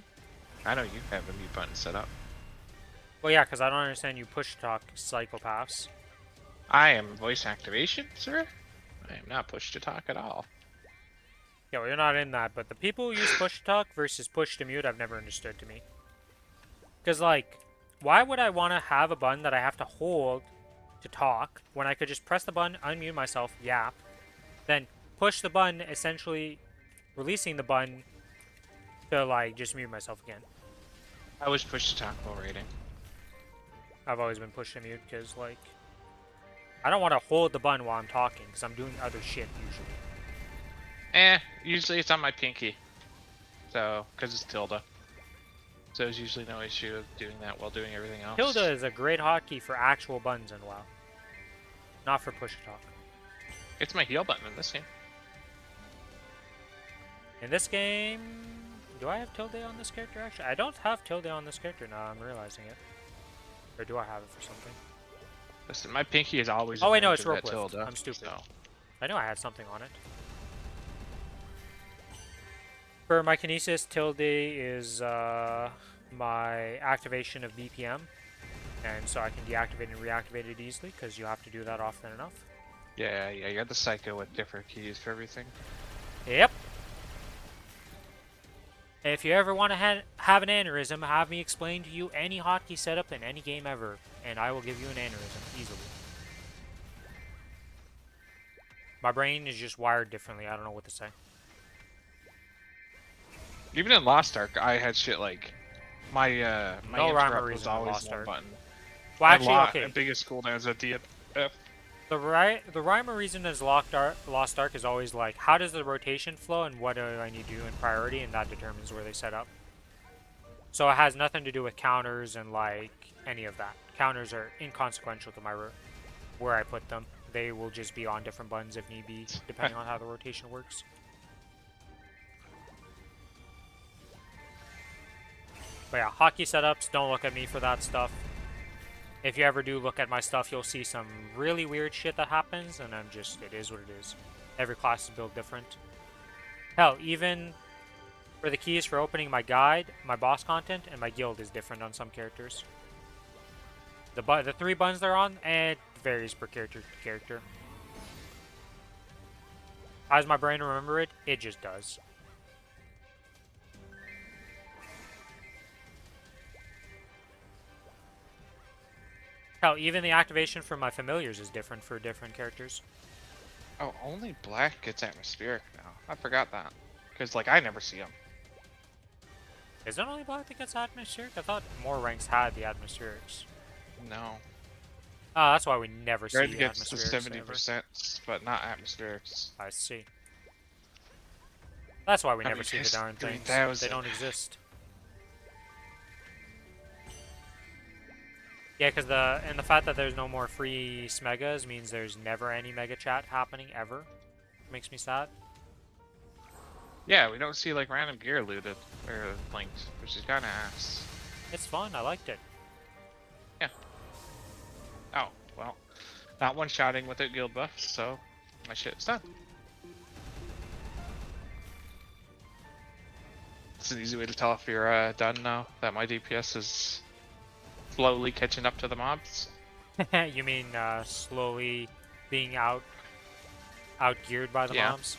I know you have a mute button set up. Well, yeah, because I don't understand you push talk psychopaths. I am voice activation, sir. I am not push to talk at all. Yeah, well, you're not in that, but the people who use push to talk versus push to mute, I've never understood to me. Because, like, why would I want to have a button that I have to hold to talk when I could just press the button, unmute myself, yap, then push the button, essentially releasing the button to, like, just mute myself again. I was push to talk while rating. I've always been push to mute because, like, I don't want to hold the button while I'm talking because I'm doing other shit usually. Usually it's on my pinky. So, because it's tilde. So there's usually no issue of doing that while doing everything else. Tilde is a great hotkey for actual buttons in WoW. Not for push to talk. It's my heal button in this game. In this game, do I have tilde on this character actually? I don't have tilde on this character now, I'm realizing it. Or do I have it for something? Listen, my pinky is always. Oh wait, no, in it's range rope of that lift. tilde, I'm stupid. so- I know I had something on it. For my kinesis, tilde is my activation of BPM. And so I can deactivate and reactivate it easily because you have to do that often enough. Yeah, you're the psycho with different keys for everything. Yep. If you ever want to have an aneurysm, have me explain to you any hotkey setup in any game ever, and I will give you an aneurysm easily. My brain is just wired differently. I don't know what to say. Even in Lost Ark, I had shit like my my No rhyme or interrupt was reason in always Lost one Ark. button. Well, actually, My okay. biggest cooldowns at DF. The rhyme or reason is Lost Ark is always like, how does the rotation flow and what do I need to do in priority, and that determines where they set up. So it has nothing to do with counters and like any of that. Counters are inconsequential to my where I put them. They will just be on different buttons if need be, depending on how the rotation works. But yeah, hotkey setups, don't look at me for that stuff. If you ever do look at my stuff, you'll see some really weird shit that happens, and it is what it is. Every class is built different. Hell, even for the keys for opening my guide, my boss content, and my guild is different on some characters. The 3 buttons they're on, it varies per character to character. How does my brain remember it? It just does. Hell, even the activation for my familiars is different for different characters. Oh, only black gets atmospheric now. I forgot that. Because, like, I never see them. Is it only black that gets atmospheric? I thought more ranks had the atmospherics. No. Ah, that's why we never see Red the gets the atmospherics. 70%, but not atmospherics. I see. That's why we I never mean, see the there's darn things. 3,000. They don't exist. Yeah, because the fact that there's no more free smegas means there's never any mega chat happening ever. Makes me sad. Yeah, we don't see, like, random gear looted or linked, which is kind of ass. It's fun. I liked it. Yeah. Oh, well. Not one-shotting without guild buffs, so my shit's done. It's an easy way to tell if you're done now, that my DPS is slowly catching up to the mobs. You mean slowly being outgeared by the Yeah. mobs?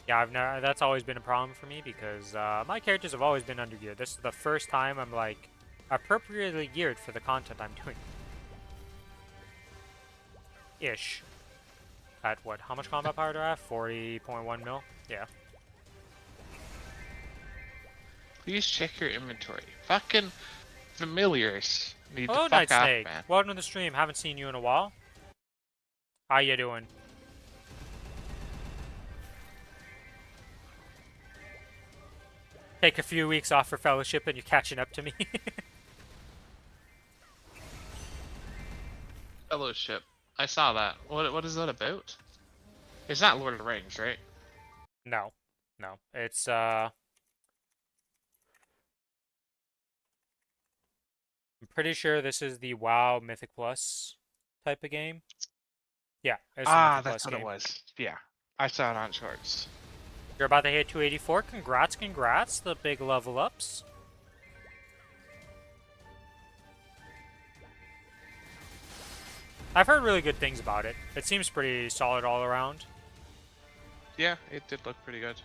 Yeah, I've never. That's always been a problem for me because my characters have always been undergeared. This is the first time I'm like appropriately geared for the content I'm doing. Ish. At what? How much combat power do I have? 40.1 mil? Yeah. Please check your inventory. Fucking familiars need Hello, to fuck Night off, Snake. man. Welcome to the stream. Haven't seen you in a while. How you doing? Take a few weeks off for fellowship and you're catching up to me. Fellowship. I saw that. What is that about? It's not Lord of the Rings, right? No. No. It's I'm pretty sure this is the WoW Mythic Plus type of game. Yeah, it's a Mythic That's Plus what game. it was. Yeah. I saw it on shorts. You're about to hit 284. Congrats, congrats. The big level ups. I've heard really good things about it. It seems pretty solid all around. Yeah, it did look pretty good.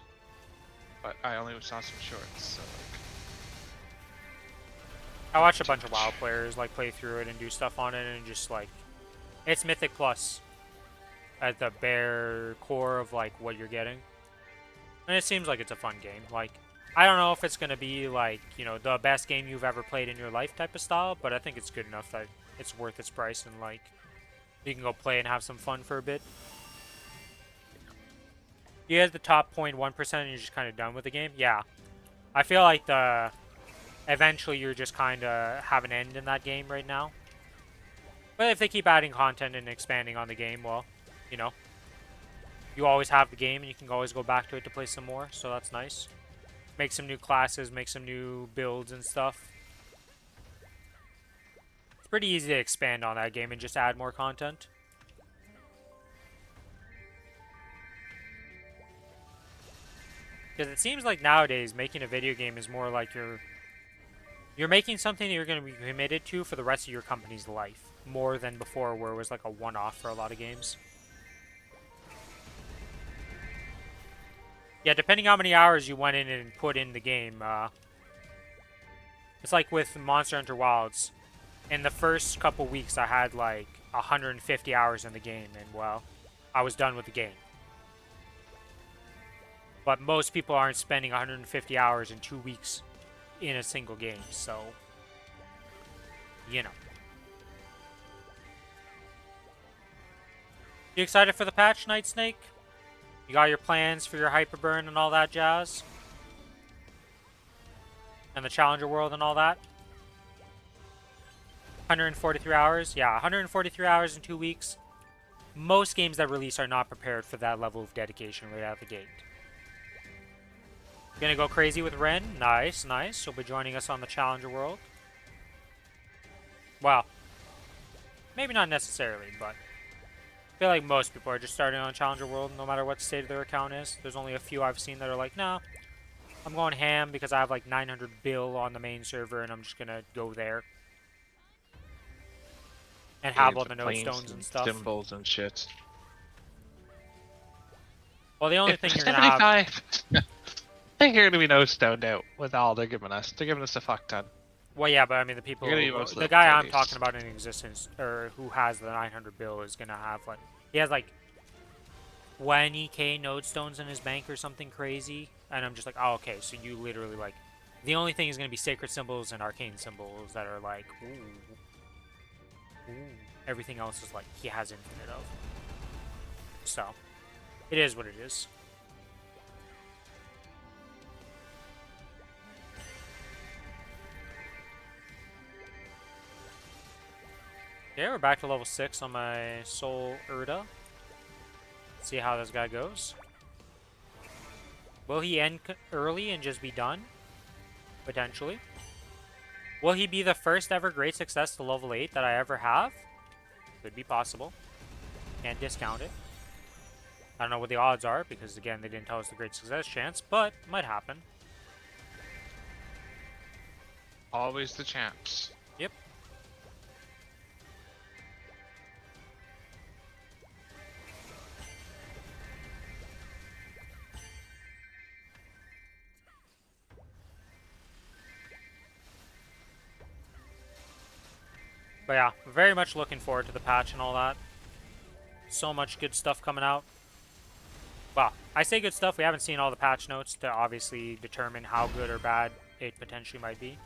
But I only saw some shorts, so I watched a bunch of WoW players like play through it and do stuff on it, and just like, it's Mythic Plus at the bare core of like what you're getting, and it seems like it's a fun game. Like, I don't know if it's gonna be like, you know, the best game you've ever played in your life type of style, but I think it's good enough that it's worth its price and like you can go play and have some fun for a bit. You hit the top 0.1% and you're just kind of done with the game. Yeah, I feel like eventually you're just kind of have an end in that game right now. But if they keep adding content and expanding on the game, well, you know, you always have the game and you can always go back to it to play some more, so that's nice. Make some new classes, make some new builds and stuff. It's pretty easy to expand on that game and just add more content. Because it seems like nowadays making a video game is more like you're making something that you're going to be committed to for the rest of your company's life, more than before where it was like a one-off for a lot of games. Yeah, depending how many hours you went in and put in the game, it's like with Monster Hunter Wilds. In the first couple weeks I had like 150 hours in the game, and well, I was done with the game. But most people aren't spending 150 hours in 2 weeks in a single game, so, you know. You excited for the patch, Night Snake? You got your plans for your Hyperburn and all that jazz? And the Challenger World and all that? 143 hours? Yeah, 143 hours in 2 weeks. Most games that release are not prepared for that level of dedication right out of the gate. Gonna go crazy with Ren. Nice, nice. She'll be joining us on the Challenger World. Well, maybe not necessarily, but I feel like most people are just starting on Challenger World no matter what state of their account is. There's only a few I've seen that are like, nah, I'm going ham because I have like 900 bill on the main server and I'm just gonna go there. And have all the node stones and stuff. Symbols and shit. Well, the only thing you're gonna have... I think you're gonna be no stoned out with all they're giving us. They're giving us a fuck ton. Well, yeah, but I mean the people, You're gonna be most the level guy I'm 30s. talking about in existence, or who has the 900 bill, is gonna have like, he has like 20k node stones in his bank or something crazy, and I'm just like, oh, okay, so you literally like, the only thing is gonna be sacred symbols and arcane symbols that are like, ooh. Everything else is like he has infinite of. So, it is what it is. Okay, we're back to level 6 on my Soul Urda. See how this guy goes. Will he end early and just be done? Potentially. Will he be the first ever great success to level 8 that I ever have? Could be possible. Can't discount it. I don't know what the odds are, because again, they didn't tell us the great success chance, but might happen. Always the champs. Yep. But yeah, very much looking forward to the patch and all that. So much good stuff coming out. Well, I say good stuff. We haven't seen all the patch notes to obviously determine how good or bad it potentially might be.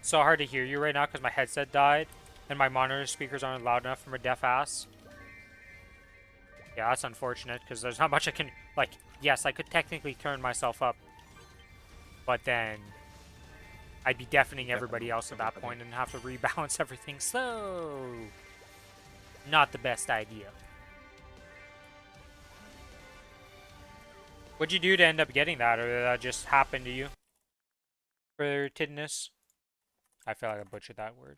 So hard to hear you right now because my headset died and my monitor speakers aren't loud enough for my deaf ass. Yeah, that's unfortunate because there's not much I can... Like, yes, I could technically turn myself up, but then I'd be deafening everybody else at that point and have to rebalance everything, so... Not the best idea. What'd you do to end up getting that, or did that just happen to you? For tidness? I feel like I butchered that word.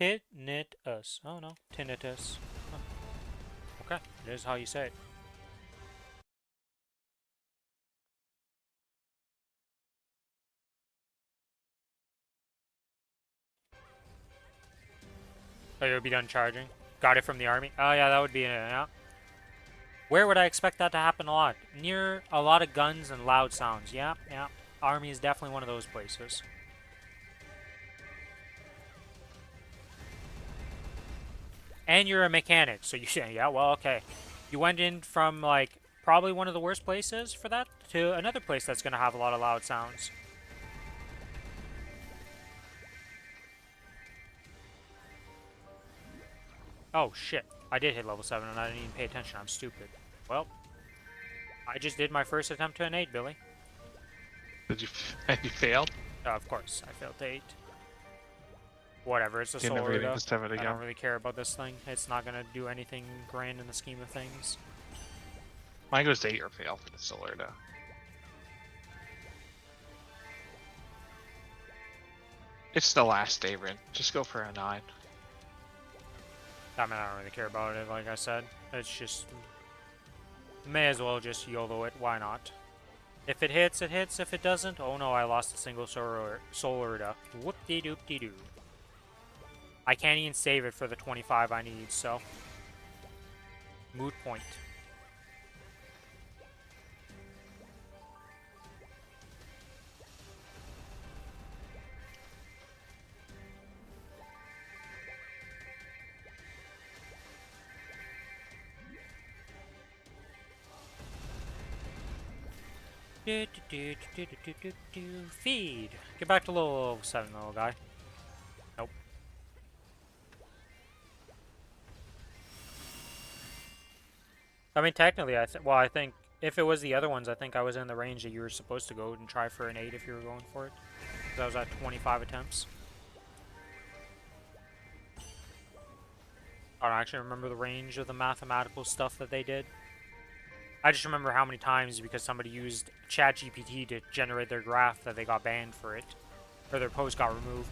Tinnitus. Oh no, tinnitus. Huh. Okay, it is how you say it. Oh, you'll be done charging. Got it from the army. Oh yeah, that would be yeah. Where would I expect that to happen a lot? Near a lot of guns and loud sounds. Yeah, yeah. Army is definitely one of those places. And you're a mechanic, so you say, yeah, well, okay. You went in from, like, probably one of the worst places for that to another place that's going to have a lot of loud sounds. Oh, shit. I did hit level 7 and I didn't even pay attention. I'm stupid. Well, I just did my first attempt to an 8, Billy. Did you? You failed? Of course, I failed to 8. Whatever, it's a You're solar never getting though. to 7 I again. don't really care about this thing. It's not going to do anything grand in the scheme of things. Mine goes to 8 or fail for the solar though. It's the last day, Rin. Just go for a 9. I mean, I don't really care about it, like I said. It's just... May as well just YOLO it, why not? If it hits, it hits. If it doesn't, oh no, I lost a single solar to whoop-de-doop-de-doo. I can't even save it for the 25 I need, so... Moot point. Feed. Get back to level 7, little guy. Nope. I mean, technically, I think if it was the other ones, I think I was in the range that you were supposed to go and try for an 8 if you were going for it. Because I was at 25 attempts. I don't actually remember the range of the mathematical stuff that they did. I just remember how many times because somebody used ChatGPT to generate their graph that they got banned for it. Or their post got removed.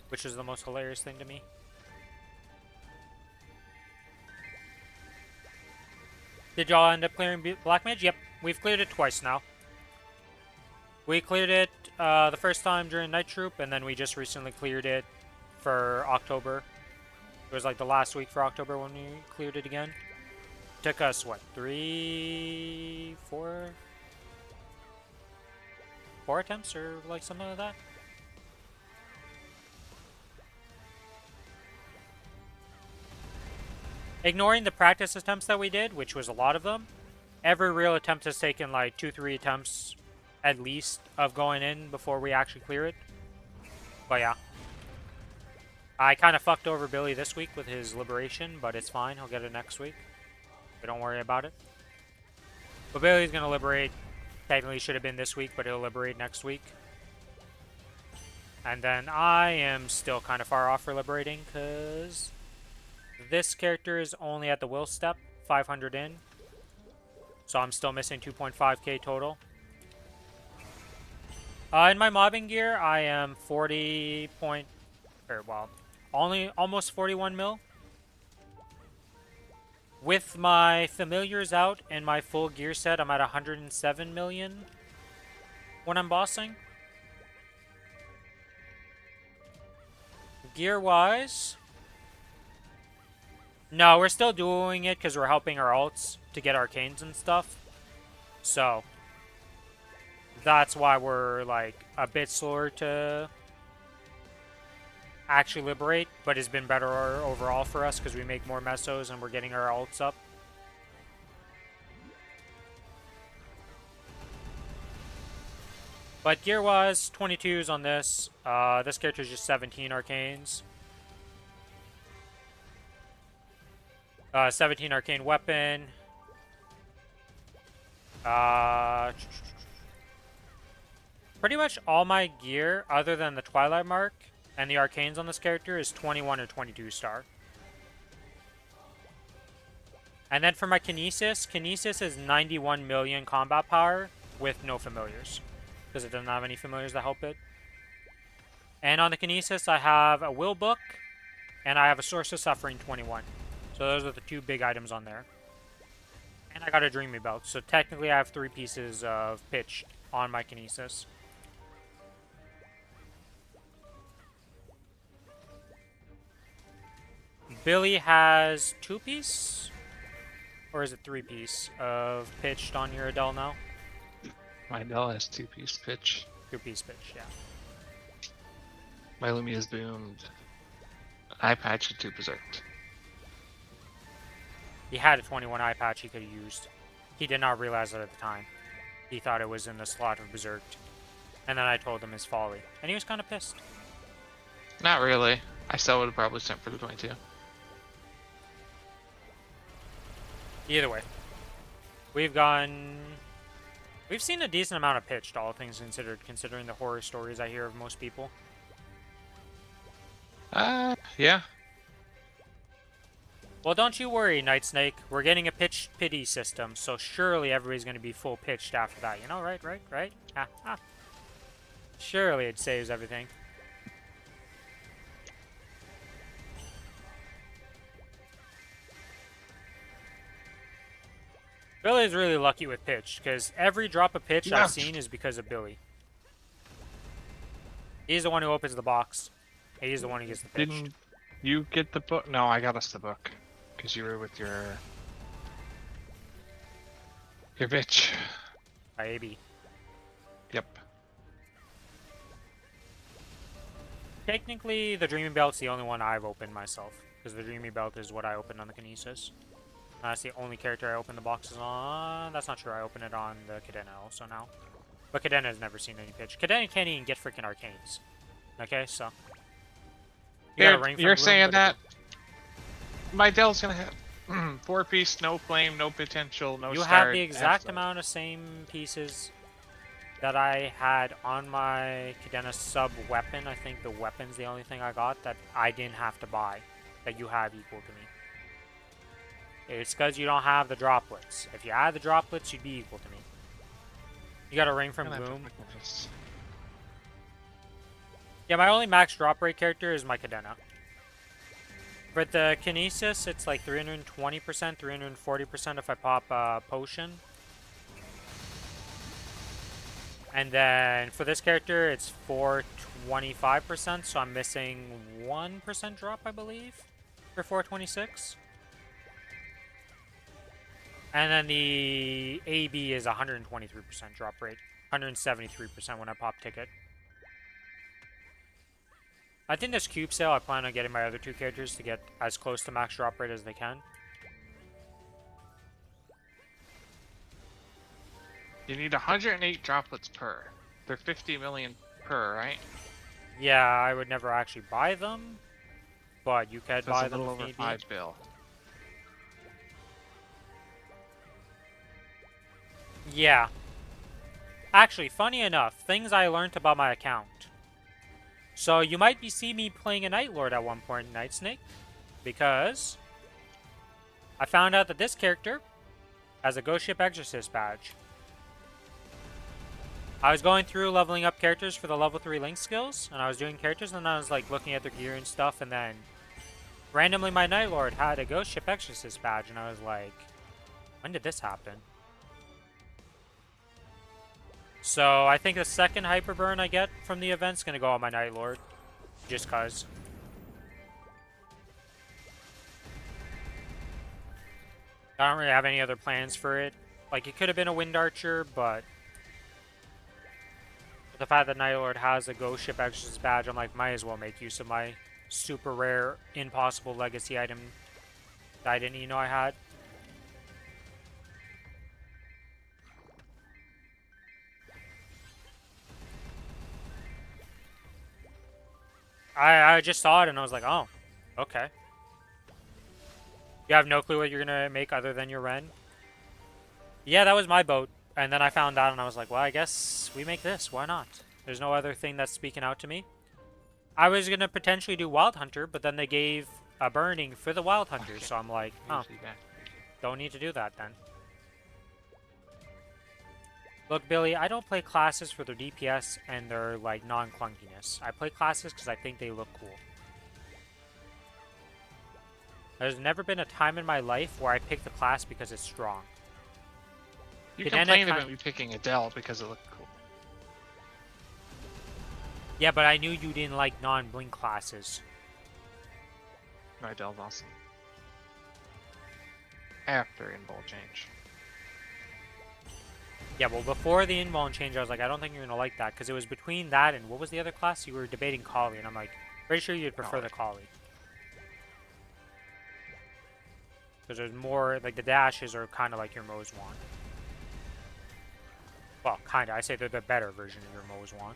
Which was the most hilarious thing to me. Did y'all end up clearing Black Mage? Yep, we've cleared it twice now. We cleared it the first time during Night Troop, and then we just recently cleared it for October. It was like the last week for October when we cleared it again. Took us, what, 3, 4 4 attempts or like something like that. Ignoring the practice attempts that we did, which was a lot of them, every real attempt has taken like 2-3 attempts at least of going in before we actually clear it. But yeah. I kind of fucked over Billy this week with his liberation, but it's fine. He'll get it next week. So don't worry about it. But Billy's going to liberate. Technically should have been this week, but he'll liberate next week. And then I am still kind of far off for liberating because this character is only at the will step, 500 in. So I'm still missing 2.5k total. In my mobbing gear, I am 40 point... well, only almost 41 mil. With my familiars out and my full gear set, I'm at 107 million when I'm bossing. Gear-wise... no, we're still doing it because we're helping our alts to get arcanes and stuff. So, that's why we're, like, a bit slower to actually liberate, but it's been better overall for us because we make more mesos and we're getting our alts up. But gear-wise, 22s on this. This character's just 17 arcanes. 17 arcane weapon. Pretty much all my gear, other than the Twilight Mark and the arcanes on this character, is 21 or 22 star. And then for my Kinesis, Kinesis is 91 million combat power with no familiars, because it doesn't have any familiars that help it. And on the Kinesis, I have a Will Book, and I have a Source of Suffering 21. So those are the 2 big items on there. And I got a Dreamy Belt, so technically I have 3 pieces of pitch on my Kinesis. Billy has 2-piece? Or is it 3-piece of pitched on your Adele now? My Adele has 2-piece pitch. 2-piece pitch, yeah. My Lumia's boomed. Eye patch and 2 berserked. He had a 21 eye patch he could have used. He did not realize it at the time. He thought it was in the slot of berserked. And then I told him his folly. And he was kind of pissed. Not really. I still would have probably sent for the 22. Either way. We've seen a decent amount of pitched, all things considered, considering the horror stories I hear of most people. Yeah. Well, don't you worry, Night Snake. We're getting a pitched pity system, so surely everybody's going to be full pitched after that. You know, right? Ha, ha. Surely it saves everything. Billy's really lucky with pitch, because every drop of pitch I've seen is because of Billy. He's the one who opens the box. He's the one who gets the pitch. Didn't you get the book? No, I got us the book. Because you were with your bitch. Baby. Yep. Technically, the Dreamy Belt's the only one I've opened myself. Because the Dreamy Belt is what I opened on the Kinesis. That's the only character I opened the boxes on. That's not true. I opened it on the Cadena also now. But Cadena has never seen any pitch. Cadena can't even get freaking arcanes. Okay, so. You're saying that my Dell's gonna have 4-piece, no flame, no potential, no You star. have the exact amount of same pieces that I had on my Cadena sub weapon. I think the weapon's the only thing I got that I didn't have to buy, that you have equal to me. It's because you don't have the droplets. If you had the droplets, you'd be equal to me. You got a Ring from Gloom. Yeah, my only max drop rate character is my Cadena. For the Kinesis, it's like 320%, 340% if I pop a potion. And then for this character, it's 425%, so I'm missing 1% drop, I believe, for 426. And then the AB is 123% drop rate, 173% when I pop ticket. I think this cube sale, I plan on getting my other two characters to get as close to max drop rate as they can. You need 108 droplets per. They're 50 million per, right? Yeah, I would never actually buy them, but you could So buy it's a them little if over need be. 5 bill. Yeah. Actually, funny enough, things I learned about my account. So you might be seeing me playing a Night Lord at one point, Night Snake, because I found out that this character has a Ghost Ship Exorcist badge. I was going through leveling up characters for the level 3 Link skills, and I was doing characters, and I was like looking at their gear and stuff, and then randomly my Night Lord had a Ghost Ship Exorcist badge, and I was like, when did this happen? So I think the second Hyper Burn I get from the event's gonna go on my Night Lord, just cause. I don't really have any other plans for it. Like, it could have been a Wind Archer, but the fact that Night Lord has a Ghost Ship Exorcist badge, I'm like, might as well make use of my super rare, impossible legacy item that I didn't even know I had. I just saw it and I was like, oh, okay. You have no clue what you're gonna make other than your Ren? Yeah, that was my boat. And then I found out and I was like, well, I guess we make this. Why not? There's no other thing that's speaking out to me. I was gonna potentially do Wild Hunter, but then they gave a burning for the Wild Hunter, Okay. so I'm like, oh, don't need to do that then. Look, Billy, I don't play classes for their DPS and their, like, non-clunkiness. I play classes because I think they look cool. There's never been a time in my life where I picked the class because it's strong. You Banana complained kind- about me picking Adele because it looked cool. Yeah, but I knew you didn't like non-blink classes. No, Adele's awesome. After in-ball change. Yeah, well, before the invuln change, I was like, I don't think you're going to like that, because it was between that and what was the other class? You were debating Kali, and I'm like, pretty sure you'd prefer the Kali. Because there's more, like, the dashes are kind of like your Mozwan. Well, kind of. I say they're the better version of your Mozwan.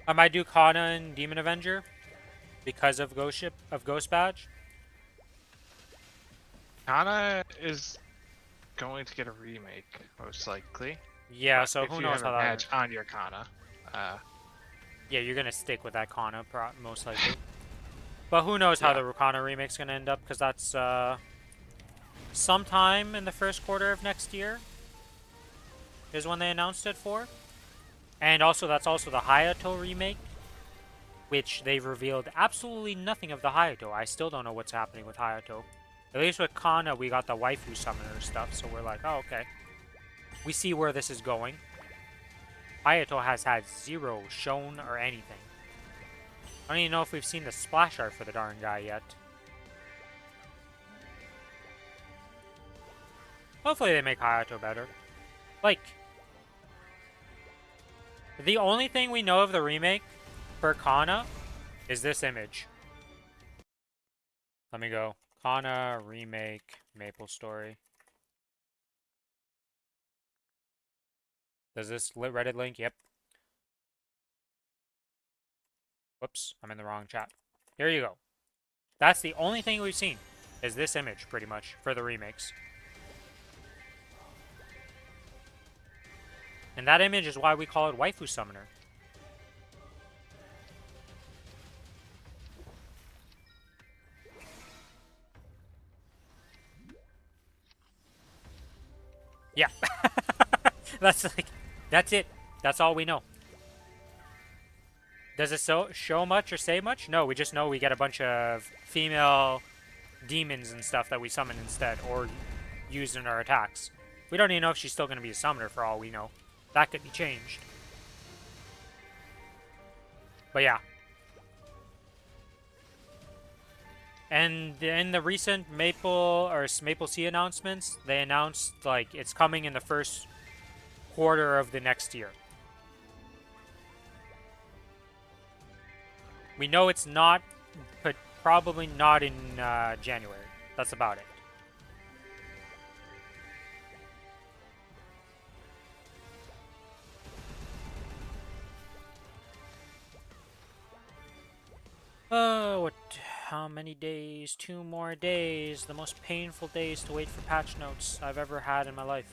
I might do Kana and Demon Avenger because of Ghost Badge. Kana is going to get a remake, most likely. Yeah, But so if who you knows have how a that... badge on your Kana. Yeah, you're going to stick with that Kana, most likely. But who knows how the Kana remake's going to end up, because that's sometime in the first quarter of next year is when they announced it for. And also, that's also the Hayato remake, which they've revealed absolutely nothing of the Hayato. I still don't know what's happening with Hayato. At least with Kana, we got the waifu summoner stuff, so we're like, oh, okay. We see where this is going. Hayato has had zero shown or anything. I don't even know if we've seen the splash art for the darn guy yet. Hopefully they make Hayato better. Like, the only thing we know of the remake for Kana is this image. Let me go. Kana remake Maplestory. Does this Reddit link? Yep. Whoops, I'm in the wrong chat. Here you go. That's the only thing we've seen, is this image, pretty much, for the remakes. And that image is why we call it Waifu Summoner. Yeah. That's like, that's it. That's all we know. Does it show much or say much? No, we just know we get a bunch of female demons and stuff that we summon instead, or used in our attacks. We don't even know if she's still going to be a summoner for all we know. That could be changed. But yeah. And in the recent Maple Sea announcements, they announced like it's coming in the first quarter of the next year. We know it's not, but probably not in January. That's about it. Oh, how many days? 2 more days. The most painful days to wait for patch notes I've ever had in my life.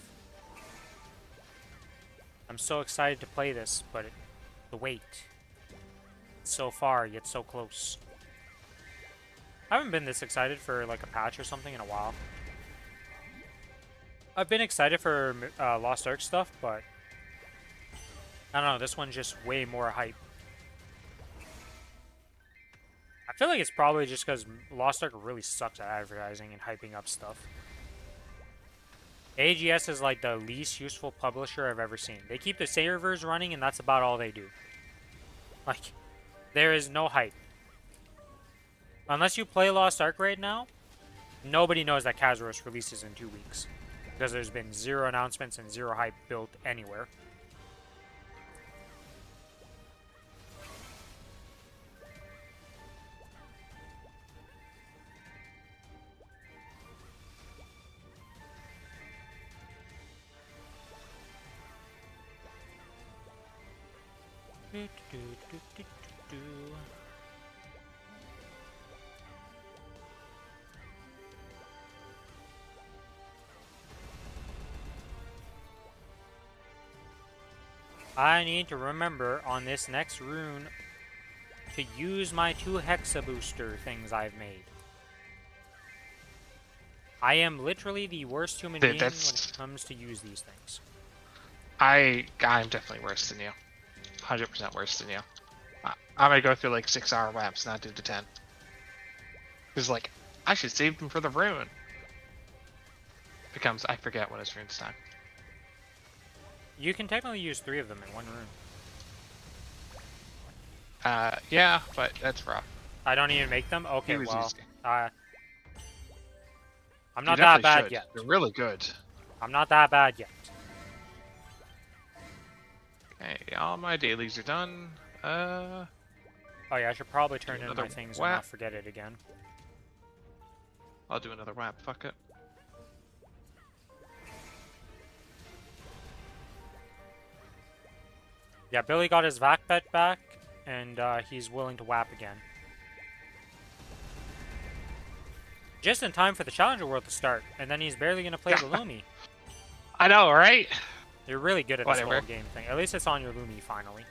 I'm so excited to play this, but the wait. It's so far, yet so close. I haven't been this excited for like a patch or something in a while. I've been excited for Lost Ark stuff, but I don't know, this one's just way more hype. I feel like it's probably just because Lost Ark really sucks at advertising and hyping up stuff. AGS is like the least useful publisher I've ever seen. They keep the servers running and that's about all they do. Like, there is no hype. Unless you play Lost Ark right now, nobody knows that Kazuros releases in 2 weeks. Because there's been 0 announcements and 0 hype built anywhere. I need to remember on this next rune to use my 2 Hexa booster things I've made. I am literally the worst human being when it comes to use these things. I'm definitely worse than you. 100% worse than you. I'm gonna go through like 6-hour maps, not do the 10. Because like, I should save them for the rune. Becomes, I forget when it's rune's time. You can technically use 3 of them in 1 rune. Yeah, but that's rough. I don't even make them? Okay, well, easy. I'm You not that bad should. yet. They're really good. I'm not that bad yet. Okay, all my dailies are done. Oh yeah, I should probably turn in another my things and whap. not forget it again. I'll do another whap, fuck it. Yeah, Billy got his VAC bet back, and he's willing to WAP again. Just in time for the Challenger World to start, and then he's barely going to play the Lumi. I know, right? You're really good at this Whatever. whole game thing. At least it's on your Lumi, finally.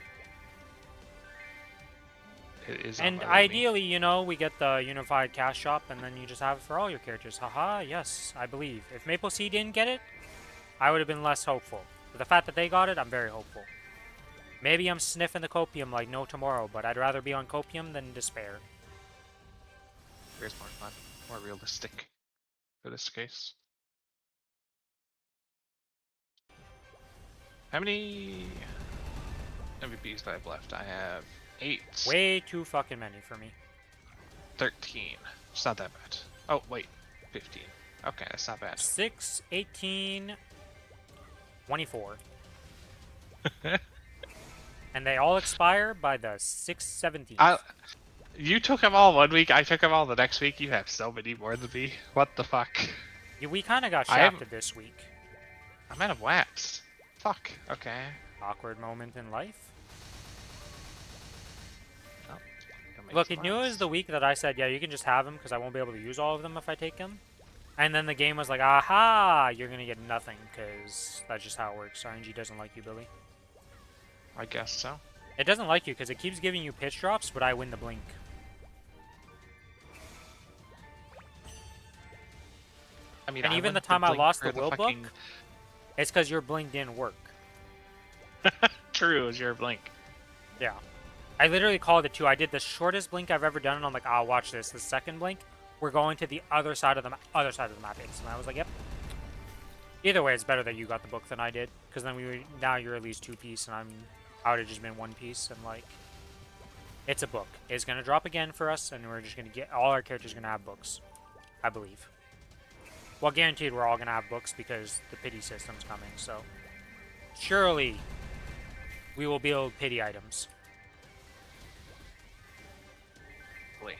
It is on And my Lumi. ideally, you know, we get the unified cash shop, and then you just have it for all your characters. Haha, yes, I believe. If Maple Sea didn't get it, I would have been less hopeful. But the fact that they got it, I'm very hopeful. Maybe I'm sniffing the copium like no tomorrow, but I'd rather be on copium than despair. Here's more fun, more realistic for this case. How many MVPs do I have left? I have 8. Way too fucking many for me. 13. It's not that bad. Oh, wait. 15. Okay, that's not bad. 6, 18, 24. And they all expire by the 6th, 17th. You took them all 1 week, I took them all the next week. You have so many more than me. What the fuck? Yeah, we kind of got shafted this week. I'm out of WAPs. Fuck. Okay. Awkward moment in life. Oh, Look, it knew it was the week that I said, yeah, you can just have them because I won't be able to use all of them if I take them. And then the game was like, aha, you're going to get nothing because that's just how it works. RNG doesn't like you, Billy. I guess so. It doesn't like you because it keeps giving you pitch drops, but I win the blink. I mean, And even the time I lost the will book, it's because your blink didn't work. True, it was your blink. Yeah. I literally called it too. I did the shortest blink I've ever done, and I'm like, "Ah, watch this. The second blink, we're going to the other side of the map. And I was like, "Yep." Either way, it's better that you got the book than I did, because then now you're at least 2 piece, and I would have just been 1 piece, and like, It's a book. It's gonna drop again for us, and we're just gonna get all our characters gonna have books, I believe. Well, guaranteed we're all gonna have books because the pity system's coming. So surely we will build pity items. Wait.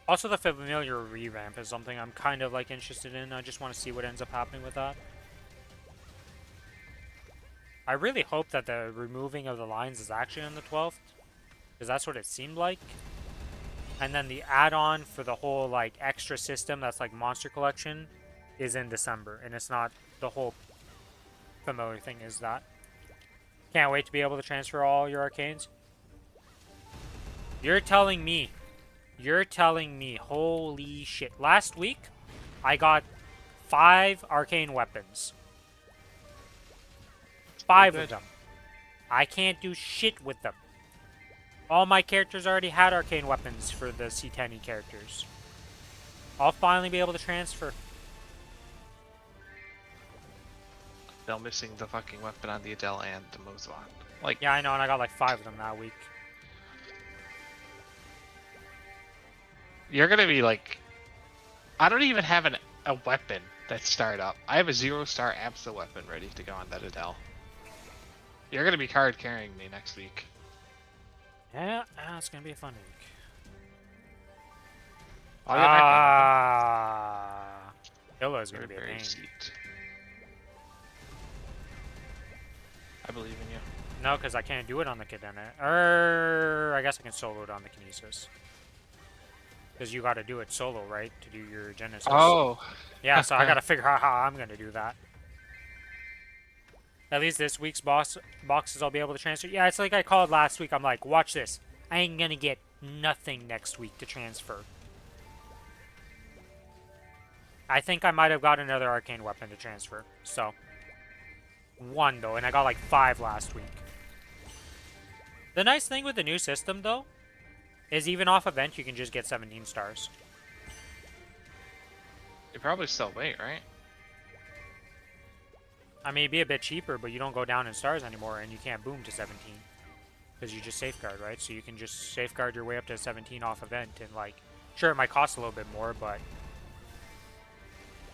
Also, the familiar revamp is something I'm kind of like interested in. I just want to see what ends up happening with that. I really hope that the removing of the lines is actually on the 12th, because that's what it seemed like. And then the add-on for the whole like extra system that's like Monster Collection is in December, and it's not the whole familiar thing is that. Can't wait to be able to transfer all your arcanes. You're telling me, holy shit. Last week, I got 5 arcane weapons. 5 of them. I can't do shit with them. All my characters already had arcane weapons for the C10E characters. I'll finally be able to transfer. Still missing the fucking weapon on the Adele and the Mozart. Like, Yeah, I know, and I got like 5 of them that week. you're gonna be like, I don't even have a weapon that's starred up. I have a 0-star Absa weapon ready to go on that Adele. You're gonna be card carrying me next week. Yeah, it's gonna be a fun week. I'll get back Illa's on gonna be a very pain. seat. I believe in you. No, because I can't do it on the Cadena. I guess I can solo it on the Kinesis. Because you gotta do it solo, right? To do your Genesis. Oh. Yeah, so I gotta figure out how I'm gonna do that. At least this week's boxes I'll be able to transfer. Yeah, it's like I called last week. I'm like, watch this. I ain't gonna get nothing next week to transfer. I think I might have got another arcane weapon to transfer. So, 1 though, and I got like 5 last week. The nice thing with the new system though, is even off event you can just get 17 stars. You probably still wait, right? I mean, it'd be a bit cheaper, but you don't go down in stars anymore, and you can't boom to 17. Because you just safeguard, right? So you can just safeguard your way up to 17 off event, and like, sure, it might cost a little bit more, but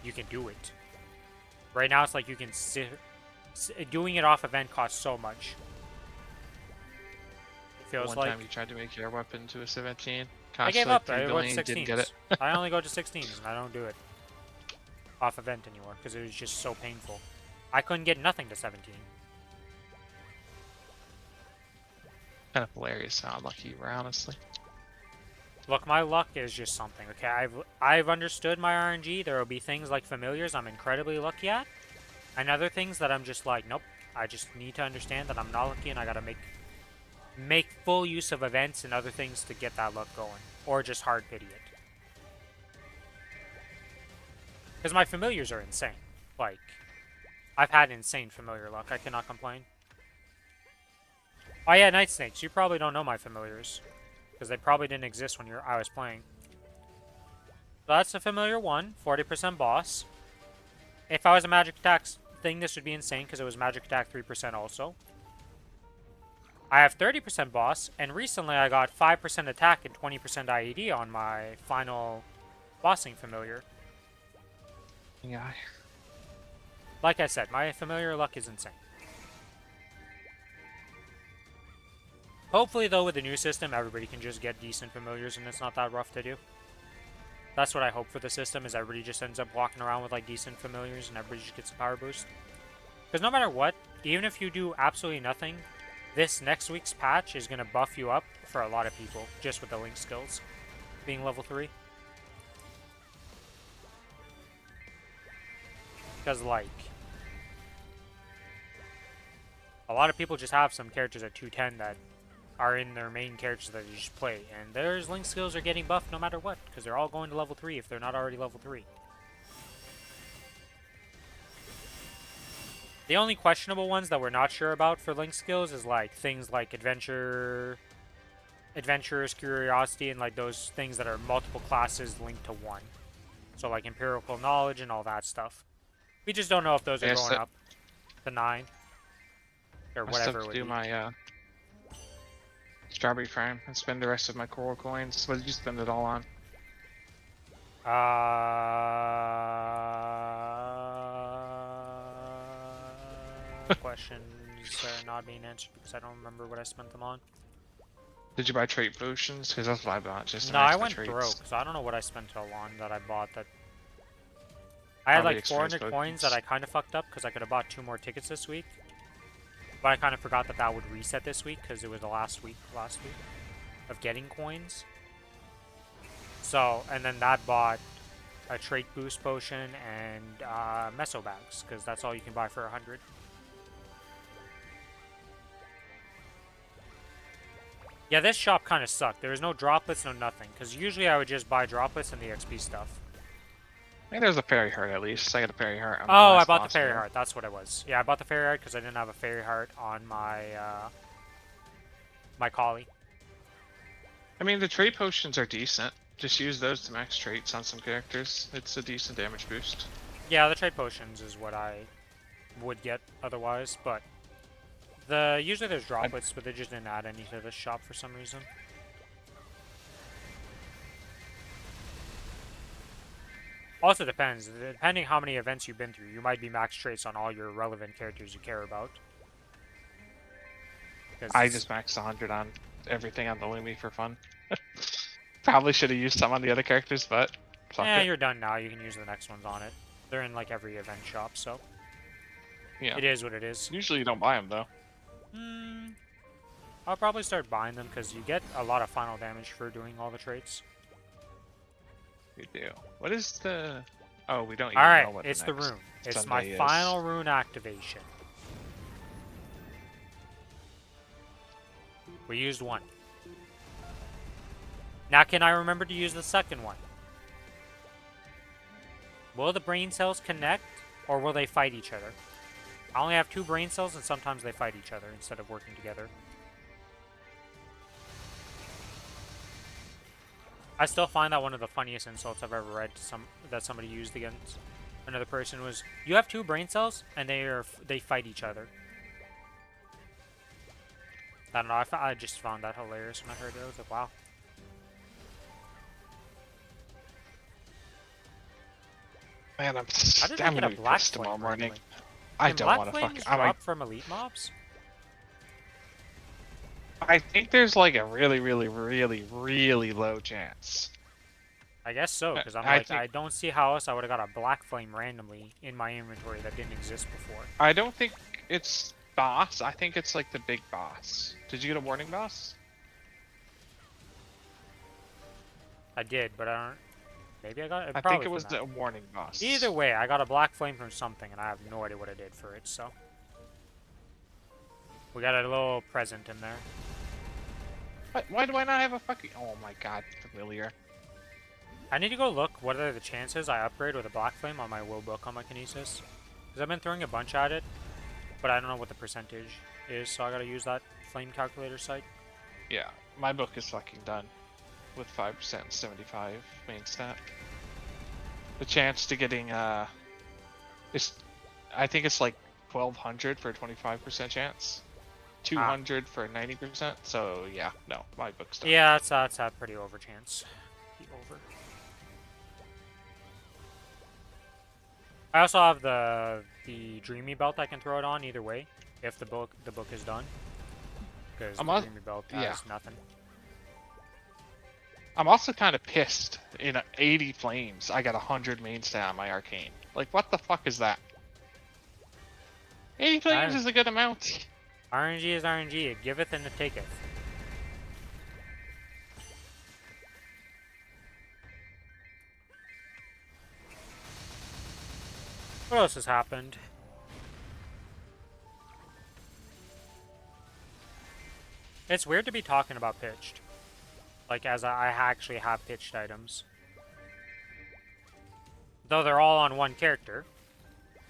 you can do it. Right now, it's like you can doing it off event costs so much. It feels One like time you tried to make your weapon to a 17. I gave up. I Constantly went didn't 16s. get it. I only go to 16s, and I don't do it off event anymore because it was just so painful. I couldn't get nothing to 17. Kind of hilarious how unlucky you were, honestly. Look, my luck is just something, okay? I've understood my RNG. There will be things like familiars I'm incredibly lucky at, and other things that I'm just like, nope. I just need to understand that I'm not lucky, and I gotta make full use of events and other things to get that luck going, or just hard pity it. Because my familiars are insane. Like, I've had insane familiar luck. I cannot complain. Oh yeah, Night Snakes. You probably don't know my familiars. Because they probably didn't exist when I was playing. So that's a familiar 1. 40% boss. If I was a magic attack thing, this would be insane. Because it was magic attack 3% also. I have 30% boss. And recently I got 5% attack and 20% IED on my final bossing familiar. Yeah. Like I said, my familiar luck is insane. Hopefully, though, with the new system, everybody can just get decent familiars and it's not that rough to do. That's what I hope for the system, is everybody just ends up walking around with, like, decent familiars and everybody just gets a power boost. Because no matter what, even if you do absolutely nothing, this next week's patch is going to buff you up for a lot of people, just with the link skills being level 3. Because, like, a lot of people just have some characters at 210 that are in their main characters that they just play, and their link skills are getting buffed no matter what, because they're all going to level 3 if they're not already level 3. The only questionable ones that we're not sure about for link skills is like things like adventurer's curiosity, and like those things that are multiple classes linked to one. So like empirical knowledge and all that stuff. We just don't know if those are going up to 9 or I whatever. still have to do my Strawberry Farm and spend the rest of my coral coins. What did you spend it all on? Questions are not being answered because I don't remember what I spent them on. Did you buy trait potions? Because that's what I bought. Just to No, max I my went traits. broke, so I don't know what I spent it all on that I bought that. I had Probably like experience 400 coins that potions. I kind of fucked up because I could have bought 2 more tickets this week. But I kind of forgot that that would reset this week because it was the last week of getting coins. So, and then that bought a trait boost potion and meso bags because that's all you can buy for 100. Yeah, this shop kind of sucked. There was no droplets, no nothing. Because usually I would just buy droplets and the XP stuff. I think there's a fairy heart at least. I got a fairy heart. On the Oh, I last bought the boss fairy here. heart. That's what it was. Yeah, I bought the fairy heart because I didn't have a fairy heart on my my collie. I mean, the trait potions are decent. Just use those to max traits on some characters. It's a decent damage boost. Yeah, the trade potions is what I would get otherwise, but usually there's droplets, but they just didn't add any to this shop for some reason. Also depends. Depending how many events you've been through, you might be max traits on all your relevant characters you care about. I just maxed 100 on everything on the Lumi for fun. Probably should have used some on the other characters, but fuck yeah, it. you're done now. You can use the next ones on it. They're in like every event shop, so Yeah. it is what it is. Usually you don't buy them though. I'll probably start buying them because you get a lot of final damage for doing all the traits. You do. What is the? Oh, we don't even know Alright, what it's the next rune. It's Sunday my is. final rune activation. We used one. Now can I remember to use the second one? Will the brain cells connect, or will they fight each other? I only have 2 brain cells, and sometimes they fight each other instead of working together. I still find that one of the funniest insults I've ever read that somebody used against another person was, "You have 2 brain cells, and they fight each other." I don't know. I just found that hilarious when I heard it. I was like, wow. Man, How did I I'm get gonna a be black pissed flame tomorrow morning. randomly? I Can don't black want to flames fuck. drop from elite mobs? I think there's like a really, really, really, really low chance. I guess so, because I don't see how else I would have got a black flame randomly in my inventory that didn't exist before. I don't think it's boss. I think it's like the big boss. Did you get a warning boss? I did, but I don't. Maybe I got it. I Probably think it from was that. the warning boss. Either way, I got a black flame from something, and I have no idea what I did for it. So we got a little present in there. Why do I not have a fucking? Oh my god, familiar. I need to go look what are the chances I upgrade with a black flame on my will book on my kinesis, because I've been throwing a bunch at it, but I don't know what the percentage is. So I gotta use that flame calculator site. Yeah, my book is fucking done with 5% and 75 main stat. The chance to getting I think it's like 1200 for a 25% chance, 200 for a 90%. So yeah, no, my book's done. Yeah, that's a pretty over chance. Over. I also have the dreamy belt I can throw it on either way if the book is done. Because the dreamy belt has nothing. I'm also kind of pissed. In 80 flames, I got 100 main stat on my arcane. Like, what the fuck is that? 80 flames is a good amount. RNG is RNG. It giveth and it taketh. What else has happened? It's weird to be talking about pitched. Like, as I actually have pitched items. Though they're all on one character.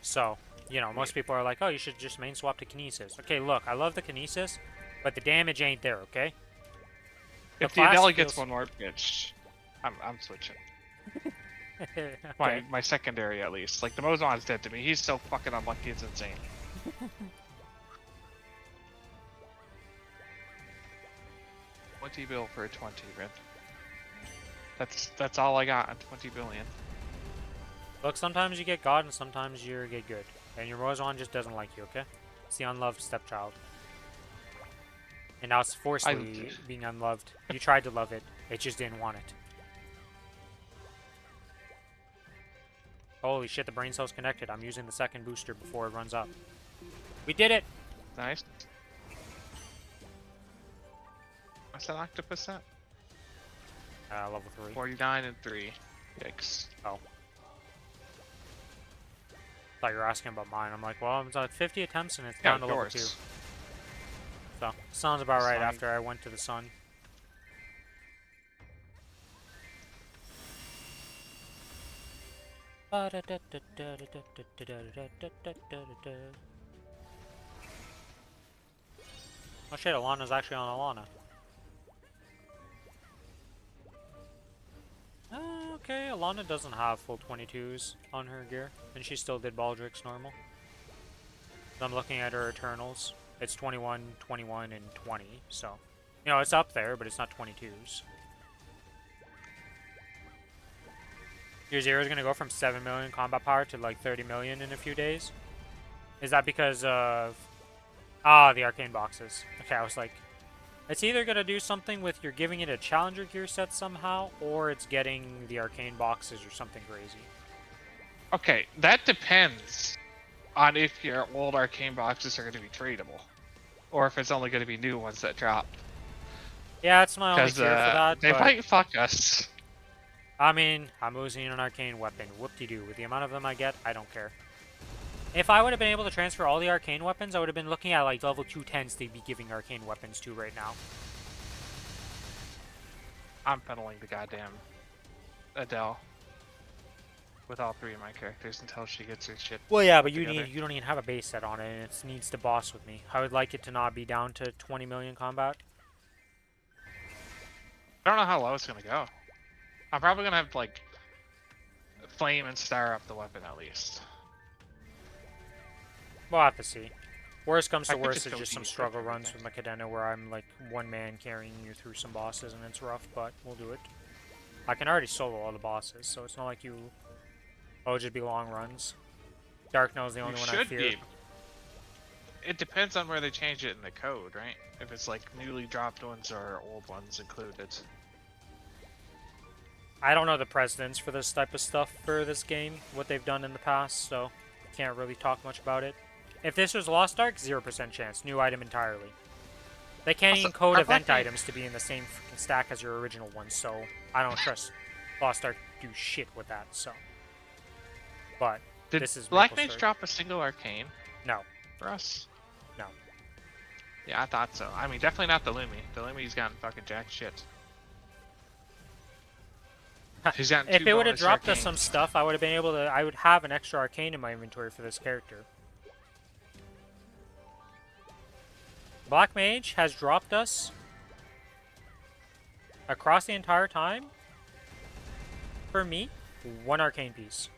So, you know, most people are like, oh, you should just main swap to Kinesis. Okay, look, I love the Kinesis, but the damage ain't there, okay? If the Adele gets one more pitch, I'm switching. Okay. My secondary at least. Like, the Mozon's dead to me. He's so fucking unlucky, it's insane. 20 bill for a 20, man. That's all I got on 20 billion. Look, sometimes you get God and sometimes you get good. And your Roswan just doesn't like you, okay? It's the unloved stepchild. And now it's forcefully being unloved. You tried to love it. It just didn't want it. Holy shit, the brain cell's connected. I'm using the second booster before it runs up. We did it! Nice. What's that octopus at? Level 3. 49 and 3. Yikes. Oh. Thought you were asking about mine. I'm like, well, it's at 50 attempts and it's down to level 2. So, sounds about right after I went to the sun. Oh shit, Alana's actually on Alana. Okay, Alana doesn't have full 22s on her gear, and she still did Baldrick's normal. I'm looking at her Eternals. It's 21, 21, and 20, so... You know, it's up there, but it's not 22s. Your Zero is going to go from 7 million combat power to like 30 million in a few days? Is that because of... Ah, the arcane boxes. Okay, I was like... It's either going to do something with you're giving it a challenger gear set somehow, or it's getting the arcane boxes or something crazy. Okay, that depends on if your old arcane boxes are going to be tradable. Or if it's only going to be new ones that drop. Yeah, it's my only fear for that, they but... might fuck us. I mean, I'm losing an arcane weapon. Whoop-de-doo. With the amount of them I get, I don't care. If I would have been able to transfer all the arcane weapons, I would have been looking at like level 210s they'd be giving arcane weapons to right now. I'm pedaling the goddamn Adele with all 3 of my characters until she gets her shit. Well, yeah, but together. you don't even have a base set on it, and it needs to boss with me. I would like it to not be down to 20 million combat. I don't know how low it's gonna go. I'm probably gonna have like flame and star up the weapon at least. We'll have to see. Worst comes to I could worst, just it's go just some deep, struggle I runs think. with Macadena where I'm like one man carrying you through some bosses and it's rough, but we'll do it. I can already solo all the bosses, so it's not like you... Oh, it'll just be long runs. Dark Knell's the only one I fear. Be. It depends on where they change it in the code, right? If it's like newly dropped ones or old ones included. I don't know the precedents for this type of stuff for this game, what they've done in the past, so can't really talk much about it. If this was Lost Ark, 0% chance. New item entirely. They can't even code event items to be in the same freaking stack as your original ones, so I don't trust Lost Ark to do shit with that, so. But this is Black Maplestory. Mage drop a single arcane No. for us? No. Yeah, I thought so. I mean, definitely not the Lumi. The Lumi's gotten fucking jack shit. He's gotten If 2 it would have bonus dropped us arcanes. some stuff, I would have been able to. I would have an extra arcane in my inventory for this character. Black Mage has dropped us across the entire time. For me, 1 arcane piece.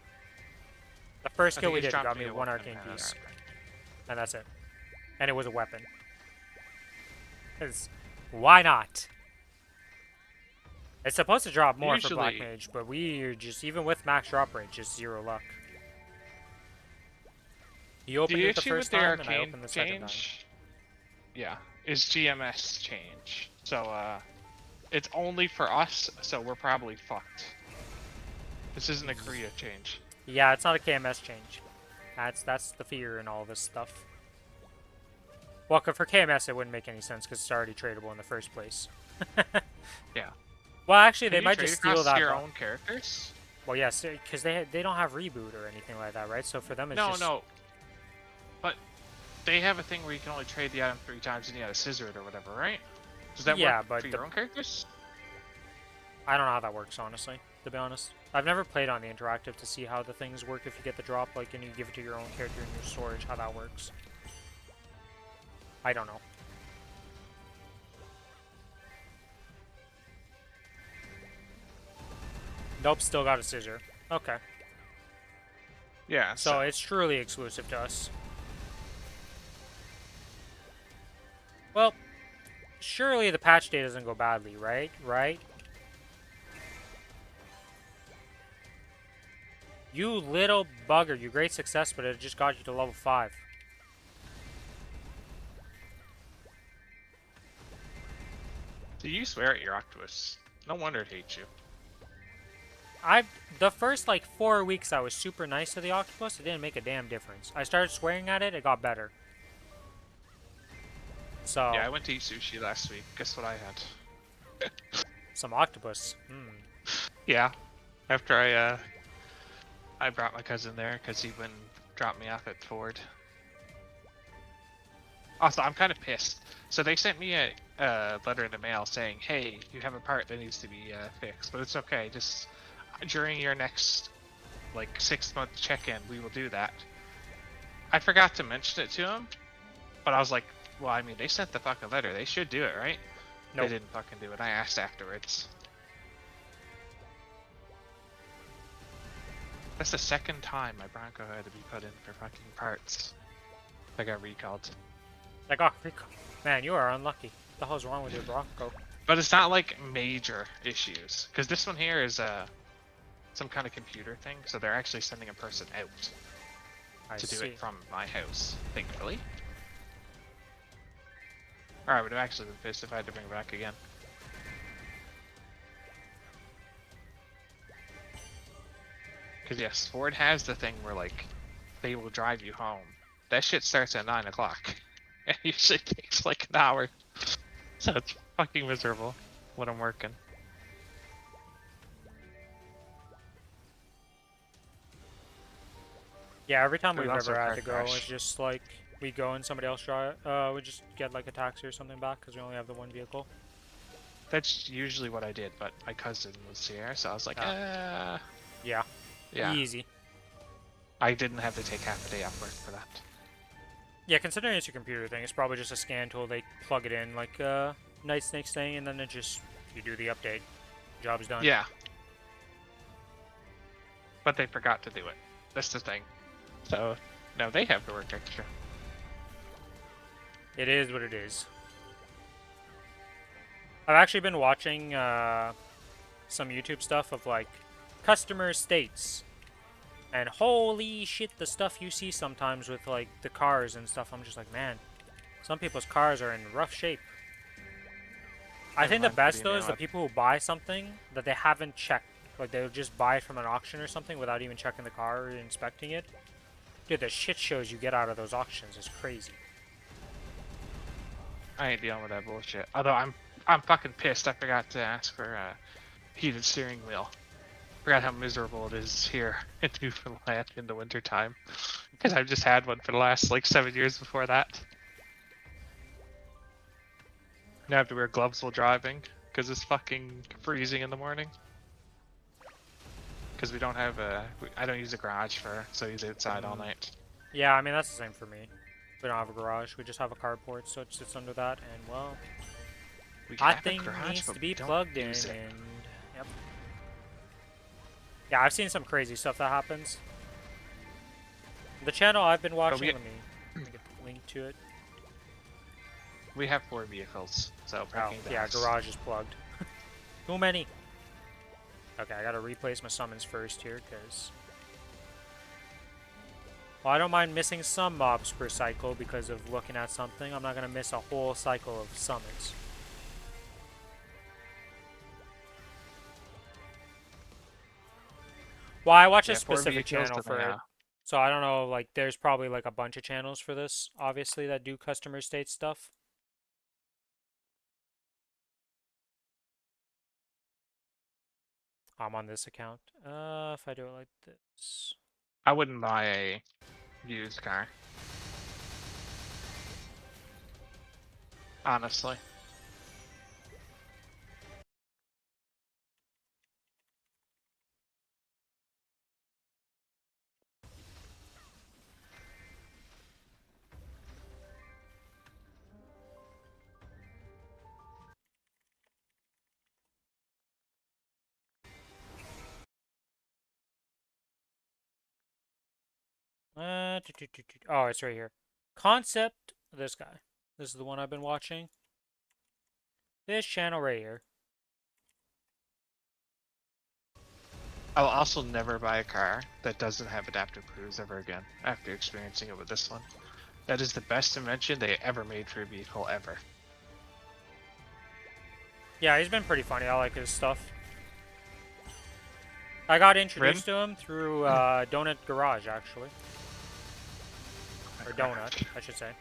The first I kill think we he's did got dropped me me a 1 weapon arcane and piece, armor. and that's it. And it was a weapon. 'Cause why not? It's supposed to drop more for Black Usually- Mage, but we are just, even with max drop rate, just 0 luck. You opened The it the issue with first the time, and I arcane opened the second time. change, yeah, is GMS change. So it's only for us, so we're probably fucked. This isn't a Korea change. Yeah, it's not a KMS change. That's the fear in all this stuff. Well, for KMS, it wouldn't make any sense because it's already tradable in the first place. Yeah. Well, actually, Can they you might trade just steal across that. your own characters? Well, yes, because they don't have reboot or anything like that, right? So for them, it's No, just... no. But they have a thing where you can only trade the item 3 times and you gotta scissor it or whatever, right? Does that Yeah, work but for your own characters? I don't know how that works, honestly, to be honest. I've never played on the interactive to see how the things work if you get the drop, like, and you give it to your own character in your storage, how that works. I don't know. Nope, still got a scissor. Okay. Yeah. So it's truly exclusive to us. Well, Surely the patch day doesn't go badly, right? Right? You little bugger, you great success, but it just got you to level 5. Do you swear at your octopus? No wonder it hates you. The first like 4 weeks I was super nice to the octopus, it didn't make a damn difference. I started swearing at it, it got better. So Yeah, I went to eat sushi last week. Guess what I had? some octopus. Yeah. After I brought my cousin there because he wouldn't drop me off at Ford. Also, I'm kind of pissed. So they sent me a letter in the mail saying, "Hey, you have a part that needs to be fixed, but it's okay. Just during your next like 6-month check-in, we will do that." I forgot to mention it to him, but I was like, "Well, I mean, they sent the fucking letter. They should do it, right?" Nope. They didn't fucking do it. I asked afterwards. That's the second time my Bronco had to be put in for fucking parts. I got recalled. Like, oh, man, you are unlucky. What the hell's wrong with your Bronco? But it's not like major issues, because this one here is some kind of computer thing, so they're actually sending a person out to do it from my house, thankfully. Or I would have actually been pissed if I had to bring it back again. Because yes, Ford has the thing where like they will drive you home. That shit starts at 9 o'clock. It usually takes like an hour. So it's fucking miserable when I'm working. Yeah, every time There's we've also ever a had car to go, crash. it's just like we go and somebody else drive. We just get like a taxi or something back because we only have the one vehicle. That's usually what I did, but my cousin was here, so I was like, Yeah. yeah. Easy. I didn't have to take half a day off work for that. Yeah, considering it's a computer thing, it's probably just a scan tool. They plug it in like Night Snake's thing, and then it just you do the update. Job's done. Yeah. But they forgot to do it. That's the thing. So, no, they have to work extra. It is what it is. I've actually been watching some YouTube stuff of like customer states. And holy shit, the stuff you see sometimes with like the cars and stuff, I'm just like, man, some people's cars are in rough shape. I think the best though is the people who buy something that they haven't checked. Like they'll just buy it from an auction or something without even checking the car or inspecting it. Dude, the shit shows you get out of those auctions is crazy. I ain't dealing with that bullshit. Although I'm fucking pissed. I forgot to ask for a heated steering wheel. Forgot how miserable it is here in Newfoundland in the wintertime. Because I've just had one for the last like 7 years before that. Now I have to wear gloves while driving because it's fucking freezing in the morning. Because we don't have I don't use a garage so he's outside all night. Yeah, I mean that's the same for me. We don't have a garage. We just have a carport, so it sits under that, and well, that thing needs to be plugged in. And yep. Yeah, I've seen some crazy stuff that happens. The channel I've been watching, let me get the link to it. We have 4 vehicles, so yeah, garage is plugged. Too many. Okay, I gotta replace my summons first here, because... Well, I don't mind missing some mobs per cycle because of looking at something. I'm not gonna miss a whole cycle of summons. Well, I watch a specific channel for it. So I don't know, like, there's probably like a bunch of channels for this, obviously, that do customer state stuff. I'm on this account. If I do it like this. I wouldn't buy a used car. Honestly. Oh, it's right here. Concept, this guy. This is the one I've been watching. This channel right here. I'll also never buy a car that doesn't have adaptive cruise ever again after experiencing it with this one. That is the best invention they ever made for a vehicle ever. Yeah, he's been pretty funny. I like his stuff. I got introduced to him through Donut Garage, actually. Or Donut, I should say.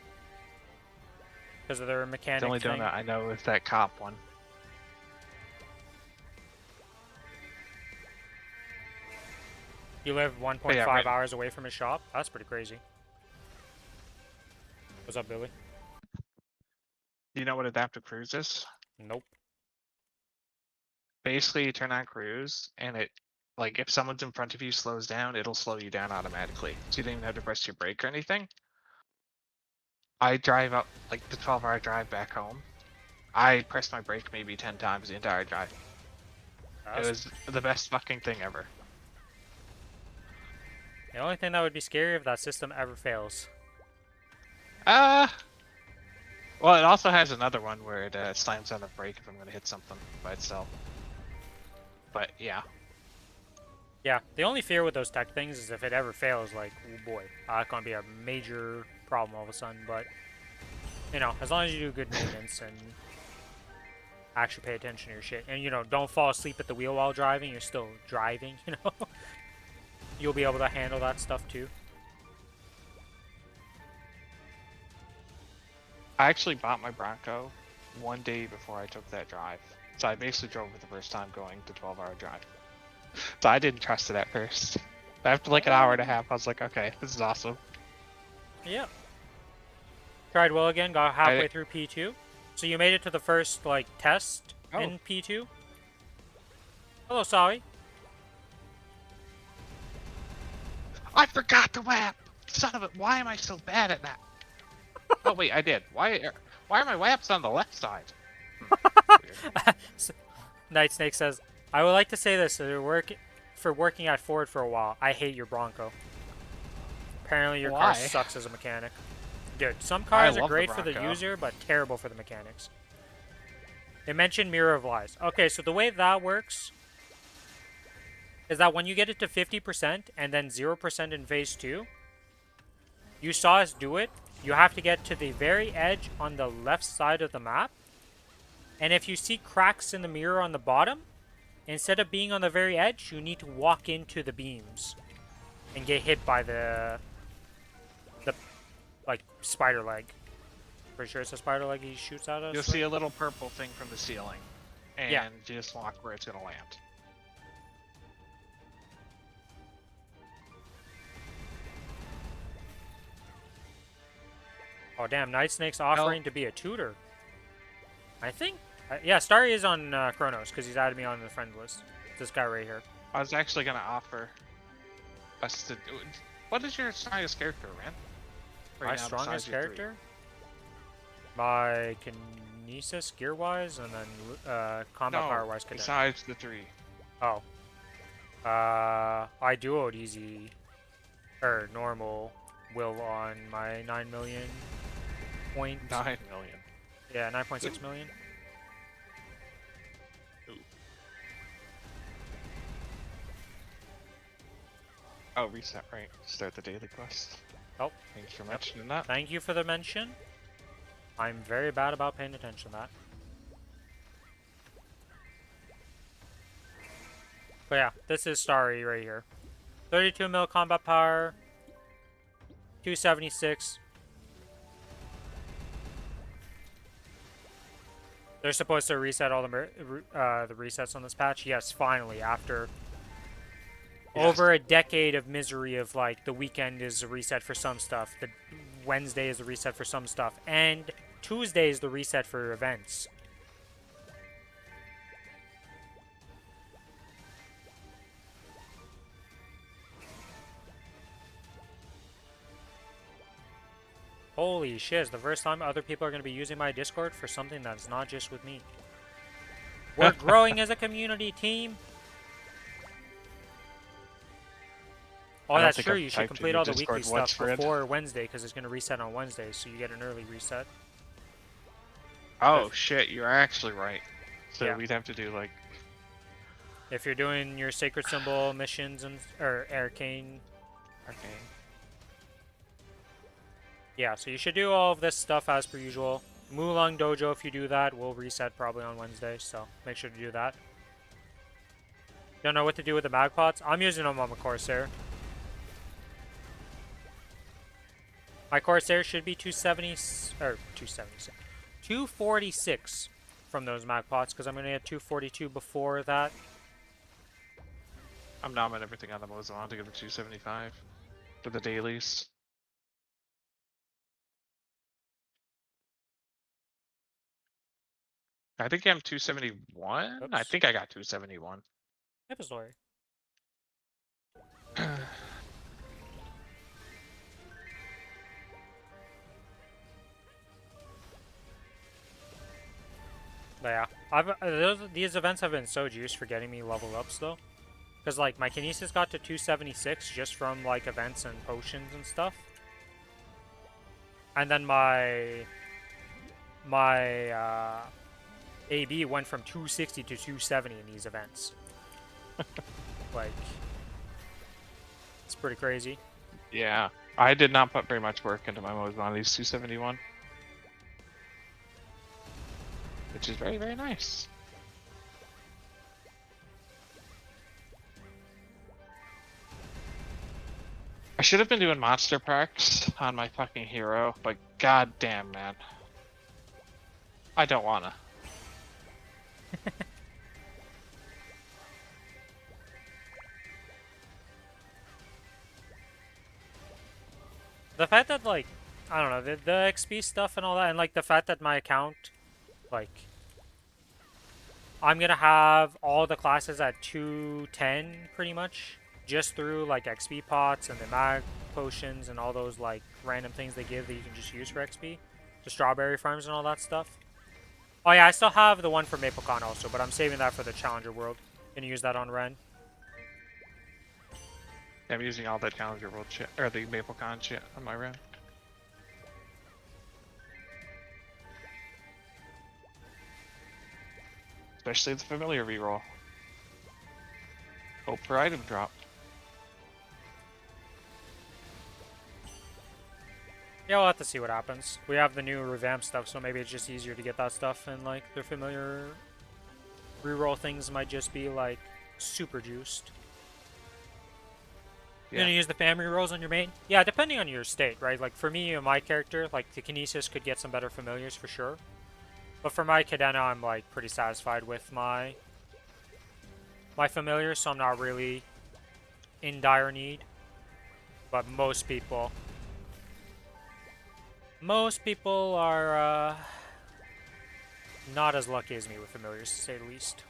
Because of their mechanic The only thing. donut I know is that cop one. You live 1.5 yeah, right. hours away from his shop? That's pretty crazy. What's up, Billy? Do you know what adaptive cruise is? Nope. Basically, you turn on cruise, and it, like, if someone's in front of you slows down, it'll slow you down automatically. So you don't even have to press your brake or anything. I drive up, like, the 12-hour drive back home. I pressed my brake maybe 10 times the entire drive. It was the best fucking thing ever. The only thing that would be scary if that system ever fails. Well, it also has another one where it slams on the brake if I'm going to hit something by itself. But, yeah. Yeah, the only fear with those tech things is if it ever fails, like, oh boy, it's going to be a major problem all of a sudden. But, you know, as long as you do good maintenance and actually pay attention to your shit. And, you know, don't fall asleep at the wheel while driving. You're still driving, you know. You'll be able to handle that stuff too. I actually bought my Bronco one day before I took that drive. So I basically drove it the first time going the 12-hour drive. So I didn't trust it at first. But after like an hour and a half, I was like, okay, this is awesome. Yeah. Tried well again, got halfway through P2. So you made it to the first, like, test in P2. Hello, Sawi. I forgot the WAP! Son of a... Why am I so bad at that? Oh, wait, I did. Why are my WAPs on the left side? Night Snake says, I would like to say this, for working at Ford for a while, I hate your Bronco. Apparently your car sucks as a mechanic. Dude, some cars are great for the user, but terrible for the mechanics. They mentioned Mirror of Lies. Okay, so the way that works is that when you get it to 50% and then 0% in phase 2, you saw us do it, you have to get to the very edge on the left side of the map, and if you see cracks in the mirror on the bottom, instead of being on the very edge, you need to walk into the beams and get hit by the like, spider leg. Pretty sure it's a spider leg he shoots at us. You'll see a little purple thing from the ceiling, and just walk where it's gonna land. Oh damn, Night Snake's offering to be a tutor. I think, yeah, Starry is on Kronos because he's added me on the friend list. This guy right here. I was actually gonna offer us to. What is your strongest character, man? My strongest character? My Kinesis gear-wise, and then combat power-wise. Besides the 3. Oh. I duoed easy, or normal, will on my 9 million point. 9 million. Yeah, 9.6 million. Ooh. Oh, reset, right. Start the daily quest. Oh. Thanks for mentioning that. Thank you for the mention. I'm very bad about paying attention to that. But yeah, this is Starry right here. 32 mil combat power. 276. They're supposed to reset all the resets on this patch. Yes, finally, after over a decade of misery of, like, the weekend is a reset for some stuff, the Wednesday is a reset for some stuff, and Tuesday is the reset for events. Holy shit, it's the first time other people are going to be using my Discord for something that's not just with me. We're growing as a community team. Oh, that's true. You should complete all the weekly stuff before Wednesday because it's going to reset on Wednesday, so you get an early reset. Oh shit, you're actually right. So Yeah. we'd have to do like. If you're doing your sacred symbol missions or arcane. Okay. Yeah, so you should do all of this stuff as per usual. Mulong Dojo, if you do that, will reset probably on Wednesday, so make sure to do that. Don't know what to do with the mag pots? I'm using them on my Corsair. My Corsair should be 270 or 276, 246 from those mag pots because I'm gonna get 242 before that. I'm nomming everything on the Mozambique to get the 275 for the dailies. I think I'm 271. I Oops. think I got 271. Maplestory. But yeah, these events have been so juiced for getting me level ups though. Because like my Kinesis got to 276 just from like events and potions and stuff. And then my AB went from 260 to 270 in these events. Like, it's pretty crazy. Yeah, I did not put very much work into my Mozambique 271. Which is very, very nice. I should have been doing monster parks on my fucking hero, but goddamn, man. I don't wanna. The fact that, like, I don't know, the XP stuff and all that, and, like, the fact that my account, like, I'm gonna have all the classes at 210, pretty much, just through, like, XP pots and the mag potions and all those, like, random things they give that you can just use for XP. The strawberry farms and all that stuff. Oh yeah, I still have the one for MapleCon also, but I'm saving that for the Challenger World. Gonna use that on Ren. I'm using all that Challenger World shit, or the MapleCon shit on my run. Especially the familiar reroll. Hope for item drop. Yeah, we'll have to see what happens. We have the new revamp stuff, so maybe it's just easier to get that stuff, and like their familiar reroll things might just be like super juiced. You're gonna use the family rolls on your main? Yeah, depending on your state, right? Like for me and my character, like the Kinesis could get some better familiars for sure. But for my Cadena, I'm like pretty satisfied with my familiars, so I'm not really in dire need. But most people are not as lucky as me with familiars, to say the least.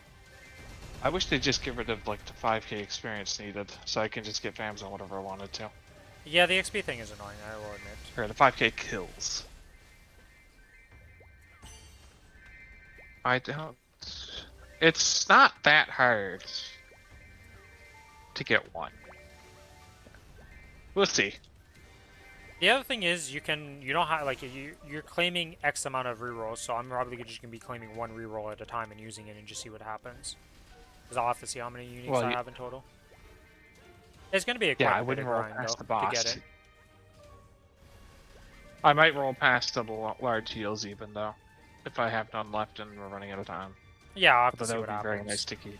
I wish they'd just get rid of like the 5k experience needed, so I can just get fams on whatever I wanted to. Yeah, the XP thing is annoying, I will admit. Or the 5k kills. I don't... It's not that hard to get one. We'll see. The other thing is, you don't have, like, you're claiming X amount of rerolls, so I'm probably just gonna be claiming one reroll at a time and using it and just see what happens. Because I'll have to see how many uniques I have in total. It's gonna be a I quite bit of wouldn't roll grind, past though, the boss. to get it. I might roll past double large heals even though, if I have none left and we're running out of time. Yeah, I'll have to But see that what would be happens. very nice to keep.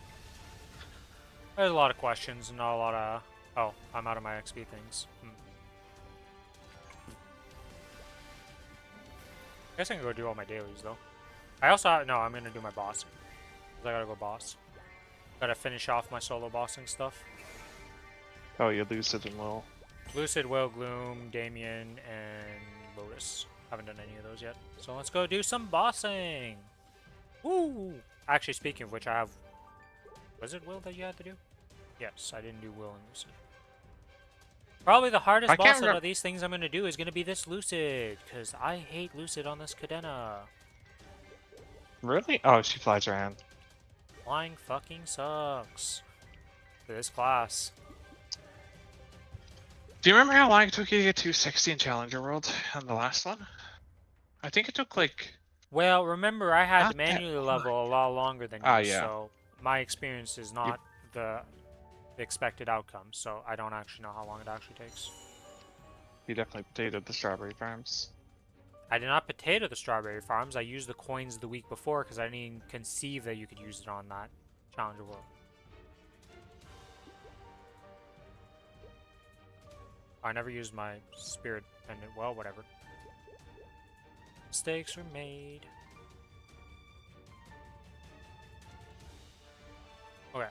There's a lot of questions and not a lot of... Oh, I'm out of my XP things. I guess I can go do all my dailies, though. I also... No, I'm gonna do my bossing. I gotta go boss. Gotta finish off my solo bossing stuff. Oh, you Lucid and Will. Lucid, Will, Gloom, Damien, and Lotus. Haven't done any of those yet. So let's go do some bossing! Woo! Actually, speaking of which, I have... Was it Will that you had to do? Yes, I didn't do Will and Lucid. Probably the hardest boss out of these things I'm gonna do is gonna be this Lucid, because I hate Lucid on this Cadena. Really? Oh, she flies around. Flying fucking sucks. For this class. Do you remember how long it took you to get 260 in Challenger World on the last one? I think it took like Well, remember I had Not to that manually level a lot longer than you, Ah, yeah. so my experience is not the expected outcome, so I don't actually know how long it actually takes. You definitely potatoed the strawberry farms. I did not potato the strawberry farms. I used the coins the week before because I didn't even conceive that you could use it on that Challenger World. I never used my spirit pendant. Well, whatever. Mistakes were made. Okay.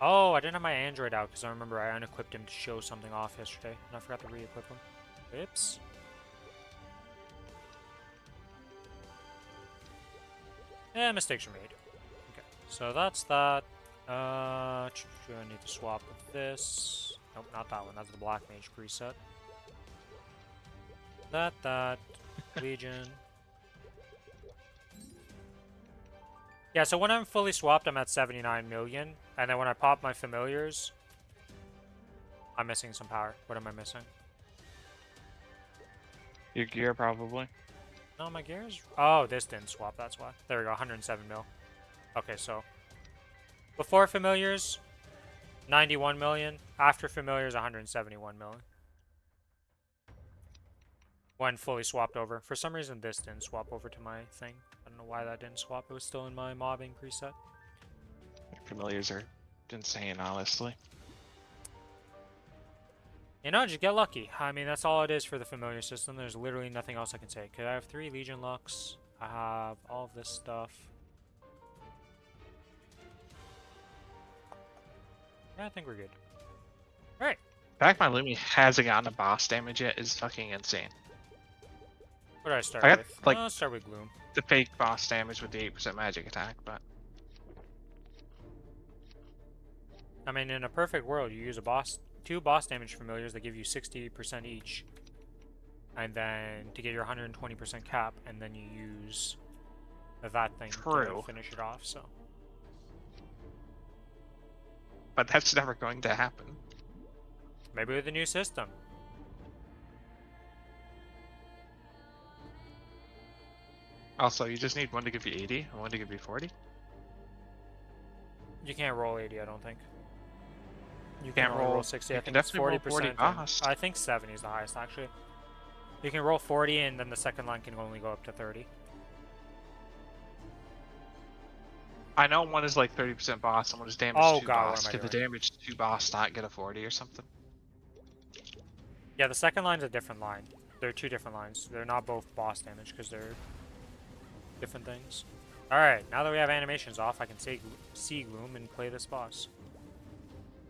Oh, I didn't have my android out because I remember I unequipped him to show something off yesterday, and I forgot to re-equip him. Oops. Yeah, mistakes were made. Okay, so that's that. I need to swap with this. Nope, not that one. That's the Black Mage preset. That. Legion. Yeah, so when I'm fully swapped, I'm at 79 million. And then when I pop my familiars, I'm missing some power. What am I missing? Your gear, probably. No, my gears? Oh, this didn't swap, that's why. There we go, 107 mil. Okay, so before familiars, 91 million. After familiars, 171 million. When fully swapped over. For some reason, this didn't swap over to my thing. I don't know why that didn't swap. It was still in my mobbing preset. Familiars are insane, honestly. You know, just get lucky. I mean, that's all it is for the familiar system. There's literally nothing else I can say. Okay, I have 3 Legion Lux. I have all of this stuff. Yeah, I think we're good. Alright. The fact my Lumi hasn't gotten a boss damage yet is fucking insane. What did I start I got, with? like, Let's start with Gloom. the fake boss damage with the 8% magic attack, but... I mean, in a perfect world, you use a 2 boss damage familiars that give you 60% each. And then to get your 120% cap, and then you use that thing to finish it off, so. But that's never going to happen. Maybe with the new system. Also, you just need one to give you 80 and one to give you 40. You can't roll 80, I don't think. You Can't only roll 60. you I can think it's definitely roll 40%. 40 and- boss. I think 70 is the highest, actually. You can roll 40, and then the second line can only go up to 30. I know one is like 30% boss and one is damage Oh, 2 God, what boss. am I Could the doing? damage 2 boss not get a 40 or something? Yeah, the second line's a different line. They're 2 different lines. They're not both boss damage, because they're different things. Alright, now that we have animations off, I can see Gloom and play this boss.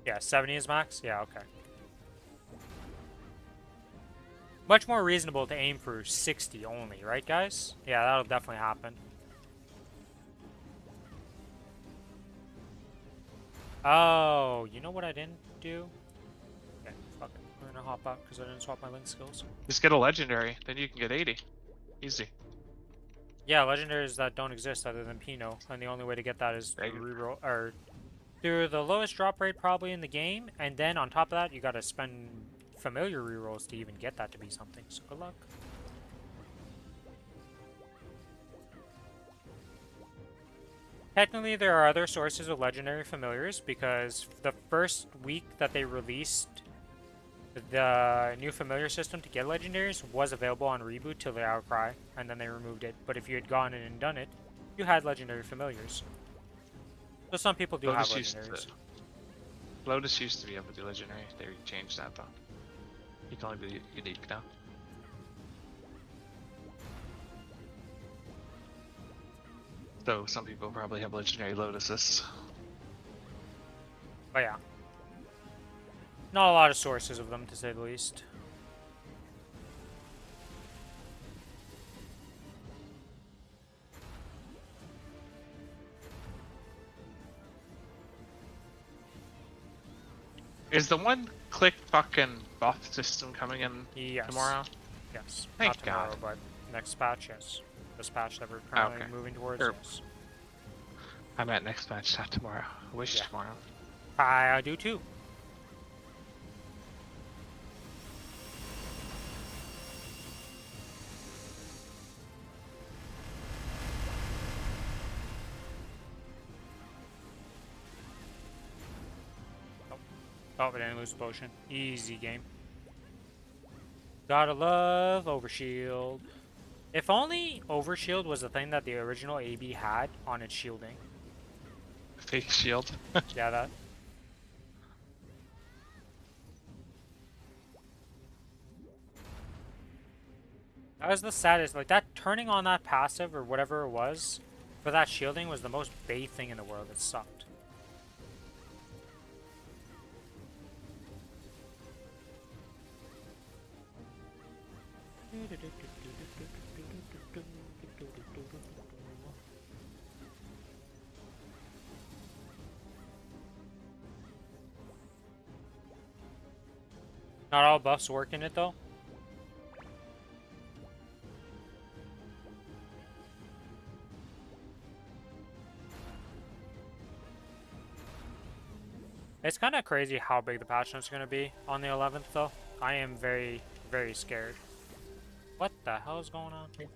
Yeah, 70 is max? Yeah, okay. Much more reasonable to aim for 60 only, right guys? Yeah, that'll definitely happen. Oh, you know what I didn't do? Okay, fuck it. We're gonna hop out because I didn't swap my link skills. Just get a legendary, then you can get 80. Easy. Yeah, legendaries that don't exist other than Pino, and the only way to get that is through reroll or through the lowest drop rate probably in the game, and then on top of that, you gotta spend familiar rerolls to even get that to be something. So good luck. Technically, there are other sources of legendary familiars because the first week that they released the new familiar system to get legendaries was available on reboot till the outcry, and then they removed it. But if you had gone in and done it, you had legendary familiars. So some people do have legendaries. Lotus used to be able to do legendary. They changed that though. You can only be unique now. Though some people probably have legendary lotuses. But yeah. Not a lot of sources of them, to say the least. Is the one click fucking buff system coming in Yes. tomorrow? Yes. Thank Not tomorrow, God. but next patch, yes. This patch that we're currently Okay. moving towards, Or- yes. I'm at next match, not tomorrow. I wish Yeah. tomorrow. I do too. Oh, we didn't lose the potion. Easy game. Gotta love Overshield. If only Overshield was the thing that the original AB had on its shielding. Fake shield. Yeah, that. That was the saddest. Like, that turning on that passive or whatever it was for that shielding was the most bait thing in the world. It sucked. Not all buffs work in it though. It's kind of crazy how big the patch note's going to be on the 11th though. I am very, very scared. What the hell is going on here?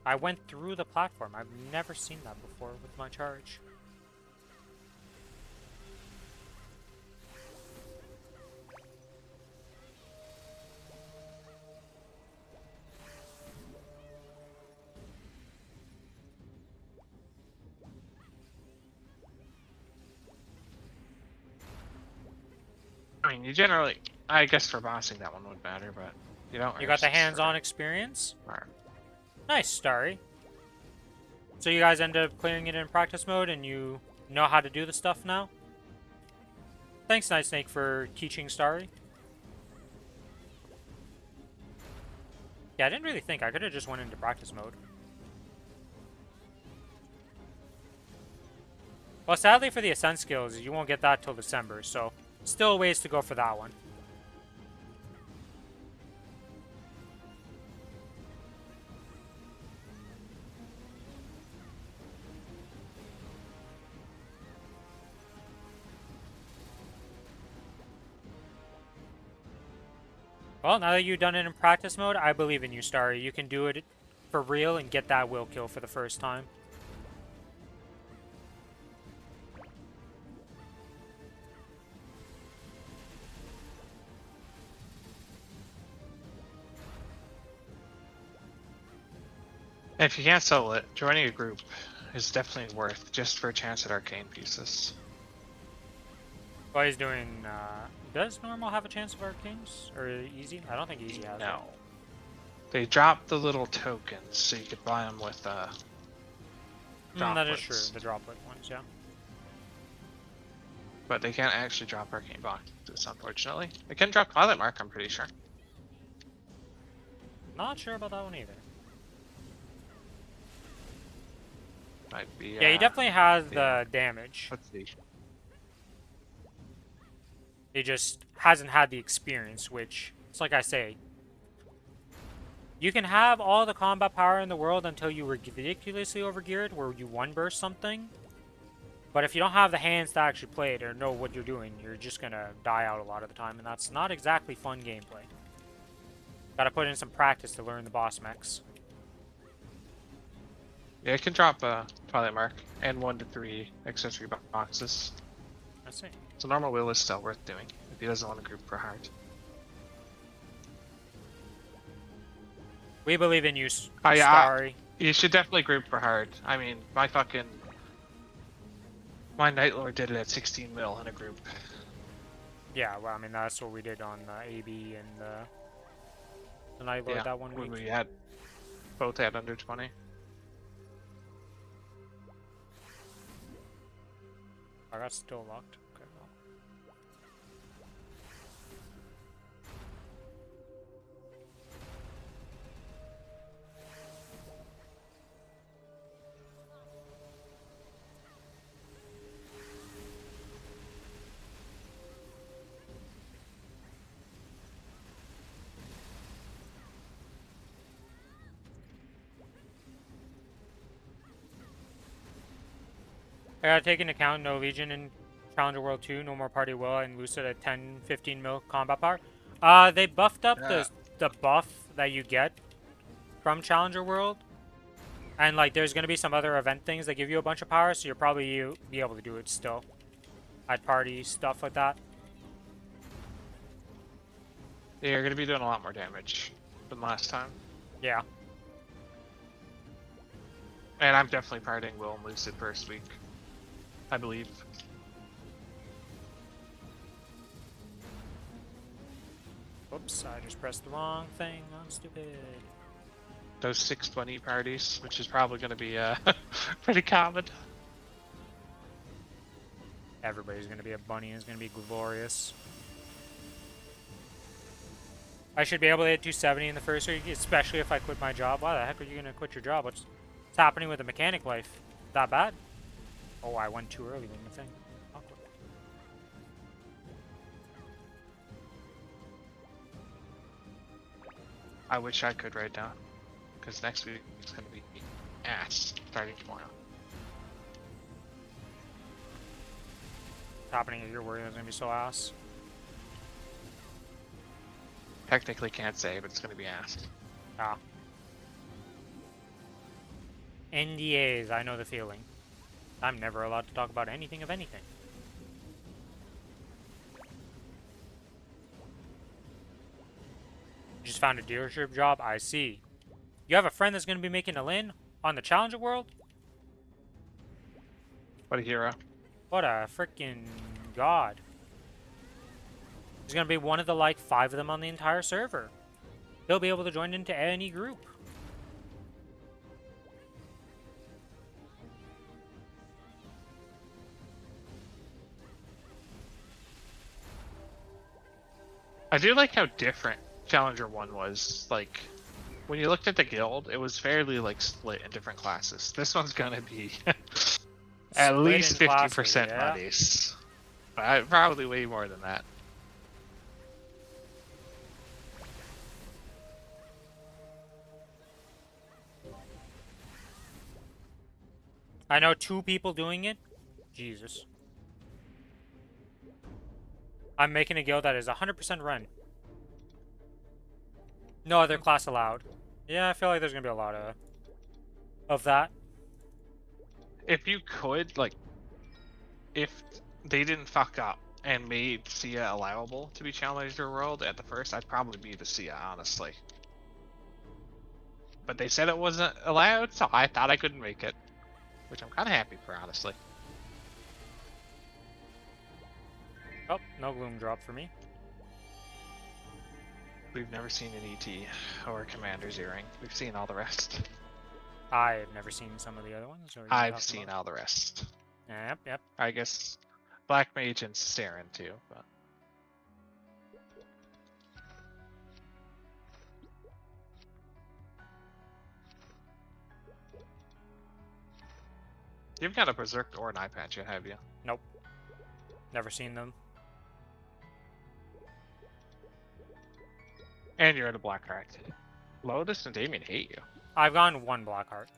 I went through the platform. I've never seen that before with my charge. I mean, you generally, I guess for bossing that one would matter, but you don't. You got the hands-on experience? Right. Nice, Starry. So you guys end up clearing it in practice mode and you know how to do the stuff now? Thanks, Night Snake, for teaching Starry. Yeah, I didn't really think. I could have just went into practice mode. Well, sadly for the Ascent skills, you won't get that till December, so still a ways to go for that one. Well, now that you've done it in practice mode, I believe in you, Starry. You can do it for real and get that will kill for the first time. And if you can't solo it, joining a group is definitely worth just for a chance at arcane pieces. Well, he's doing, does normal have a chance of arcanes? Or easy? I don't think easy has. No. They dropped the little tokens so you could buy them with That is true, droplets. the droplet ones, yeah. But they can't actually drop arcane boxes, unfortunately. They can drop Pilot Mark, I'm pretty sure. Not sure about that one either. Might be. Yeah, he definitely has yeah. the damage. Let's see. He just hasn't had the experience, which, it's like I say, you can have all the combat power in the world until you were ridiculously overgeared, where you one-burst something. But if you don't have the hands to actually play it or know what you're doing, you're just gonna die out a lot of the time, and that's not exactly fun gameplay. Gotta put in some practice to learn the boss mechs. Yeah, it can drop a Twilight Mark and 1 to 3 accessory boxes. I see. So normal will is still worth doing if he doesn't want to group for hard. We believe in you, Oh, yeah, Starry. You should definitely group for hard. I mean, my Night Lord did it at 16 mil in a group. Yeah, well, I mean, that's what we did on AB and the Night Lord that one when week. we had both had under 20. I got still locked. Okay, well. I gotta take into account no Legion in Challenger World 2, no more Party Will, and Lucid at 10-15 mil combat power. They buffed up the buff that you get from Challenger World. And like there's gonna be some other event things that give you a bunch of power, so you'll probably be able to do it still. I'd party, stuff like that. Yeah, you're gonna be doing a lot more damage than last time. Yeah. And I'm definitely partying Will and Lucid first week, I believe. Whoops, I just pressed the wrong thing. I'm stupid. Those 620 parties, which is probably gonna be pretty common. Everybody's gonna be a bunny and it's gonna be glorious. I should be able to hit 270 in the first week, especially if I quit my job. Why the heck are you gonna quit your job? What's happening with the mechanic life? That bad? Oh, I went too early with the thing. Awkward. I wish I could right now, because next week it's gonna be ass starting tomorrow. What's happening at your work is gonna be so ass. Technically can't say, but it's gonna be ass. Ah. NDAs, I know the feeling. I'm never allowed to talk about anything of anything. You just found a dealership job? I see. You have a friend that's going to be making a LIN on the Challenger World? What a hero. What a freaking god. He's going to be one of the, like, 5 of them on the entire server. He'll be able to join into any group. I do like how different Challenger 1 was. Like, when you looked at the guild, it was fairly, like, split in different classes. This one's gonna be at Split least in 50% classes, yeah. buddies. Probably way more than that. I know 2 people doing it. Jesus. I'm making a guild that is 100% run. No other class allowed. Yeah, I feel like there's gonna be a lot of that. If you could, like, if they didn't fuck up and made Sia allowable to be Challenger World at the first, I'd probably be the Sia, honestly. But they said it wasn't allowed, so I thought I couldn't make it. Which I'm kind of happy for, honestly. Oh, no gloom drop for me. We've never seen an ET or a Commander's Earring. We've seen all the rest. I've never seen some of the other ones. What are you I've talking seen about? all the rest. Yep, yep. I guess Black Mage and Saren too, but... You've got a Berserk or an eye patch yet, have you? Nope. Never seen them. And you're at a Black Heart. Lotus and Damien hate you. I've gone 1 black heart.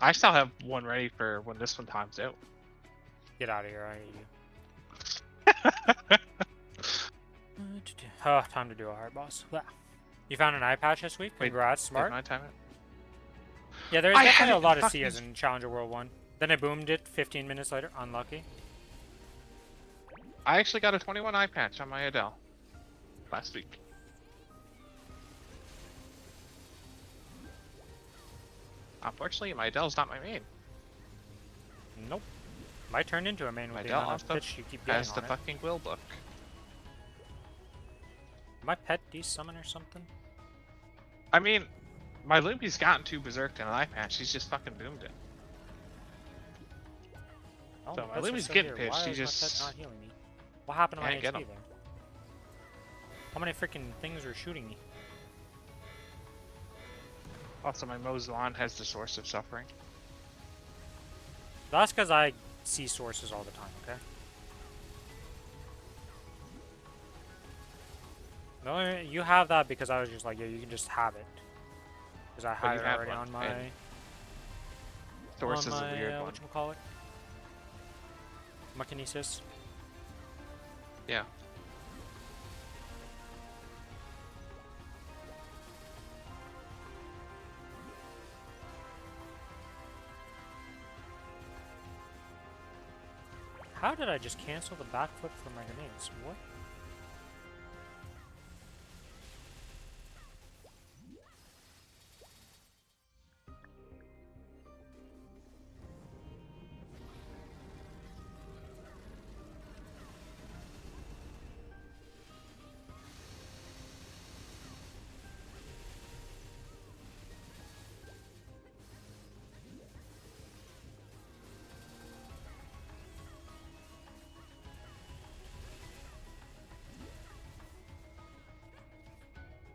I still have one ready for when this one times out. Get out of here, I hate you. Oh, time to do a hard boss. Blah. You found an eye patch this week? Wait, Congrats, smart. Did my time out? Yeah, there's I definitely a haven't lot of fucking- Cias in Challenger World 1. Then I boomed it 15 minutes later. Unlucky. I actually got a 21 eye patch on my Adele last week. Unfortunately, my Adele's not my main. Nope. Might turn into a main with the Adele amount of also pitch you keep getting has the on it. fucking will book. My pet de-summon or something? I mean, my Lumpy's gotten 2 Berserk and an eye patch. He's just fucking boomed it. Oh, So my pet's Lumi's still getting here. pitched, Why he is my just pet not healing me? What happened to my can't get HP him. there? How many freaking things are shooting me? Also, my Mozwan has the Source of Suffering. That's because I see sources all the time, okay? No, you have that because I was just like, yeah, you can just have it. Because I But had you it have already one, on my... and Source is a weird one. Whatchamacallit? My kinesis. Yeah. How did I just cancel the backflip for my grenades? What?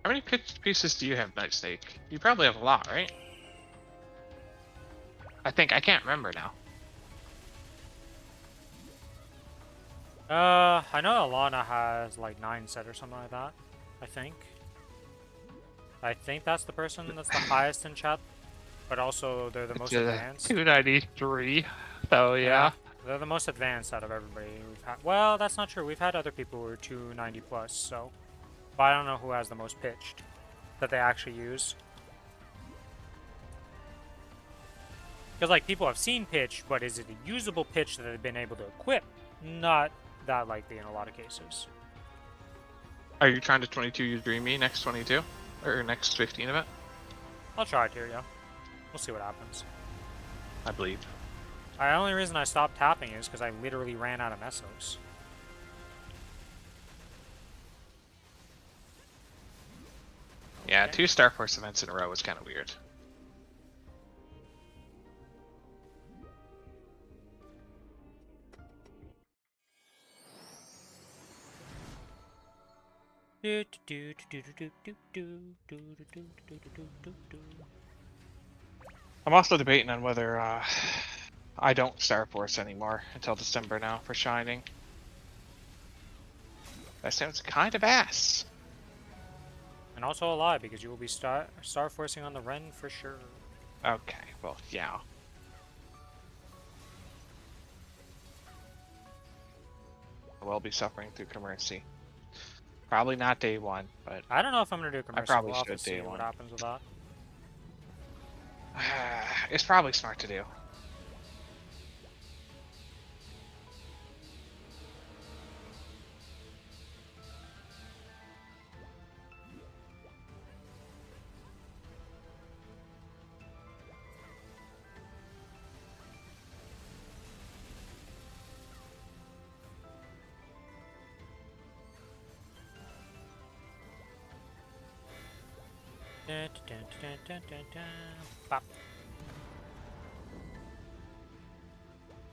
How many pieces do you have, Nightstake? You probably have a lot, right? I can't remember now. I know Alana has like 9 set or something like that. I think. I think that's the person that's the highest in chat, but also they're the most advanced. 293. So yeah. They're the most advanced out of everybody we've had. Well, that's not true. We've had other people who are 290 plus, so. But I don't know who has the most pitched that they actually use. Because, like, people have seen pitch, but is it a usable pitch that they've been able to equip? Not that likely in a lot of cases. Are you trying to 22 use Dreamy next 22? Or next 15 of it? I'll try it here, yeah. We'll see what happens. I believe. The only reason I stopped tapping is because I literally ran out of mesos. Yeah, Okay. 2 Star Force events in a row was kind of weird. I'm also debating on whether I don't Star Force anymore until December now for Shining. That sounds kind of ass. And also a lie, because you will be star forcing on the Ren for sure. Okay, well, yeah. I will be suffering through Commercy. Probably not day 1, but I don't know if I'm gonna do commercial. probably We'll have should to see day what 1. happens with that. It's probably smart to do. Bop.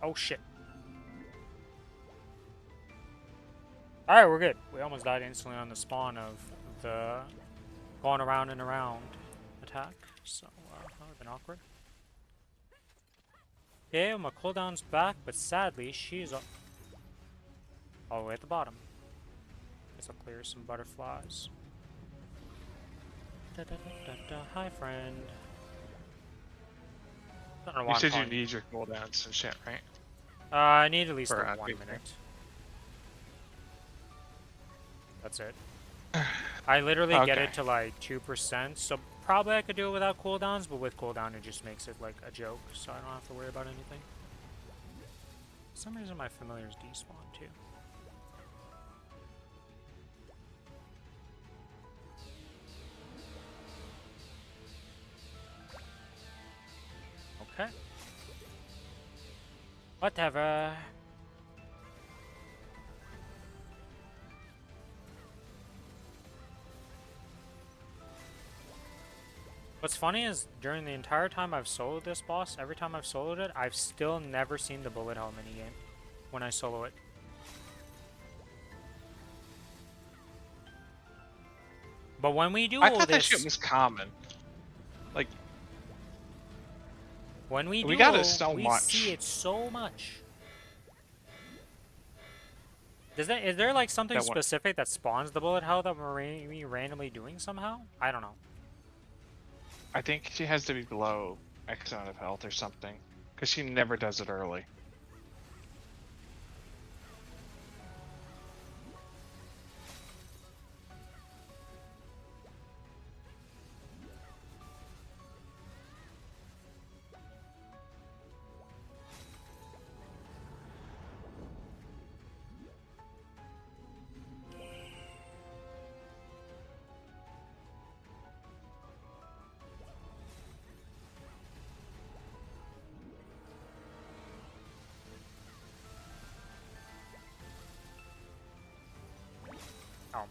Oh shit. Alright, we're good. We almost died instantly on the spawn of the going around and around attack. So, that would have been awkward. Okay, my cooldown's back, but sadly, she's all the way at the bottom. Guess I'll clear some butterflies. Hi, friend. Don't know why You I'm said you calling need your cooldowns and shit, right? I need at least For, 1 big minute. That's it. I literally get it to like 2%, so probably I could do it without cooldowns, but with cooldown it just makes it like a joke, so I don't have to worry about anything. For some reason my familiars despawn too. Okay. Whatever. What's funny is during the entire time I've soloed this boss, every time I've soloed it, I've still never seen the bullet hell minigame when I solo it. But when we do I all thought that this, shit was common. Like, when we do we got it all, so we much. see it so much. Is there like something That one- specific that spawns the bullet hell that we're randomly doing somehow? I don't know. I think she has to be below X amount of health or something. Because she never does it early.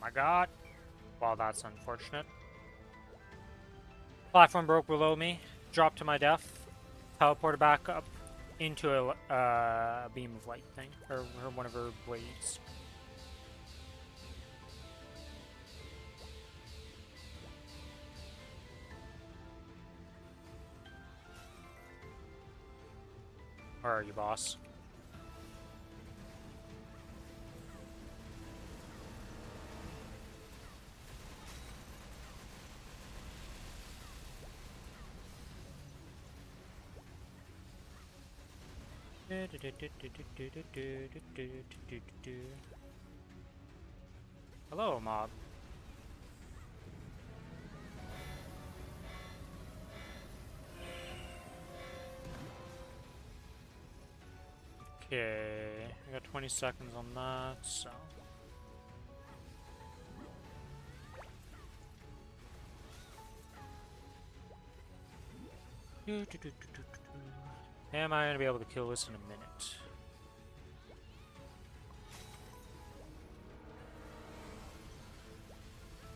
my god. Well, that's unfortunate. Platform broke below me. Dropped to my death. Teleported back up into a beam of light thing. Or one of her blades. Where are you, boss? Hello, mob. Okay, I got 20 seconds on that, so. Am I gonna be able to kill this in a minute?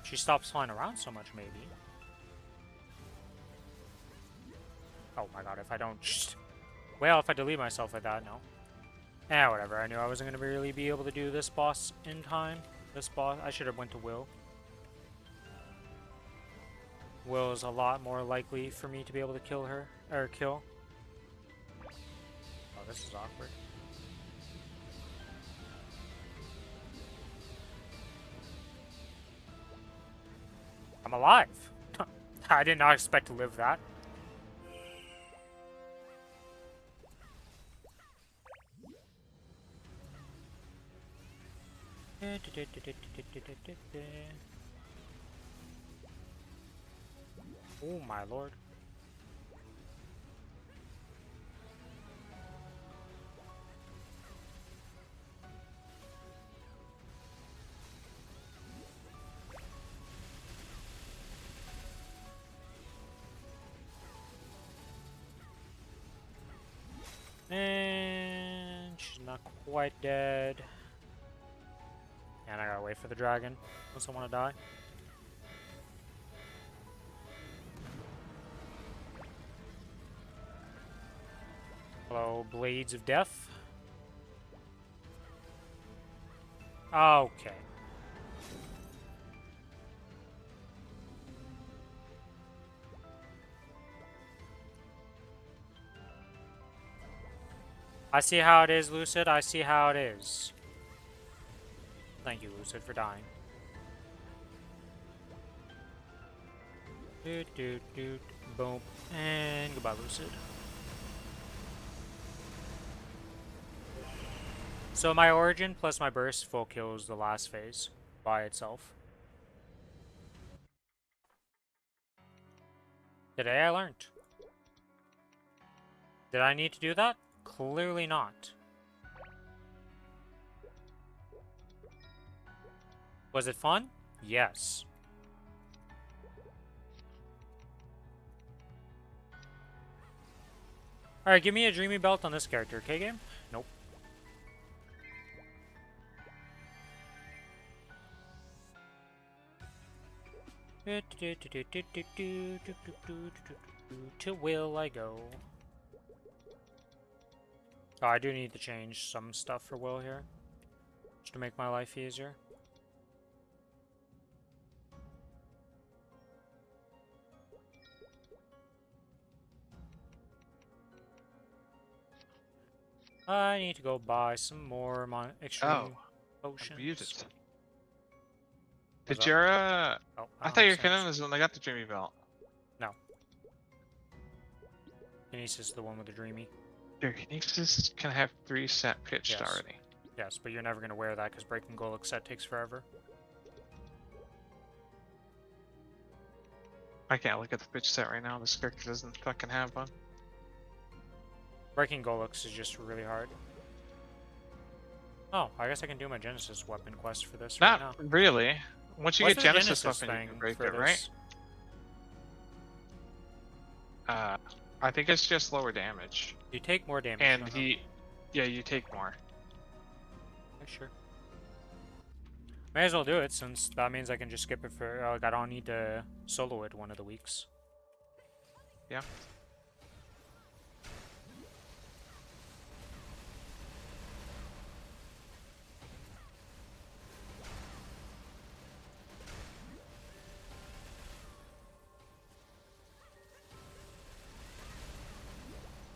She stops flying around so much, maybe. Oh my god, if I don't... Well, if I delete myself like that, no. Eh, whatever. I knew I wasn't gonna really be able to do this boss in time. This boss... I should have went to Will. Will is a lot more likely for me to be able to kill her. Or kill. Oh, this is awkward. I'm alive! I did not expect to live that. Oh my lord. And she's not quite dead. And I gotta wait for the dragon, unless I want to die. Hello, Blades of Death. Okay. I see how it is, Lucid. I see how it is. Thank you, Lucid, for dying. Doot, doot, doot. Boom. And goodbye, Lucid. So my origin plus my burst full kills the last phase by itself. Today I learned. Did I need to do that? Clearly not. Was it fun? Yes. Alright, give me a dreamy belt on this character, okay, game? Nope. To Will I go. Oh, I do need to change some stuff for Will here. Just to make my life easier. I need to go buy some more extreme potions. Muted. What's Did your Oh, I thought your makes sense. Kronos was when I got the dreamy belt. No. Kinesis is the one with the dreamy. Your Kinesis can have 3 set pitched Yes. already. Yes, but you're never gonna wear that because breaking Golok set takes forever. I can't look at the pitch set right now. This character doesn't fucking have one. Breaking Golux is just really hard. Oh, I guess I can do my Genesis weapon quest for this right now. Not really. Once you What's get the Genesis, Genesis weapon, you thing can break for it, right? this? I think it's just lower damage. You take more damage. And don't you? yeah, you take more. Okay, sure. May as well do it, since that means I can just skip it for... like, I don't need to solo it one of the weeks. Yeah.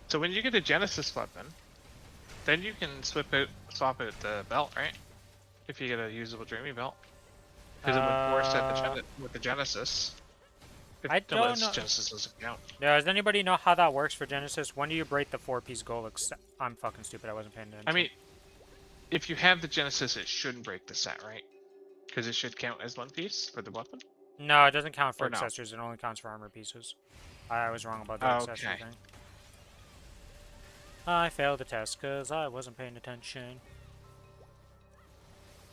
So when you get a Genesis weapon, then you can swap out the belt, right? If you get a usable Dreamy belt. Because it would force at with the Genesis. I don't know. Genesis doesn't count. Yeah, does anybody know how that works for Genesis? When do you break the 4-piece goal? I'm fucking stupid, I wasn't paying attention. I mean, if you have the Genesis, it shouldn't break the set, right? Because it should count as one piece for the weapon? No, it doesn't count for Or no? accessories, it only counts for armor pieces. I was wrong about the accessory Okay. thing. I failed the test because I wasn't paying attention.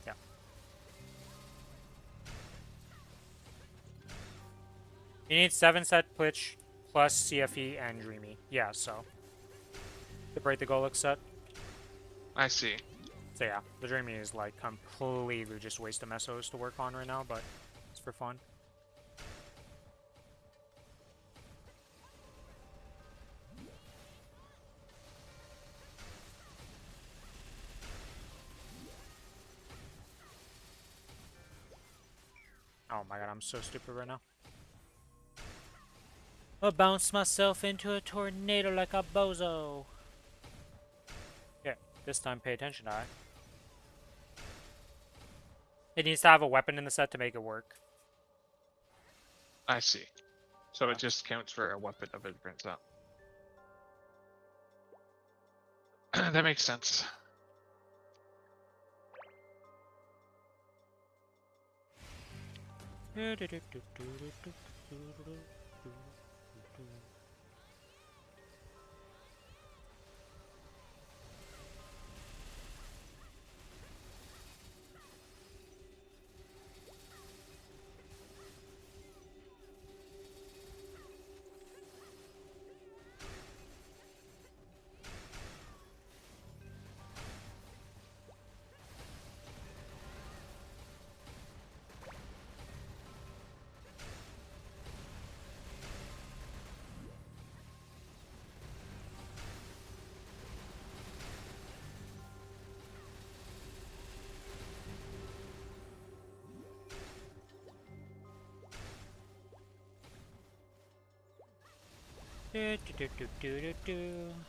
Yeah. You need 7 set Plitch plus CFE and Dreamy. Yeah, so. To break the Golux set. I see. So yeah, the Dreamy is like completely just waste of mesos to work on right now, but it's for fun. Oh my god, I'm so stupid right now. I'll bounce myself into a tornado like a bozo. Yeah, this time pay attention, I. It needs to have a weapon in the set to make it work. I see. So it just counts for a weapon of a different set. That makes sense.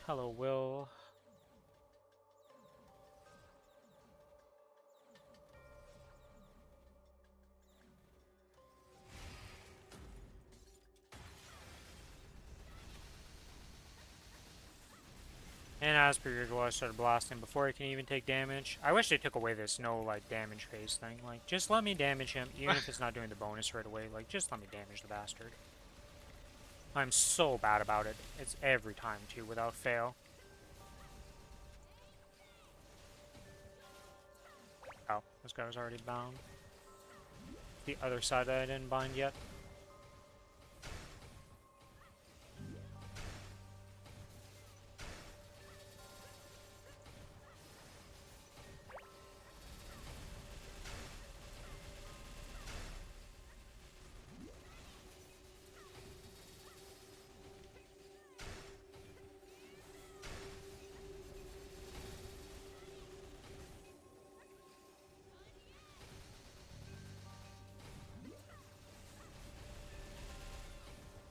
Hello, Will. And as per usual, I started blasting before he can even take damage. I wish they took away this no, like, damage phase thing. Like, just let me damage him, even if it's not doing the bonus right away. Like, just let me damage the bastard. I'm so bad about it. It's every time, too, without fail. Oh, this guy was already bound. The other side that I didn't bind yet.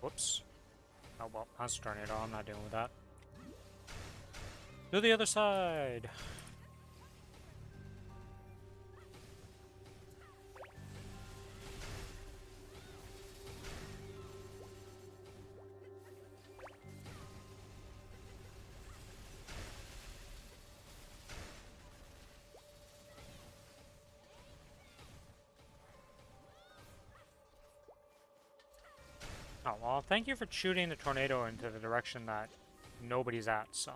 Whoops. Oh well, that's a tornado. I'm not dealing with that. To the other side! Oh, well, thank you for shooting the tornado into the direction that nobody's at, so.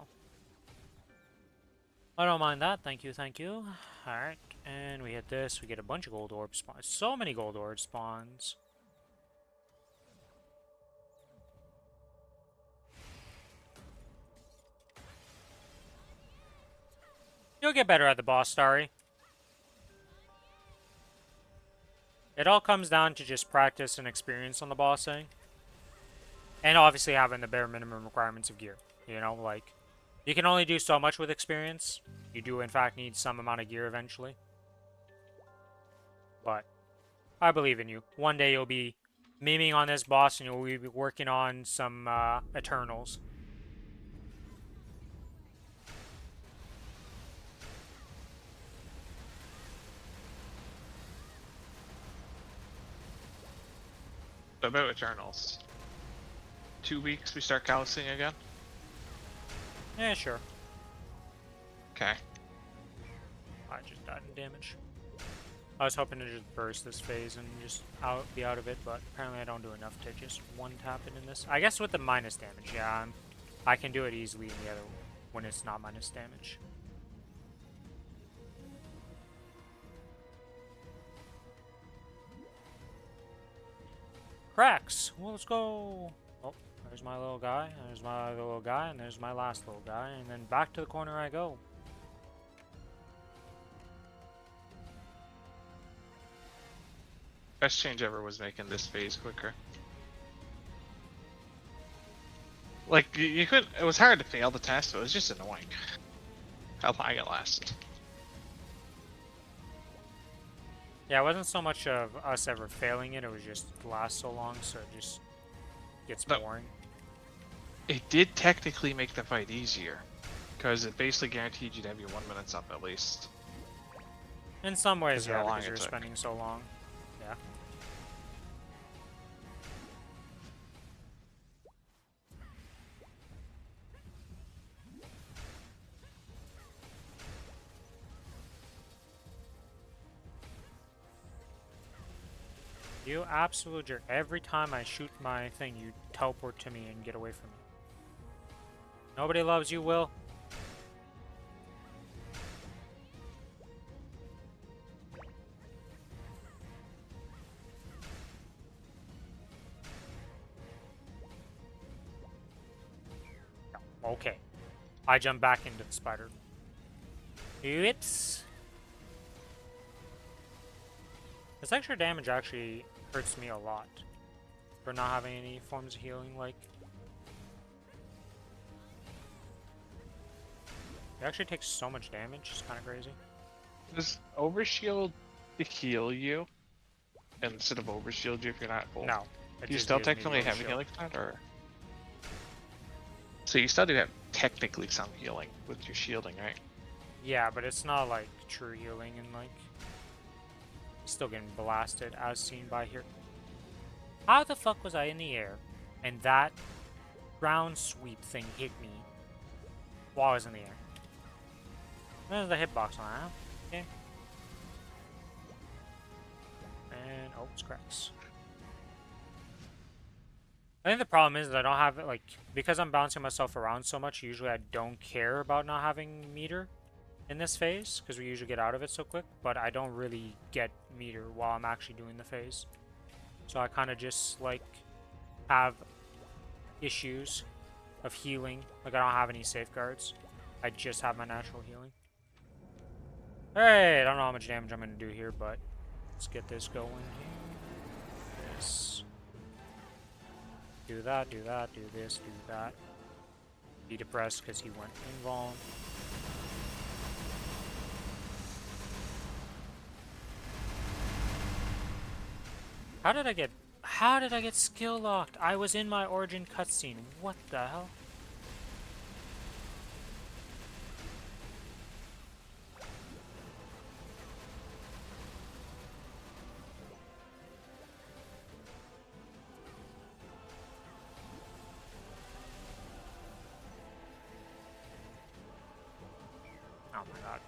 I don't mind that, thank you, thank you. Alright, and we hit this, we get a bunch of gold orb spawns. So many gold orb spawns. You'll get better at the boss, Starry. It all comes down to just practice and experience on the bossing. And obviously having the bare minimum requirements of gear. You know, like, you can only do so much with experience. You do, in fact, need some amount of gear eventually. But I believe in you. One day you'll be memeing on this boss and you'll be working on some Eternals. About Eternals. 2 weeks we start callousing again? Yeah, sure. Okay. I just died in damage. I was hoping to just burst this phase and just be out of it, but apparently I don't do enough to just one-tap it in this. I guess with the minus damage, yeah, I can do it easily in the other when it's not minus damage. Cracks! Well, let's go! Oh, there's my little guy, and there's my other little guy, and there's my last little guy, and then back to the corner I go. Best change ever was making this phase quicker. Like, you could. It was hard to fail the test, but it was just annoying. How long it lasted. Yeah, it wasn't so much of us ever failing it, it was just last so long, so it just gets No. boring. It did technically make the fight easier, because it basically guaranteed you to have your 1 minutes up at least. In some ways, Because of how yeah, long because it you're took. spending so long. Yeah. You absolute jerk. Every time I shoot my thing, you teleport to me and get away from me. Nobody loves you, Will. Okay. I jump back into the spider. Whoops. This extra damage actually hurts me a lot. For not having any forms of healing, like... It actually takes so much damage, it's kind of crazy. Does overshield to heal you instead of overshield you if you're not full? No. It You just still gives me the technically have a overshield. healing stat, or? So you still do have technically some healing with your shielding, right? Yeah, but it's not like true healing and like... Still getting blasted as seen by here. How the fuck was I in the air and that ground sweep thing hit me while I was in the air? There's the hitbox on that. Okay. And oh, it's cracks. I think the problem is that I don't have it, like, because I'm bouncing myself around so much, usually I don't care about not having meter in this phase, because we usually get out of it so quick, but I don't really get meter while I'm actually doing the phase. So I kind of just, like, have issues of healing. Like, I don't have any safeguards. I just have my natural healing. Hey, I don't know how much damage I'm going to do here, but let's get this going here. This. Do that, do that, do this, do that. Be depressed because he went invuln. How did I get skill locked? I was in my origin cutscene. What the hell? Oh my god.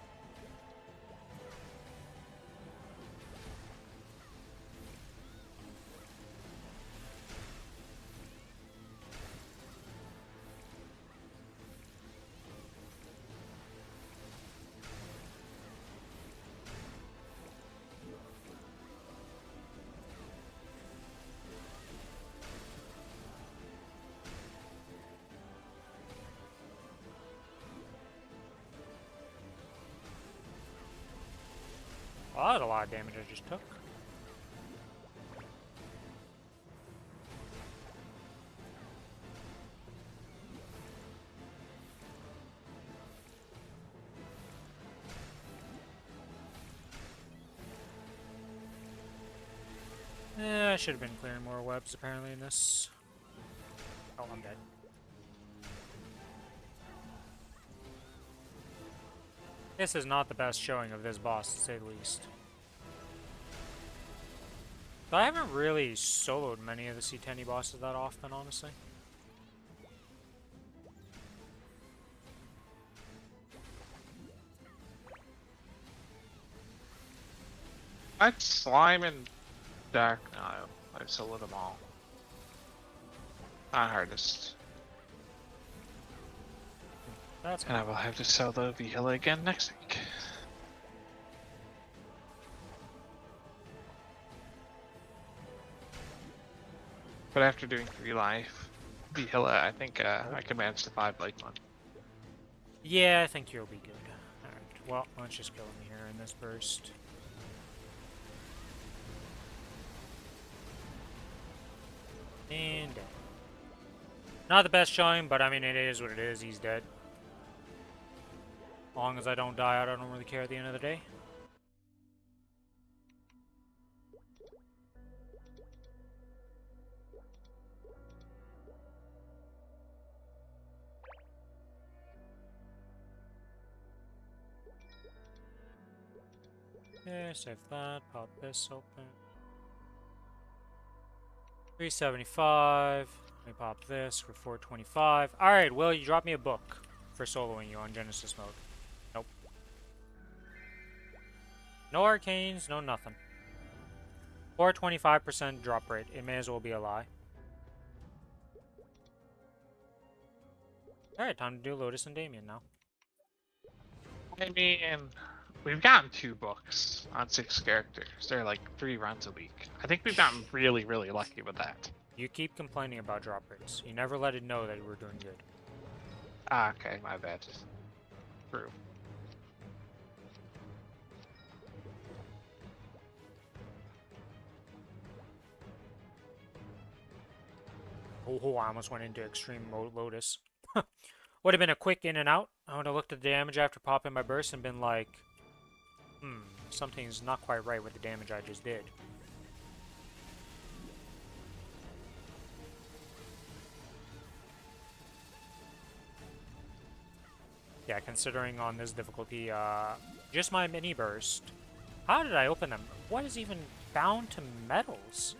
Well, that was a lot of damage I just took. should have been clearing more webs apparently in this. Oh, I'm dead. This is not the best showing of this boss, to say the least. But I haven't really soloed many of the C10 bosses that often, honestly. I'd slime and dark. No, I've soloed them all. Not hardest. That's And I will have to solo Vihila again next week. But after doing 3 life, Vihila, I think I can manage to 5 like one. Yeah, I think you'll be good. Alright, well, let's just kill him here in this burst. And dead. Not the best showing, but I mean, it is what it is. He's dead. As long as I don't die out, I don't really care at the end of the day. Okay, save that. Pop this open. 375. Let me pop this for 425. Alright, Will, you dropped me a book for soloing you on Genesis mode. Nope. No arcanes, no nothing. 425% drop rate. It may as well be a lie. Alright, time to do Lotus and Damien now. I mean, we've gotten 2 books on 6 characters. They're like 3 runs a week. I think we've gotten really, really lucky with that. You keep complaining about drop rates. You never let it know that we're doing good. Ah, okay, my bad. True. Oh, I almost went into extreme mode Lotus. Would have been a quick in and out. I would have looked at the damage after popping my burst and been like, something's not quite right with the damage I just did. Yeah, considering on this difficulty, just my mini burst. How did I open them? What is even bound to metals?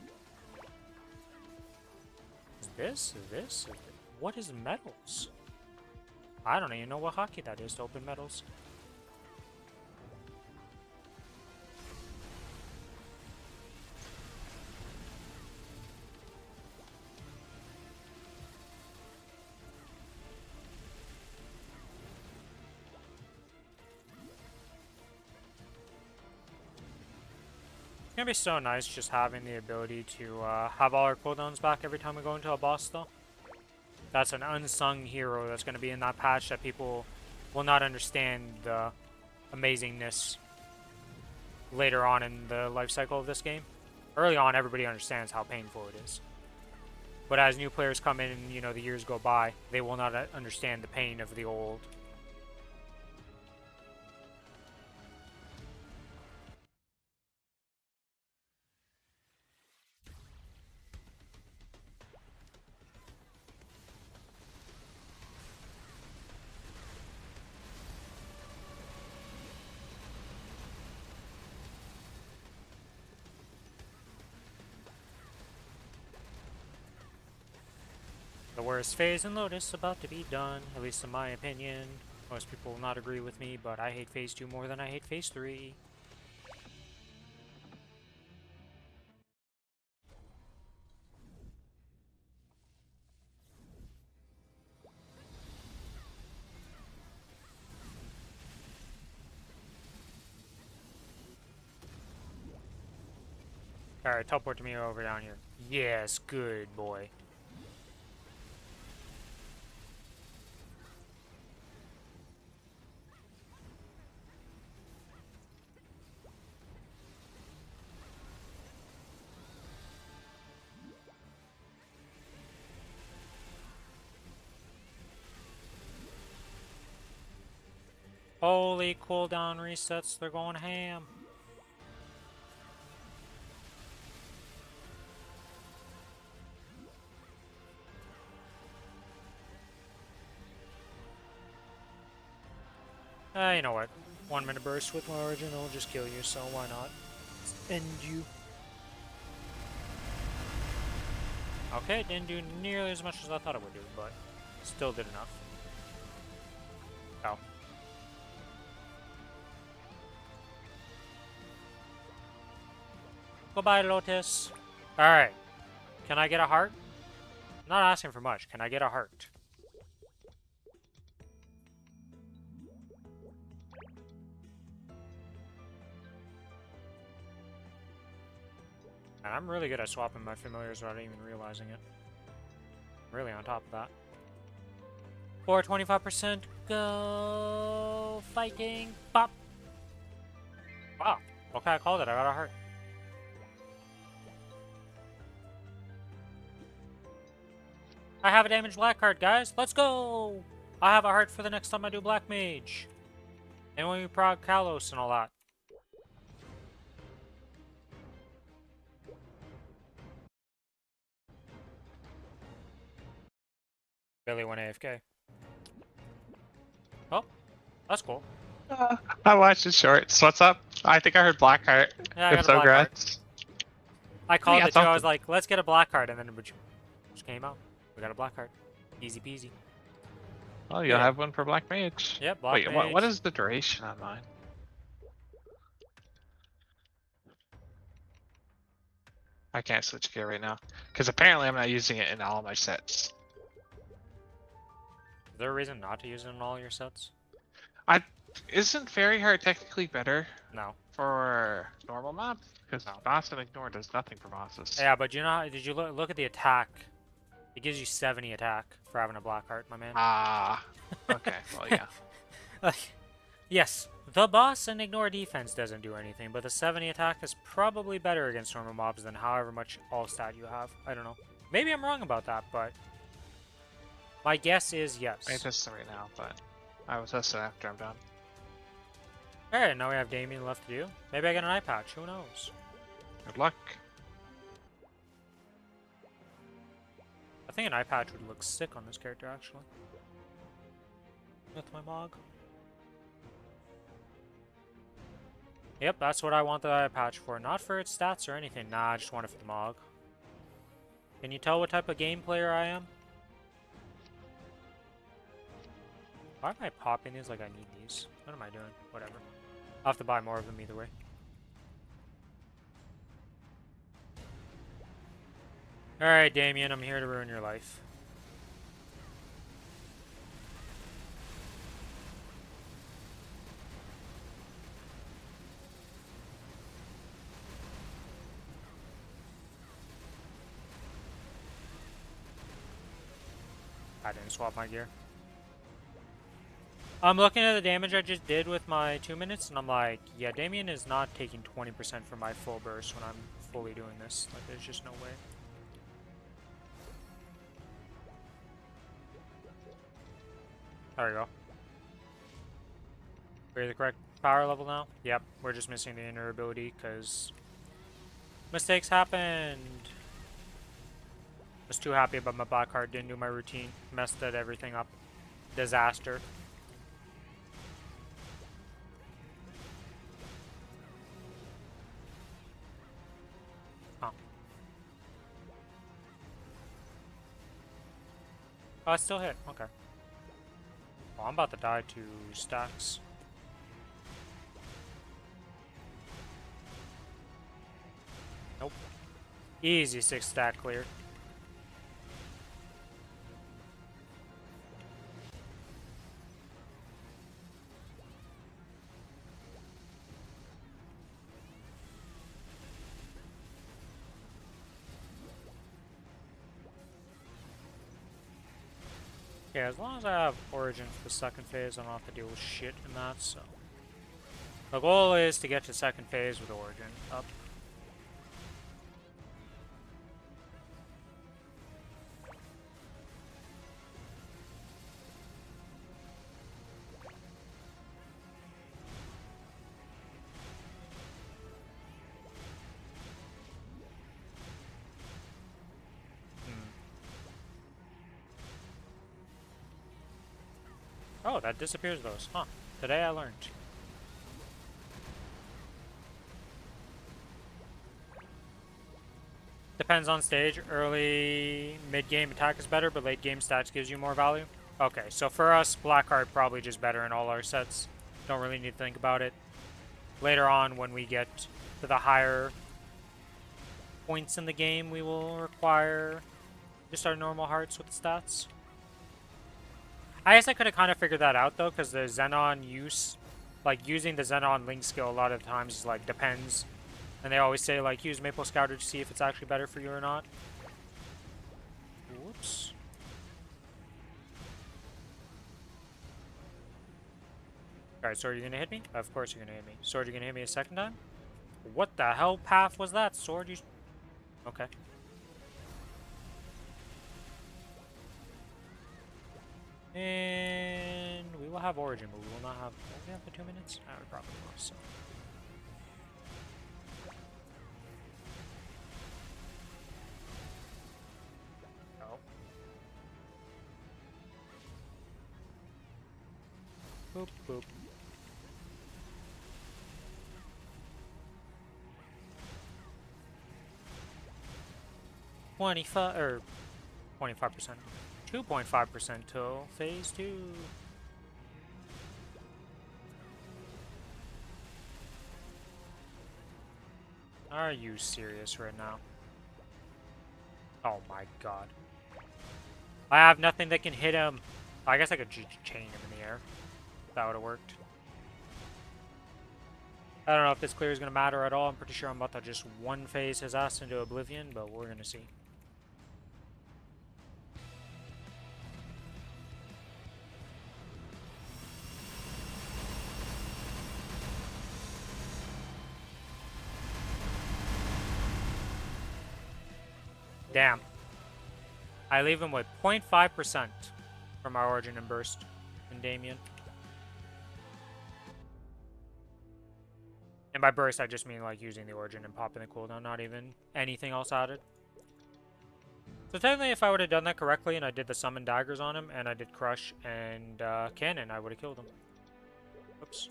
Is this? Is this? Is this? What is metals? I don't even know what hockey that is to open metals. It's gonna be so nice just having the ability to have all our cooldowns back every time we go into a boss, though. That's an unsung hero that's gonna be in that patch that people will not understand the amazingness later on in the life cycle of this game. Early on, everybody understands how painful it is. But as new players come in and, you know, the years go by, they will not understand the pain of the old. The worst phase in Lotus about to be done, at least in my opinion. Most people will not agree with me, but I hate phase 2 more than I hate phase 3. Alright, teleport to me over down here. Yes, good boy. Holy cooldown resets, they're going ham. You know what? 1 minute burst with my origin will just kill you, so why not? End you. Okay, it didn't do nearly as much as I thought it would do, but still did enough. Oh. Goodbye, Lotus. Alright. Can I get a heart? I'm not asking for much. Can I get a heart? And I'm really good at swapping my familiars without even realizing it. I'm really on top of that. 425% go fighting. Pop. Wow. Okay, I called it. I got a heart. I have a damaged black card, guys. Let's go! I have a heart for the next time I do Black Mage. And when we prog Kalos and all that. Billy went AFK. Oh, that's cool. I watched the shorts. What's up? I think I heard Blackheart. Yeah, I If got a so, black card. grats. I called got it too. I was something. like, let's get a black card, and then it just came out. We got a black card. Easy peasy. Oh, you'll Yeah. have one for Black Mage. Yep, Black Wait, Mage. what is the duration on mine? I can't switch gear right now. Because apparently I'm not using it in all my sets. Is there a reason not to use it in all your sets? Isn't Fairy Heart technically better No. for normal mobs? Because No. Boss and Ignore does nothing for bosses. Yeah, but you know, did you look at the attack? It gives you 70 attack for having a black heart, my man. Ah, okay, well, yeah. Like, yes, the boss and ignore defense doesn't do anything, but the 70 attack is probably better against normal mobs than however much all stat you have. I don't know. Maybe I'm wrong about that, but my guess is yes. I test it right now, but I will test it after I'm done. Alright, now we have Damien left to do. Maybe I get an eye patch, who knows? Good luck. I think an eye patch would look sick on this character, actually. With my Mog. Yep, that's what I want the eye patch for. Not for its stats or anything. Nah, I just want it for the Mog. Can you tell what type of game player I am? Why am I popping these like I need these? What am I doing? Whatever. I'll have to buy more of them either way. Alright, Damien, I'm here to ruin your life. I didn't swap my gear. I'm looking at the damage I just did with my 2 minutes, and I'm like, yeah, Damien is not taking 20% from my full burst when I'm fully doing this. Like, there's just no way. There we go. We're the correct power level now? Yep, we're just missing the inner ability, because mistakes happened. Was too happy about my black card, didn't do my routine, messed everything up. Disaster. Oh. Oh, I still hit. Okay. Well, I'm about to die to stacks. Nope. Easy 6 stack clear. Yeah, as long as I have Origin for the second phase, I don't have to deal with shit in that, so. The goal is to get to second phase with Origin up. Oh, that disappears those, huh? Today I learned. Depends on stage. Early, mid-game attack is better, but late-game stats gives you more value. Okay, so for us, Blackheart probably just better in all our sets. Don't really need to think about it. Later on, when we get to the higher points in the game, we will require just our normal hearts with the stats. I guess I could have kind of figured that out, though, because the Xenon use, like, using the Xenon Link skill a lot of the times is, like, depends. And they always say, like, use Maple Scouter to see if it's actually better for you or not. Whoops. Alright, Sword, you gonna hit me? Of course you're gonna hit me. Sword, you gonna hit me a second time? What the hell path was that, Sword? You... Okay. And we will have Origin, but we will not have... Will we have for 2 minutes? I would probably will, so... Boop, boop. $25 or 25%, 2.5% till phase 2. Are you serious right now? Oh my god. I have nothing that can hit him. I guess I could chain him in the air. That would have worked. I don't know if this clear is going to matter at all. I'm pretty sure I'm about to just one phase his ass into oblivion, but we're going to see. Damn. I leave him with 0.5% from our Origin and Burst in Damien. And by burst, I just mean like using the Origin and popping the cooldown, not even anything else added. So technically, if I would have done that correctly and I did the summon daggers on him and I did crush and cannon, I would have killed him. Oops.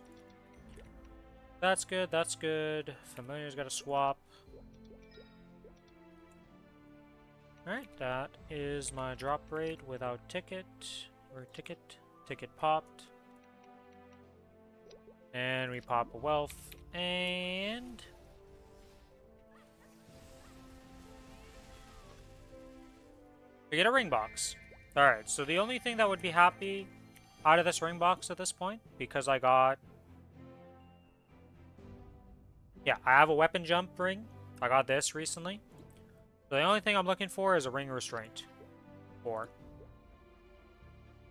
That's good, that's good. Familiar's got to swap. Alright, that is my drop rate without ticket. Or ticket popped. And we pop a wealth. And we get a ring box. Alright, so the only thing that would be happy out of this ring box at this point, because I got... Yeah, I have a weapon jump ring. I got this recently. So the only thing I'm looking for is a ring restraint. Or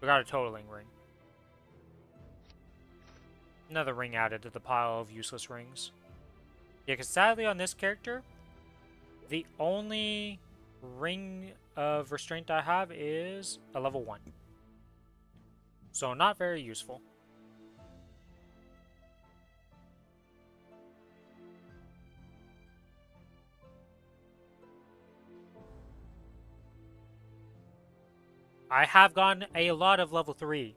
we got a totaling ring. Another ring added to the pile of useless rings. Yeah, because sadly on this character, the only ring of restraint I have is a level 1. So not very useful. I have gotten a lot of level 3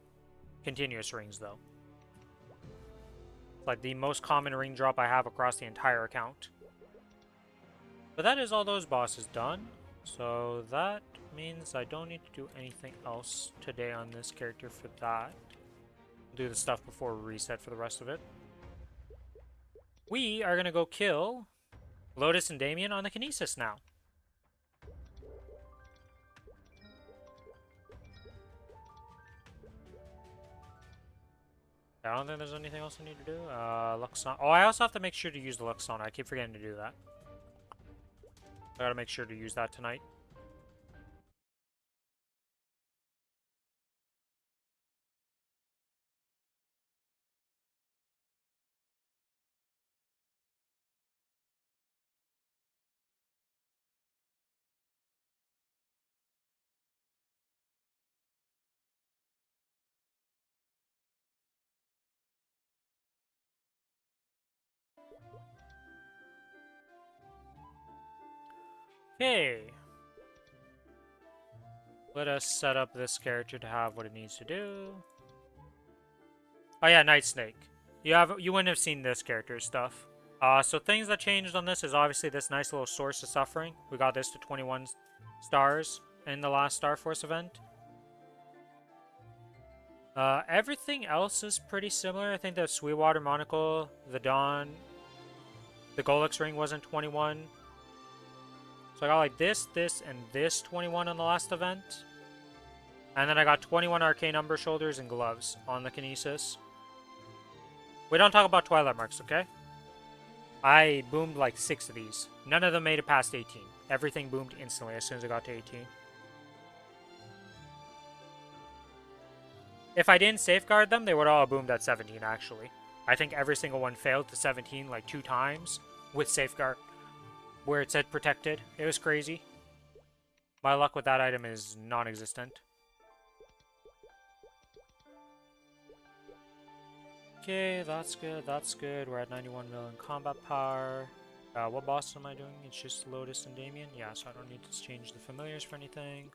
continuous rings though. Like the most common ring drop I have across the entire account. But that is all those bosses done. So that means I don't need to do anything else today on this character for that. Do the stuff before we reset for the rest of it. We are going to go kill Lotus and Damien on the Kinesis now. I don't think there's anything else I need to do. Luxon. Oh, I also have to make sure to use the Luxon. I keep forgetting to do that. I gotta make sure to use that tonight. Okay. Let us set up this character to have what it needs to do. Oh yeah, Night Snake. You wouldn't have seen this character's stuff. So things that changed on this is obviously this nice little source of suffering. We got this to 21 stars in the last Star Force event. Everything else is pretty similar. I think the Sweetwater Monocle, the Dawn, the Golix ring wasn't 21. So I got like this, and this 21 on the last event. And then I got 21 Arcane Umber Shoulders and gloves on the Kinesis. We don't talk about Twilight Marks, okay? I boomed like 6 of these. None of them made it past 18. Everything boomed instantly as soon as I got to 18. If I didn't safeguard them, they would all have boomed at 17, actually. I think every single one failed to 17 like 2 times with safeguard where it said protected. It was crazy. My luck with that item is non-existent. Okay, that's good, that's good. We're at 91 million combat power. What boss am I doing? It's just Lotus and Damien? Yeah, so I don't need to change the familiars for anything.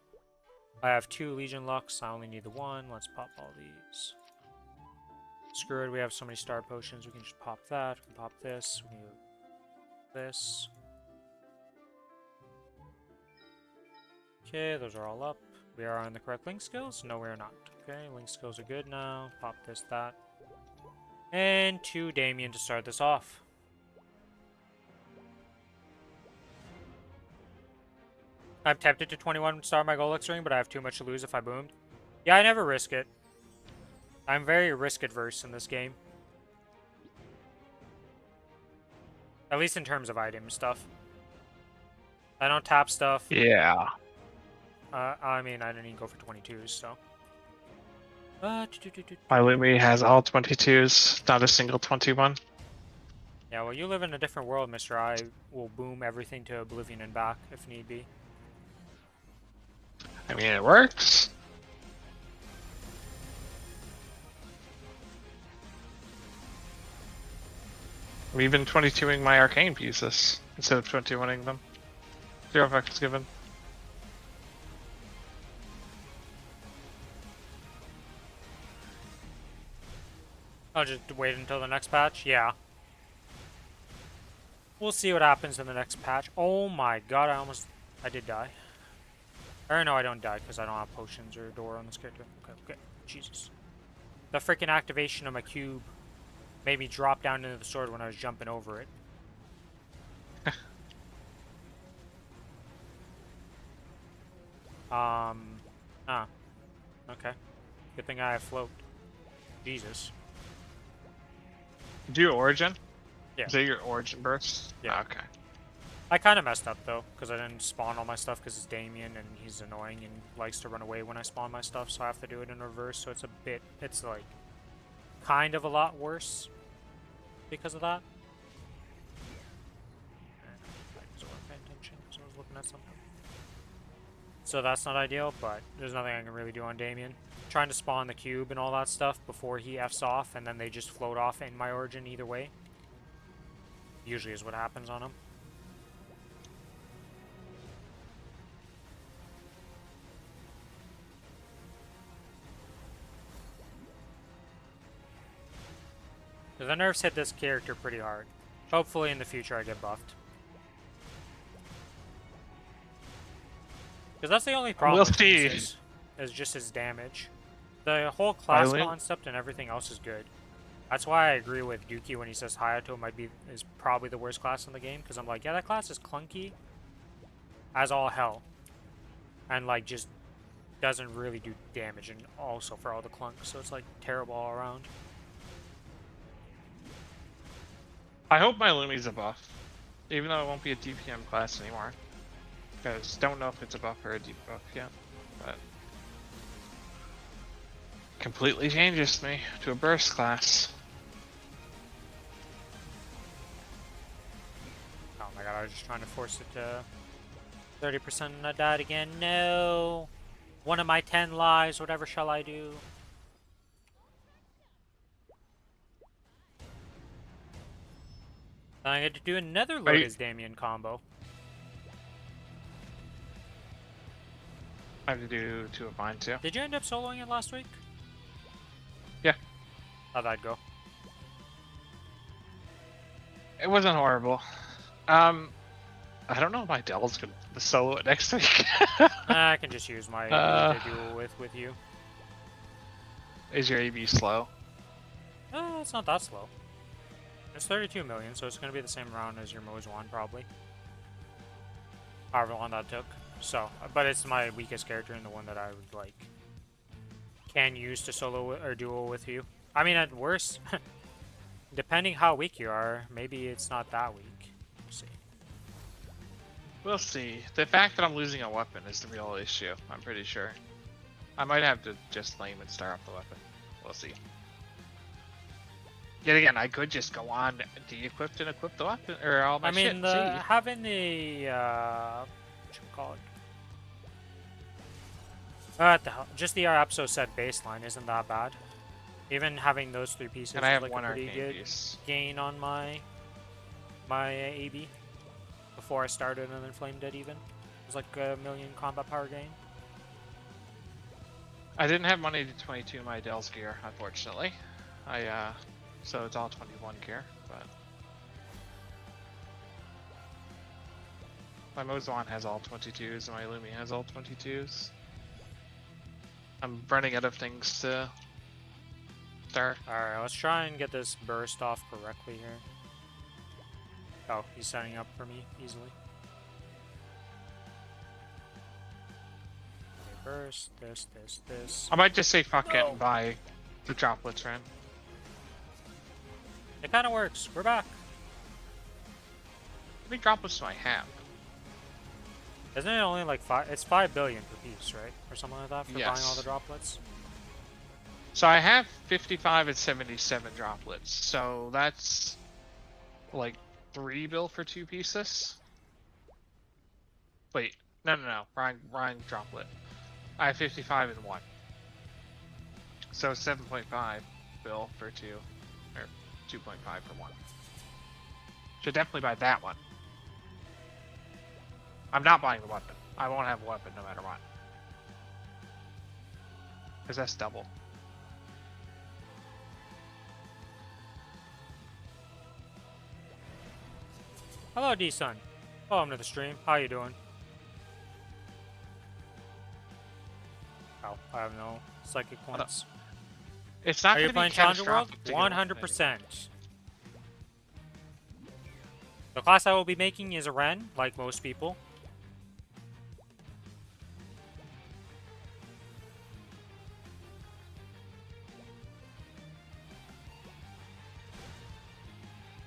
I have 2 Legion Lux, I only need the 1. Let's pop all these. Screw it, we have so many star potions, we can just pop that, we can pop this, we can do this. Okay, those are all up. We are on the correct link skills? No, we are not. Okay, link skills are good now. Pop this, that. And 2 Damien to start this off. I'm tempted to 21 star my Golix ring, but I have too much to lose if I boomed. Yeah, I never risk it. I'm very risk adverse in this game. At least in terms of item stuff. I don't tap stuff. Yeah. I mean, I didn't even go for 22s, so. My Lumi has all 22s, not a single 21. Yeah, well, you live in a different world, mister. I will boom everything to oblivion and back if need be. I mean, it works. I'm even 22ing my arcane pieces instead of 21ing them. 0 effects given. I'll just wait until the next patch? Yeah. We'll see what happens in the next patch. Oh my god, I did die. Or no, I don't die because I don't have potions or door on this character. Okay. Jesus. The freaking activation of my cube made me drop down into the sword when I was jumping over it. Okay. Good thing I have float. Jesus. Do your origin? Yeah. Is that your origin burst? Yeah. Okay. I kind of messed up though, because I didn't spawn all my stuff because it's Damien and he's annoying and likes to run away when I spawn my stuff, so I have to do it in reverse, so it's like, kind of a lot worse because of that. I wasn't paying attention because I was looking at something. So that's not ideal, but there's nothing I can really do on Damien. Trying to spawn the cube and all that stuff before he F's off, and then they just float off in my origin either way. Usually is what happens on him. The nerfs hit this character pretty hard. Hopefully in the future I get buffed. Because that's the only problem We'll with see. this is just his damage. The whole class Eileen? concept and everything else is good. That's why I agree with Dookie when he says Hayato is probably the worst class in the game, because I'm like, yeah, that class is clunky as all hell. And like just doesn't really do damage, and also for all the clunk, so it's like terrible all around. I hope my Lumi's a buff, even though it won't be a DPM class anymore. Because don't know if it's a buff or a debuff yet, but completely changes me to a burst class. Oh my god, I was just trying to force it to 30% and I died again. No! One of my 10 lives, whatever shall I do? I get to do another Lotus Damien combo. I have to do 2 of mine too. Did you end up soloing it last week? Yeah. How'd that go? It wasn't horrible. I don't know if my Dell's gonna solo it next week. I can just use my AB to duel with you. Is your AB slow? It's not that slow. It's 32 million, so it's going to be the same round as your Mozwan, probably. However long that took. So, but it's my weakest character and the one that I would, like, can use to solo or duel with you. I mean, at worst, depending how weak you are, maybe it's not that weak. We'll see. We'll see. The fact that I'm losing a weapon is the real issue, I'm pretty sure. I might have to just lame and start off the weapon. We'll see. Yet again, I could just go on de-equipped and equip the weapon, or all my shit. Having the, what you call it? What the hell? Just the Apso set baseline isn't that bad. Even having those 3 pieces and I have like one a pretty arcane good piece. gain on my AB. Before I started and then flamed it even. It was like a million combat power gain. I didn't have money to 22 my Dell's gear, unfortunately. So it's all 21 gear, but... My Mozwan has all 22s, and my Lumi has all 22s. I'm running out of things to start. Alright, let's try and get this burst off correctly here. Oh, he's setting up for me easily. Okay, burst, this. I might just say fuck it and buy the droplets run. It kind of works. We're back. How many droplets do I have? Isn't it only like 5? It's 5 billion per piece, right? Or something like that for buying all the droplets? So I have 55 and 77 droplets. So that's like 3 bill for 2 pieces. Wait, no. Wrong droplet. I have 55 and 1. So 7.5 bill for 2. Or 2.5 for 1. Should definitely buy that one. I'm not buying the weapon. I won't have a weapon no matter what. Because that's double. Hello, D-Sun. Welcome to the stream. How you doing? Oh, I have no psychic points. It's not Are you going to be playing Challenger World? catastrophic to get 100%. The class I will be making is a Ren, like most people.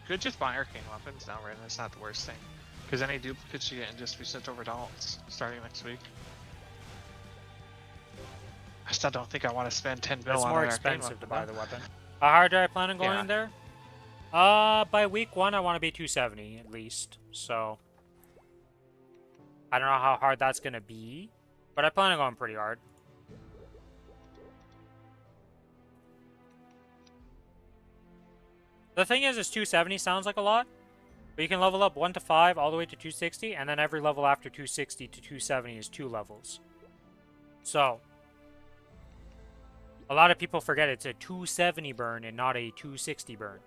Could just buy arcane weapons now, right? That's not the worst thing. Because any duplicates you get and just be sent over to alts starting next week. I still don't think I want to spend 10 bill It's on more an arcane expensive to weapon, buy though. the weapon. How hard do I plan on going Yeah. there? By week 1 I want to be 270 at least. So I don't know how hard that's gonna be, but I plan on going pretty hard. The thing is 270 sounds like a lot, but you can level up 1 to 5 all the way to 260, and then every level after 260 to 270 is 2 levels. So a lot of people forget it's a 270 burn and not a 260 burn.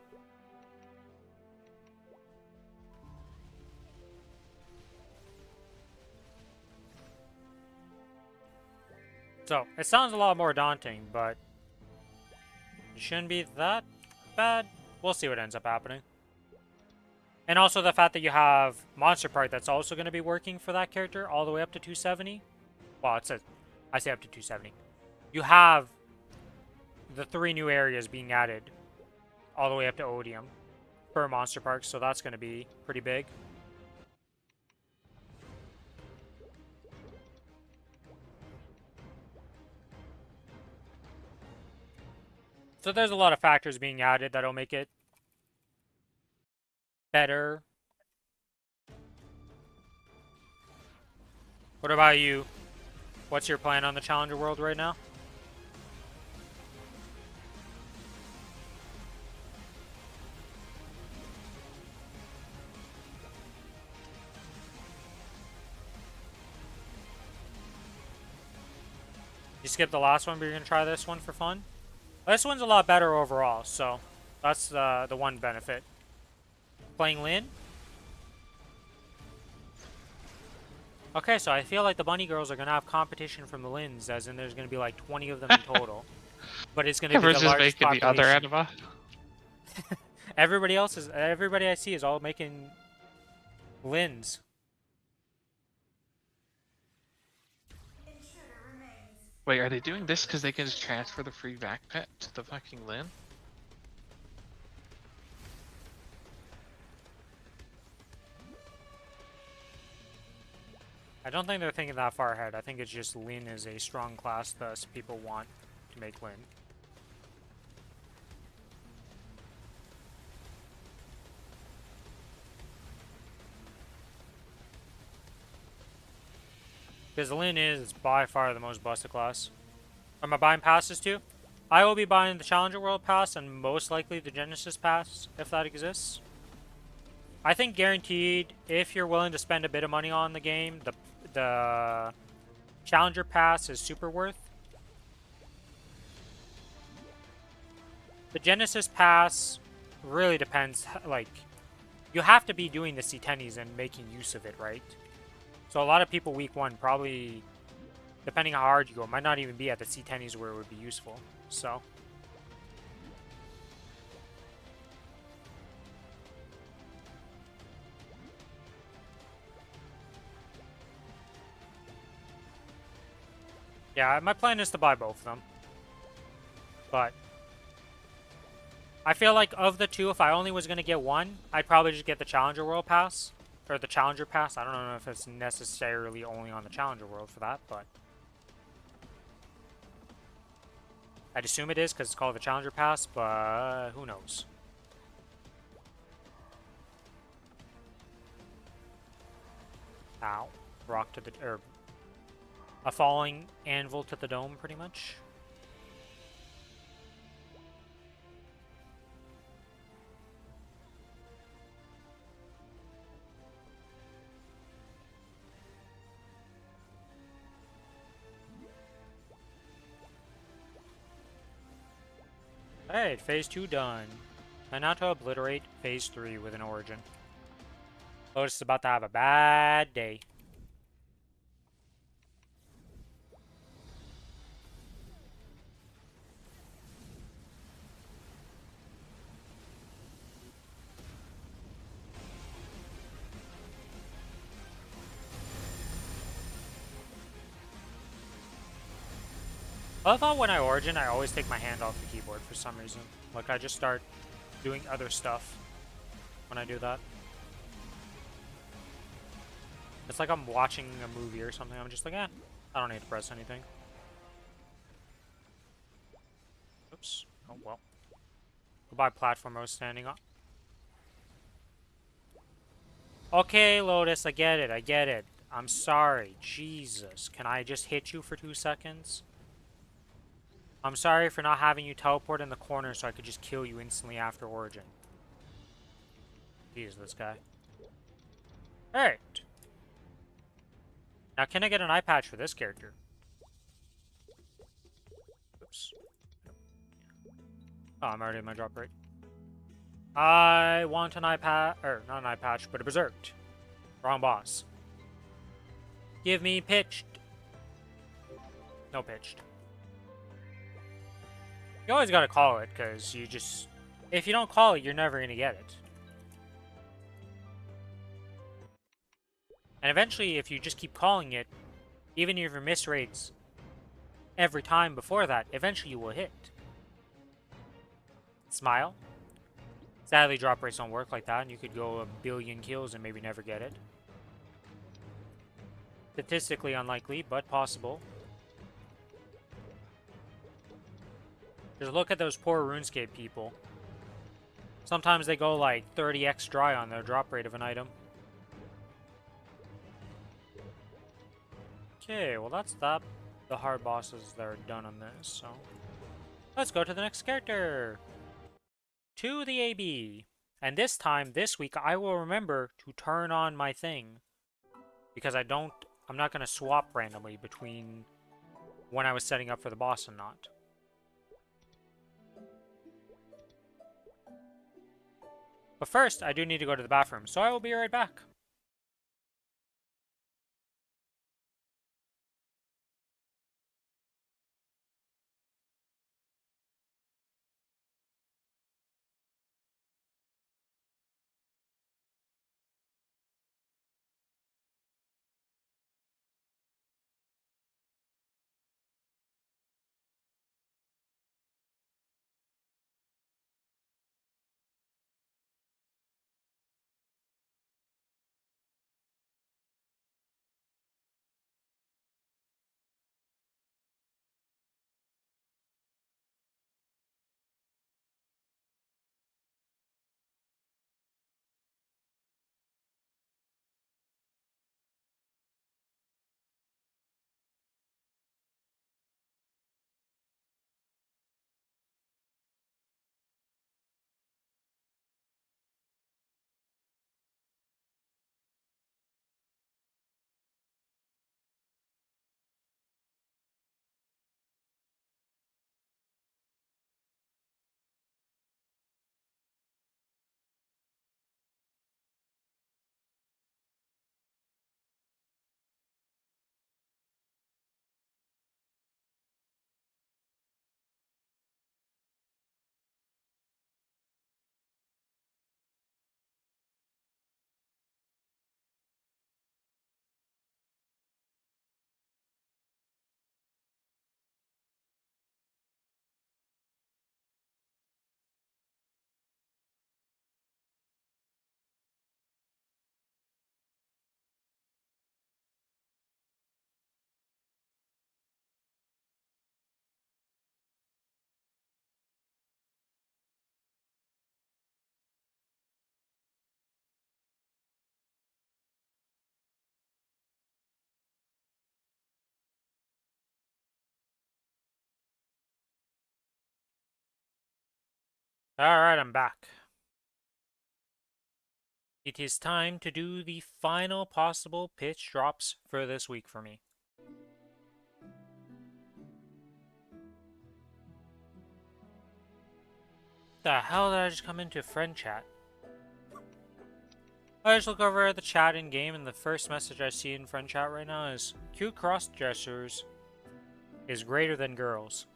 So, it sounds a lot more daunting, but it shouldn't be that bad. We'll see what ends up happening. And also the fact that you have Monster Part that's also going to be working for that character all the way up to 270. Well, it says, I say up to 270. You have the 3 new areas being added all the way up to Odium per Monster Park, so that's going to be pretty big. So there's a lot of factors being added that'll make it better. What about you? What's your plan on the Challenger World right now? You skipped the last one, but you're going to try this one for fun? This one's a lot better overall, so that's the one benefit. Playing Lyn. Okay, so I feel like the bunny girls are gonna have competition from the Lyns, as in there's gonna be like 20 of them in total. But it's gonna be the Everyone's just largest making the other population. anima. Everybody I see is all making Lyns. Wait, are they doing this because they can just transfer the free vac pet to the fucking Lyn? I don't think they're thinking that far ahead. I think it's just Lyn is a strong class, thus people want to make Lyn. Because Lyn is by far the most busted class. Am I buying passes too? I will be buying the Challenger World Pass and most likely the Genesis Pass, if that exists. I think guaranteed, if you're willing to spend a bit of money on the game, the Challenger Pass is super worth. The Genesis Pass really depends, like, you have to be doing the C10s and making use of it, right? So a lot of people week one probably, depending how hard you go, might not even be at the C10s where it would be useful, so. Yeah, my plan is to buy both of them. But I feel like of the two, if I only was going to get one, I'd probably just get the Challenger World Pass. Or the Challenger Pass. I don't know if it's necessarily only on the Challenger World for that, but I'd assume it is because it's called the Challenger Pass, but who knows. Ow. Rock to the... or a falling anvil to the dome, pretty much. Alright, phase 2 done. And now to obliterate phase 3 with an origin. Lotus is about to have a bad day. I thought when I origin, I always take my hand off the keyboard for some reason. Like, I just start doing other stuff when I do that. It's like I'm watching a movie or something. I'm just like, I don't need to press anything. Oops. Oh, well. Goodbye, platform I was standing on. Okay, Lotus, I get it. I get it. I'm sorry. Jesus. Can I just hit you for 2 seconds? I'm sorry for not having you teleport in the corner so I could just kill you instantly after origin. Jeez, this guy. Alright. Now, can I get an eye patch for this character? Oops. Oh, I'm already in my drop rate. I want an eye patch, or not an eye patch, but a berserked. Wrong boss. Give me pitched. No pitched. You always gotta call it, because you just... if you don't call it, you're never gonna get it. And eventually, if you just keep calling it, even if your miss rates every time before that, eventually you will hit. Smile. Sadly, drop rates don't work like that, and you could go a billion kills and maybe never get it. Statistically unlikely, but possible. Just look at those poor RuneScape people. Sometimes they go like 30x dry on their drop rate of an item. Okay, well that's that. The hard bosses that are done on this, so... let's go to the next character! To the AB! And this time, this week, I will remember to turn on my thing. Because I'm not going to swap randomly between when I was setting up for the boss and not. But first, I do need to go to the bathroom, so I will be right back. Alright, I'm back. It is time to do the final possible pitch drops for this week for me. The hell did I just come into friend chat? I just look over at the chat in game, and the first message I see in friend chat right now is cute cross dressers is greater than girls.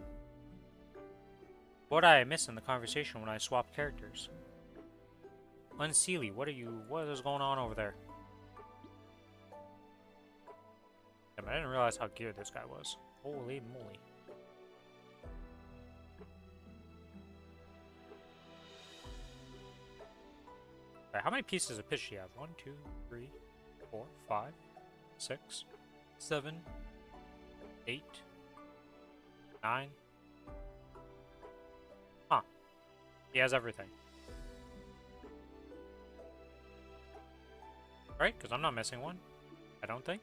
What did I miss in the conversation when I swapped characters? Unseelie, what is going on over there? Damn, I didn't realize how geared this guy was. Holy moly. Right, how many pieces of pitch do you have? 1, 2, 3, 4, 5, 6, 7, 8, 9. Huh. He has everything. Right? Because I'm not missing one. I don't think.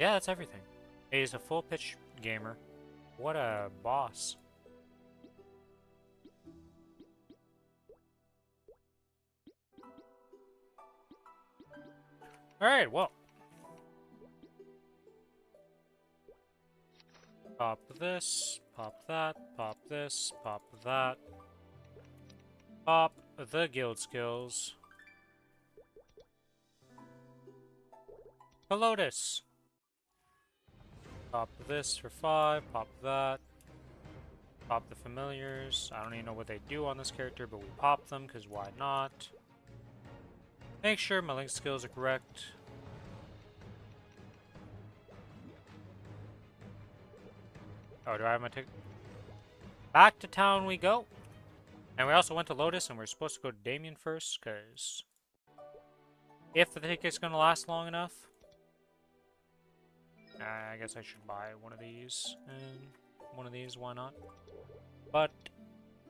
Yeah, that's everything. He's a full pitch gamer. What a boss. Alright, well. Pop this, pop that, pop this, pop that. Pop the guild skills. For Lotus. Pop this for 5, pop that. Pop the familiars. I don't even know what they do on this character, but we pop them, because why not? Make sure my link skills are correct. Oh, do I have my ticket? Back to town we go. And we also went to Lotus, and we're supposed to go to Damien first, because if the ticket's going to last long enough, I guess I should buy one of these, and one of these, why not? But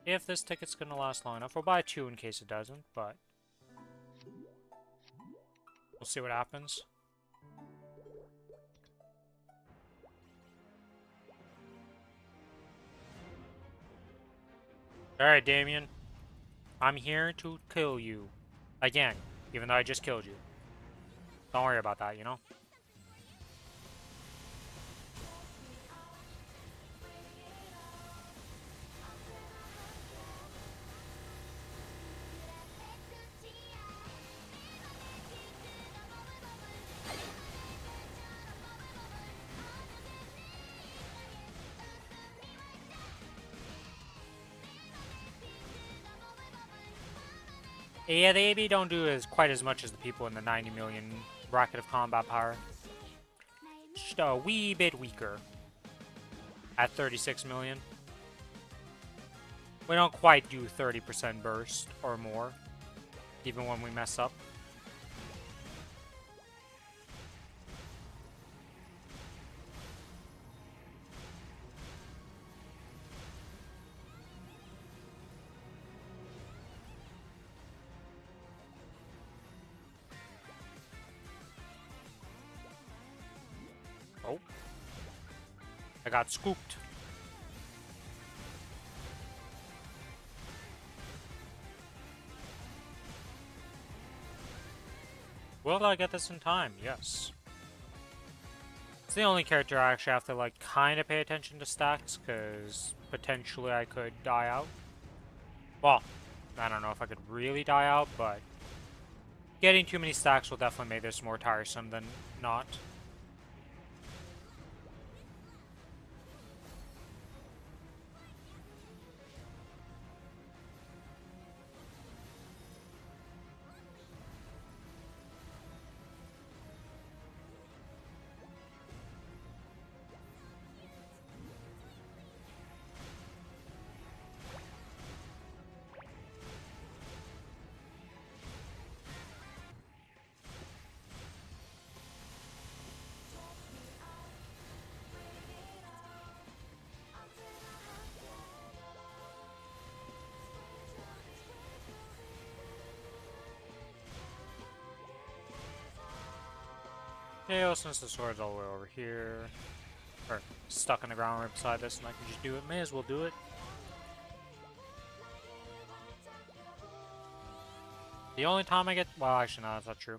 if this ticket's going to last long enough, we'll buy 2 in case it doesn't, but we'll see what happens. Alright, Damien. I'm here to kill you. Again, even though I just killed you. Don't worry about that, you know? Yeah, the AB don't do quite as much as the people in the 90 million bracket of combat power. Just a wee bit weaker. At 36 million. We don't quite do 30% burst or more, even when we mess up. Oh. I got scooped. Will I get this in time? Yes. It's the only character I actually have to, like, kind of pay attention to stacks, because potentially I could die out. Well, I don't know if I could really die out, but getting too many stacks will definitely make this more tiresome than not. Okay, well, since the sword's all the way over here, or stuck in the ground right beside this, and I can just do it, may as well do it. The only time I get, well, actually, no, that's not true.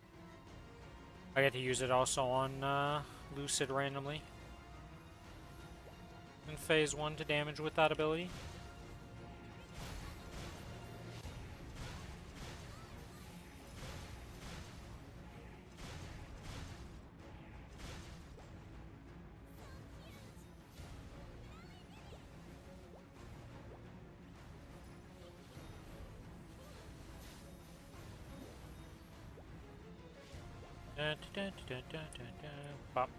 I get to use it also on Lucid randomly in phase 1 to damage with that ability. Bop.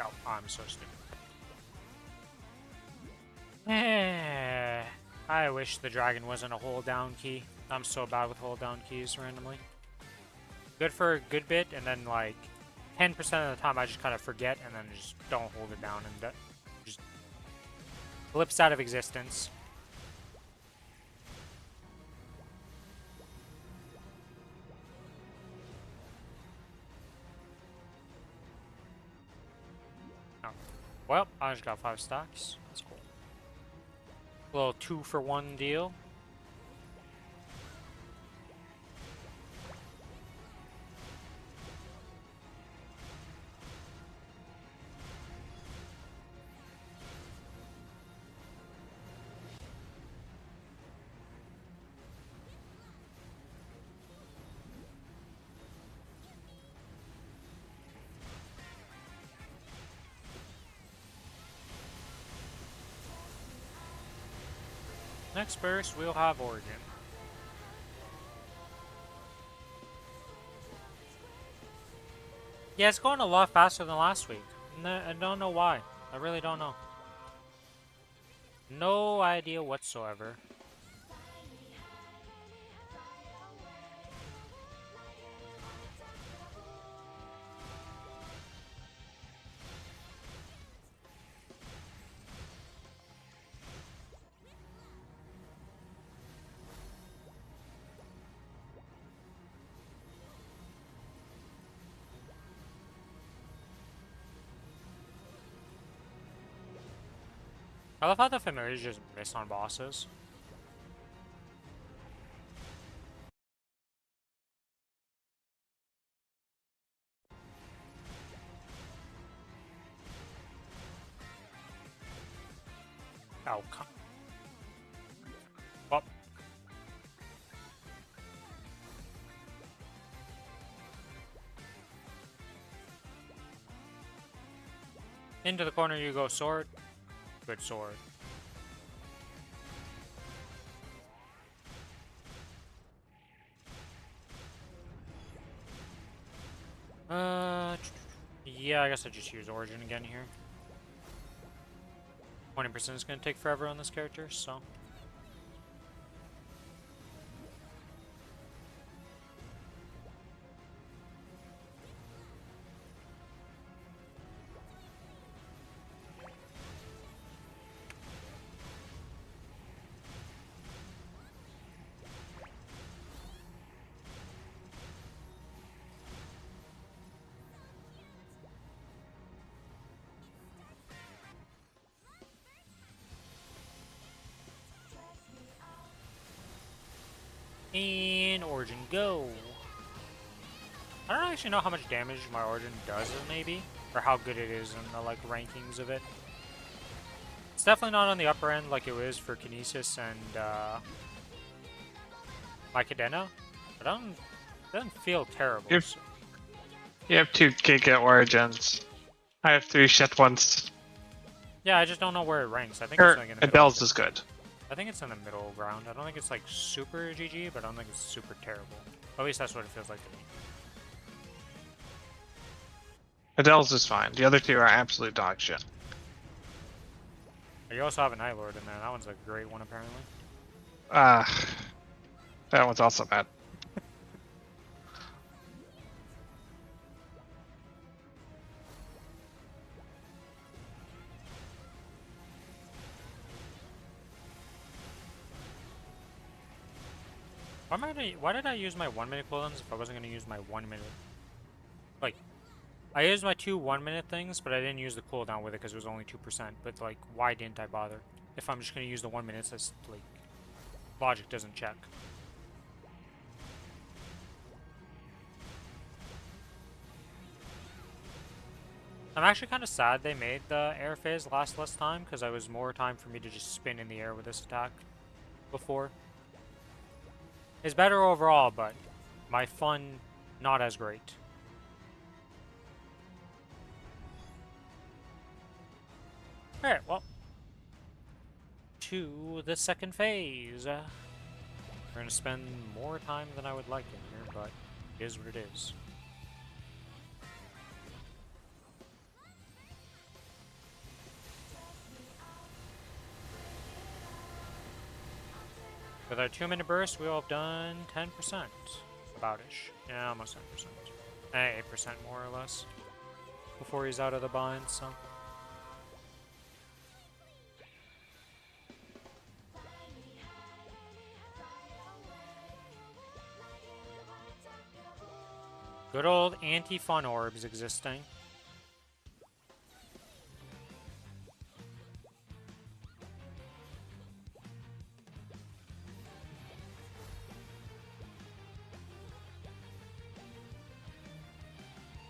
Oh, I'm so stupid. I wish the dragon wasn't a hold down key. I'm so bad with hold down keys randomly. Good for a good bit, and then like 10% of the time I just kind of forget and then just don't hold it down and just flips out of existence. Oh. Well, I just got 5 stacks. That's cool. A little 2-for-1 deal. Next burst, we'll have Origin. Yeah, it's going a lot faster than last week. I don't know why. I really don't know. No idea whatsoever. I love how the familiars just miss on bosses. Oh, come. Well. Into the corner you go, sword. Good sword. Yeah, I guess I just use Origin again here. 20% is going to take forever on this character, so... And Origin, go! I don't actually know how much damage my Origin does, maybe, or how good it is in the like rankings of it. It's definitely not on the upper end like it was for Kinesis and my Cadena, but it doesn't feel terrible. Yep. So. You have 2 Giga Origins. I have 3 shit ones. Yeah, I just don't know where it ranks. I think it's like in the middle. Adele's is good. I think it's in the middle ground. I don't think it's like super GG, but I don't think it's super terrible. At least that's what it feels like to me. Adele's is fine. The other 2 are absolute dog shit. You also have a Night Lord in there. That one's a great one, apparently. That one's also bad. Why did I use my 1 minute cooldowns if I wasn't going to use my 1 minute? Like, I used my 2 1-minute things, but I didn't use the cooldown with it because it was only 2%. But, like, why didn't I bother? If I'm just going to use the 1 minute, that's, like, logic doesn't check. I'm actually kind of sad they made the air phase last less time, because I was more time for me to just spin in the air with this attack before. It's better overall, but my fun, not as great. Alright, well. To the second phase. We're going to spend more time than I would like in here, but it is what it is. With our 2 minute burst, we will have done 10%. About-ish. Yeah, almost 10%. 8% more or less. Before he's out of the bind, so. Good old anti-fun orbs existing.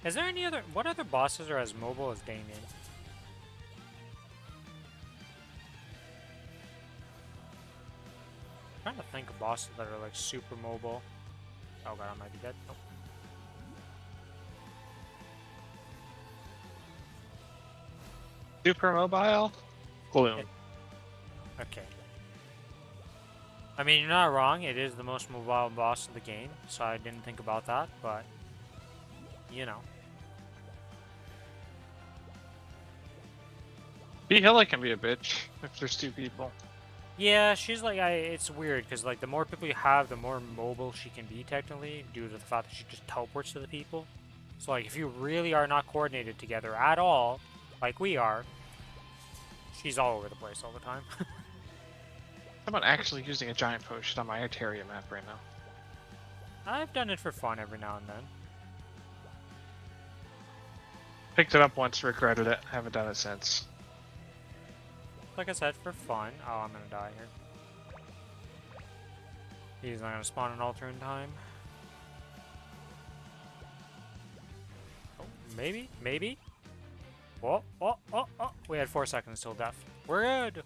Is there any other... What other bosses are as mobile as Damien? I'm trying to think of bosses that are like super mobile. Oh god, I might be dead. Nope. Super mobile? Gloom. Okay. I mean, you're not wrong. It is the most mobile boss of the game, so I didn't think about that, but... You know. Hilla can be a bitch if there's 2 people. Yeah, she's like, it's weird, because like the more people you have, the more mobile she can be technically, due to the fact that she just teleports to the people. So like, if you really are not coordinated together at all, like we are, she's all over the place all the time. How about actually using a giant potion on my Arteria map right now? I've done it for fun every now and then. Picked it up once, regretted it, haven't done it since. Like I said, for fun. Oh, I'm gonna die here. He's not gonna spawn an altar in time. Oh, maybe? Maybe? Oh, oh, oh, oh. We had 4 seconds till death. We're good!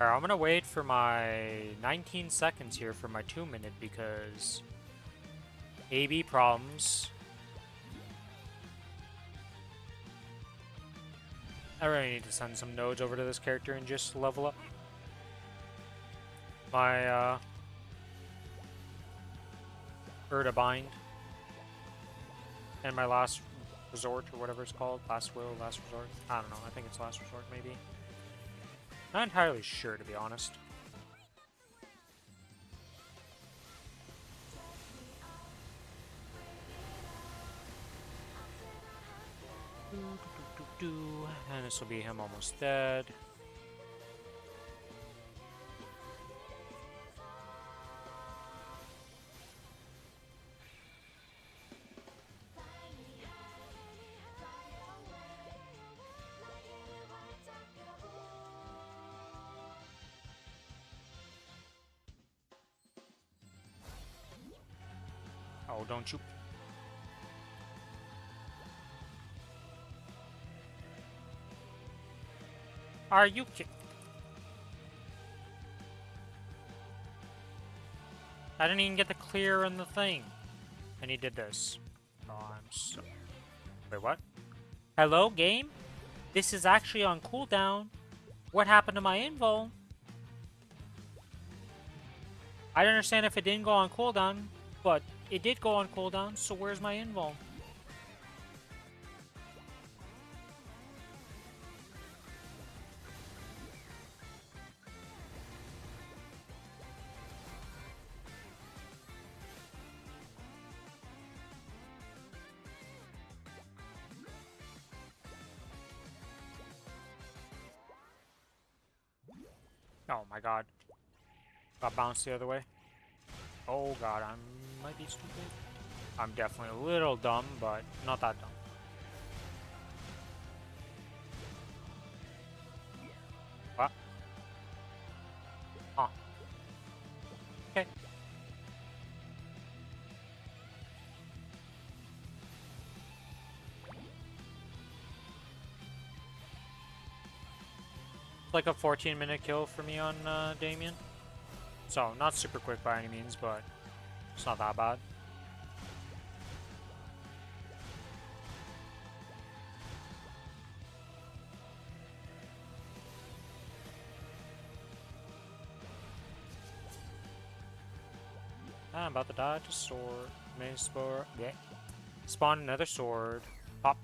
Alright, I'm gonna wait for my 19 seconds here for my 2 minute because... AB problems. I really need to send some nodes over to this character and just level up my Urda Bind and my Last Resort, or whatever it's called. Last Will, Last Resort. I don't know. I think it's Last Resort, maybe. Not entirely sure, to be honest. And this will be him almost dead. Oh, don't you... Are you kidding? I didn't even get the clear in the thing. And he did this. Oh, I'm so... Wait, what? Hello, game? This is actually on cooldown. What happened to my invul? I don't understand if it didn't go on cooldown, but it did go on cooldown, so where's my invul? Oh my god. Got bounced the other way. Oh god, I might be stupid. I'm definitely a little dumb, but not that dumb. What? Huh. Okay. It's like a 14-minute kill for me on Damien. So, not super quick by any means, but it's not that bad. I'm about to dodge a sword. Main spore. Yeah. Spawn another sword. Pop.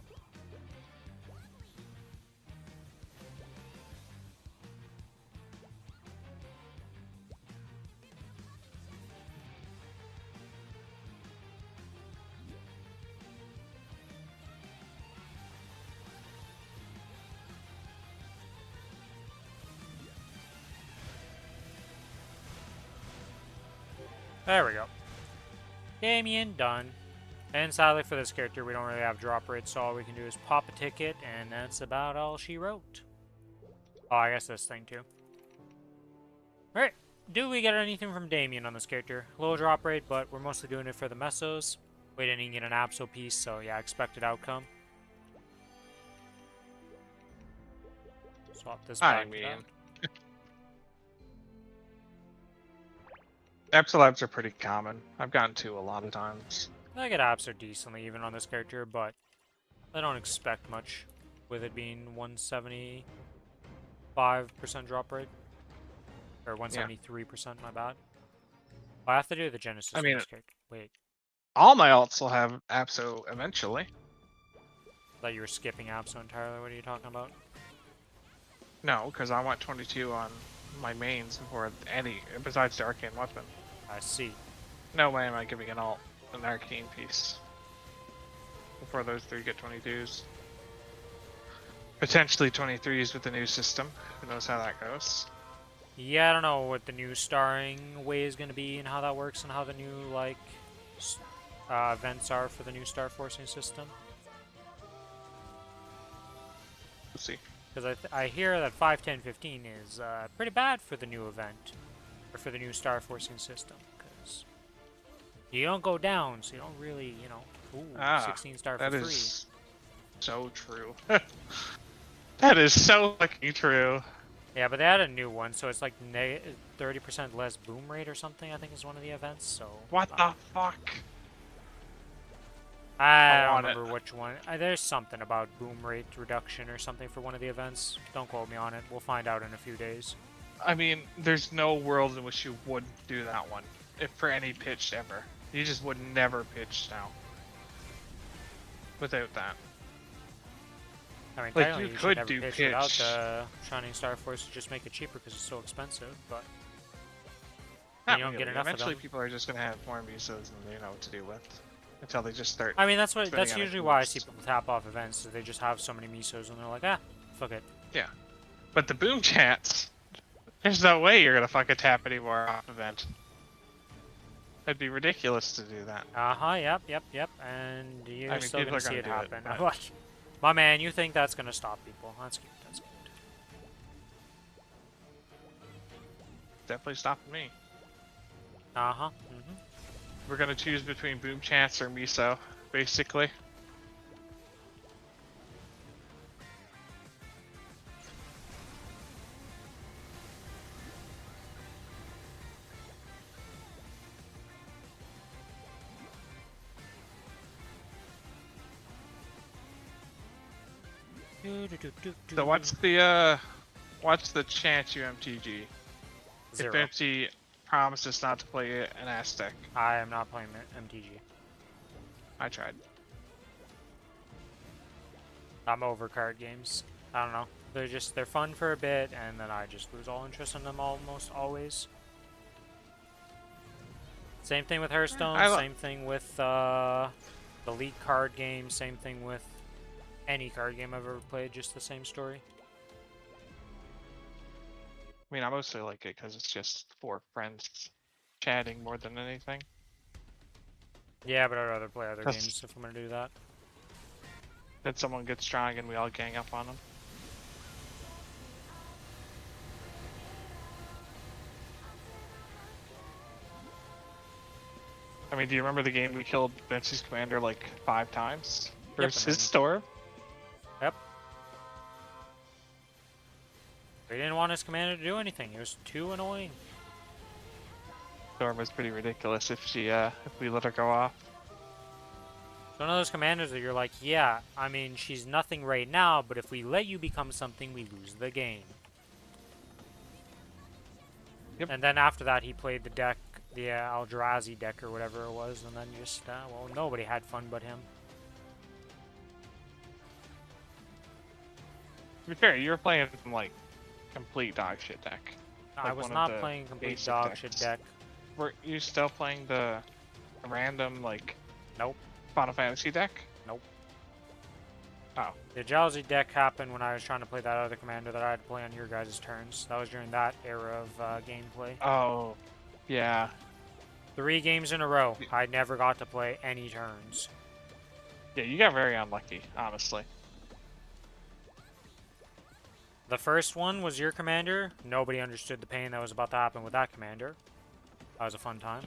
There we go. Damien, done. And sadly for this character, we don't really have drop rates, so all we can do is pop a ticket, and that's about all she wrote. Oh, I guess this thing too. Alright, do we get anything from Damien on this character? Low drop rate, but we're mostly doing it for the mesos. We didn't even get an Abso piece, so yeah, expected outcome. Swap this back to that. Epsilabs are pretty common. I've gotten two a lot of times. I get Abs are decently even on this character, but I don't expect much with it being 175% drop rate. Or 173%, my bad. I have to do the Genesis I mean, on this character. Wait, all my alts will have Apso eventually. I thought you were skipping Abso entirely. What are you talking about? No, because I want 22 on my mains before any, besides the Arcane Weapon. I see. No way am I giving an Arcane piece before those three get 22s. Potentially 23s with the new system. Who knows how that goes? Yeah, I don't know what the new starring way is going to be and how that works and how the new, like, events are for the new star forcing system. We'll see. Because I hear that 5, 10, 15 is pretty bad for the new event. Or for the new star forcing system. Because you don't go down, so you don't really, you know, ooh, 16 star for free. That is so true. That is so fucking true. Yeah, but they had a new one, so it's like 30% less boom rate or something, I think is one of the events, so... What the fuck? I don't want it. remember which one. There's something about boom rate reduction or something for one of the events. Don't quote me on it. We'll find out in a few days. I mean, there's no world in which you wouldn't do that one, if for any pitch ever. You just would never pitch now. Without that. I mean, Like, technically you you could should never do pitch without pitch. the Shining Star Force to just make it cheaper because it's so expensive, but Not you don't get really. enough of Eventually them. people are just gonna have more misos than they know what to do with. Until they just start. I mean, that's spending on usually why I boost. see people tap off events, is they just have so many misos and they're like, ah, fuck it. Yeah. But the boom chats, there's no way you're gonna fucking tap anymore off event. It'd be ridiculous to do that. Yep, and you're I mean, still people gonna are see gonna it do it, happen. but- I'm like, my man, you think that's gonna stop people? That's cute. That's cute. Definitely stopping me. Mm-hmm. We're gonna choose between boom chats or miso, basically. So what's the chance you MTG? Zero. If empty promises not to play an Aztec. I am not playing MTG. I tried. I'm over card games. I don't know. They're fun for a bit, and then I just lose all interest in them almost always. Same thing with Hearthstone. Same thing with the League card game. Same thing with any card game I've ever played. Just the same story. I mean, I mostly like it because it's just four friends chatting more than anything. Yeah, but I'd rather play other That's- games if I'm gonna do that. Then someone gets strong and we all gang up on them. I mean, do you remember the game we killed Bensie's commander like 5 times versus and then- Storm? Yep. We didn't want his commander to do anything. It was too annoying. Storm was pretty ridiculous if we let her go off. It's one of those commanders that you're like, yeah, I mean, she's nothing right now, but if we let you become something, we lose the game. Yep. And then after that, he played the deck, the Eldrazi deck or whatever it was, and then just, well, nobody had fun but him. To be fair, you were playing like complete dog shit deck. I Like was one of not the playing complete basic dog shit decks. deck. Were you still playing the random like Nope. Final Fantasy deck? Nope. Oh. The Eldrazi deck happened when I was trying to play that other commander that I had to play on your guys' turns. That was during that era of gameplay. Oh, yeah. 3 games in a row, I never got to play any turns. Yeah, you got very unlucky, honestly. The first one was your commander. Nobody understood the pain that was about to happen with that commander. That was a fun time.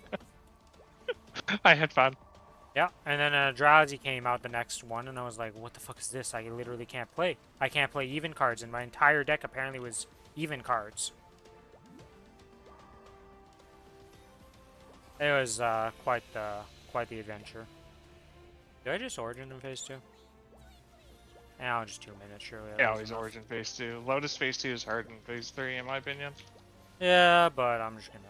I had fun. Yeah, and then Eldrazi came out the next one, and I was like, what the fuck is this? I literally can't play. I can't play even cards, and my entire deck apparently was even cards. It was quite the adventure. Did I just Origin in Phase 2? Yeah, just 2 minutes, surely. that Yeah, was always enough. Origin Phase 2. Lotus Phase 2 is hard in Phase 3, in my opinion. Yeah, but I'm just gonna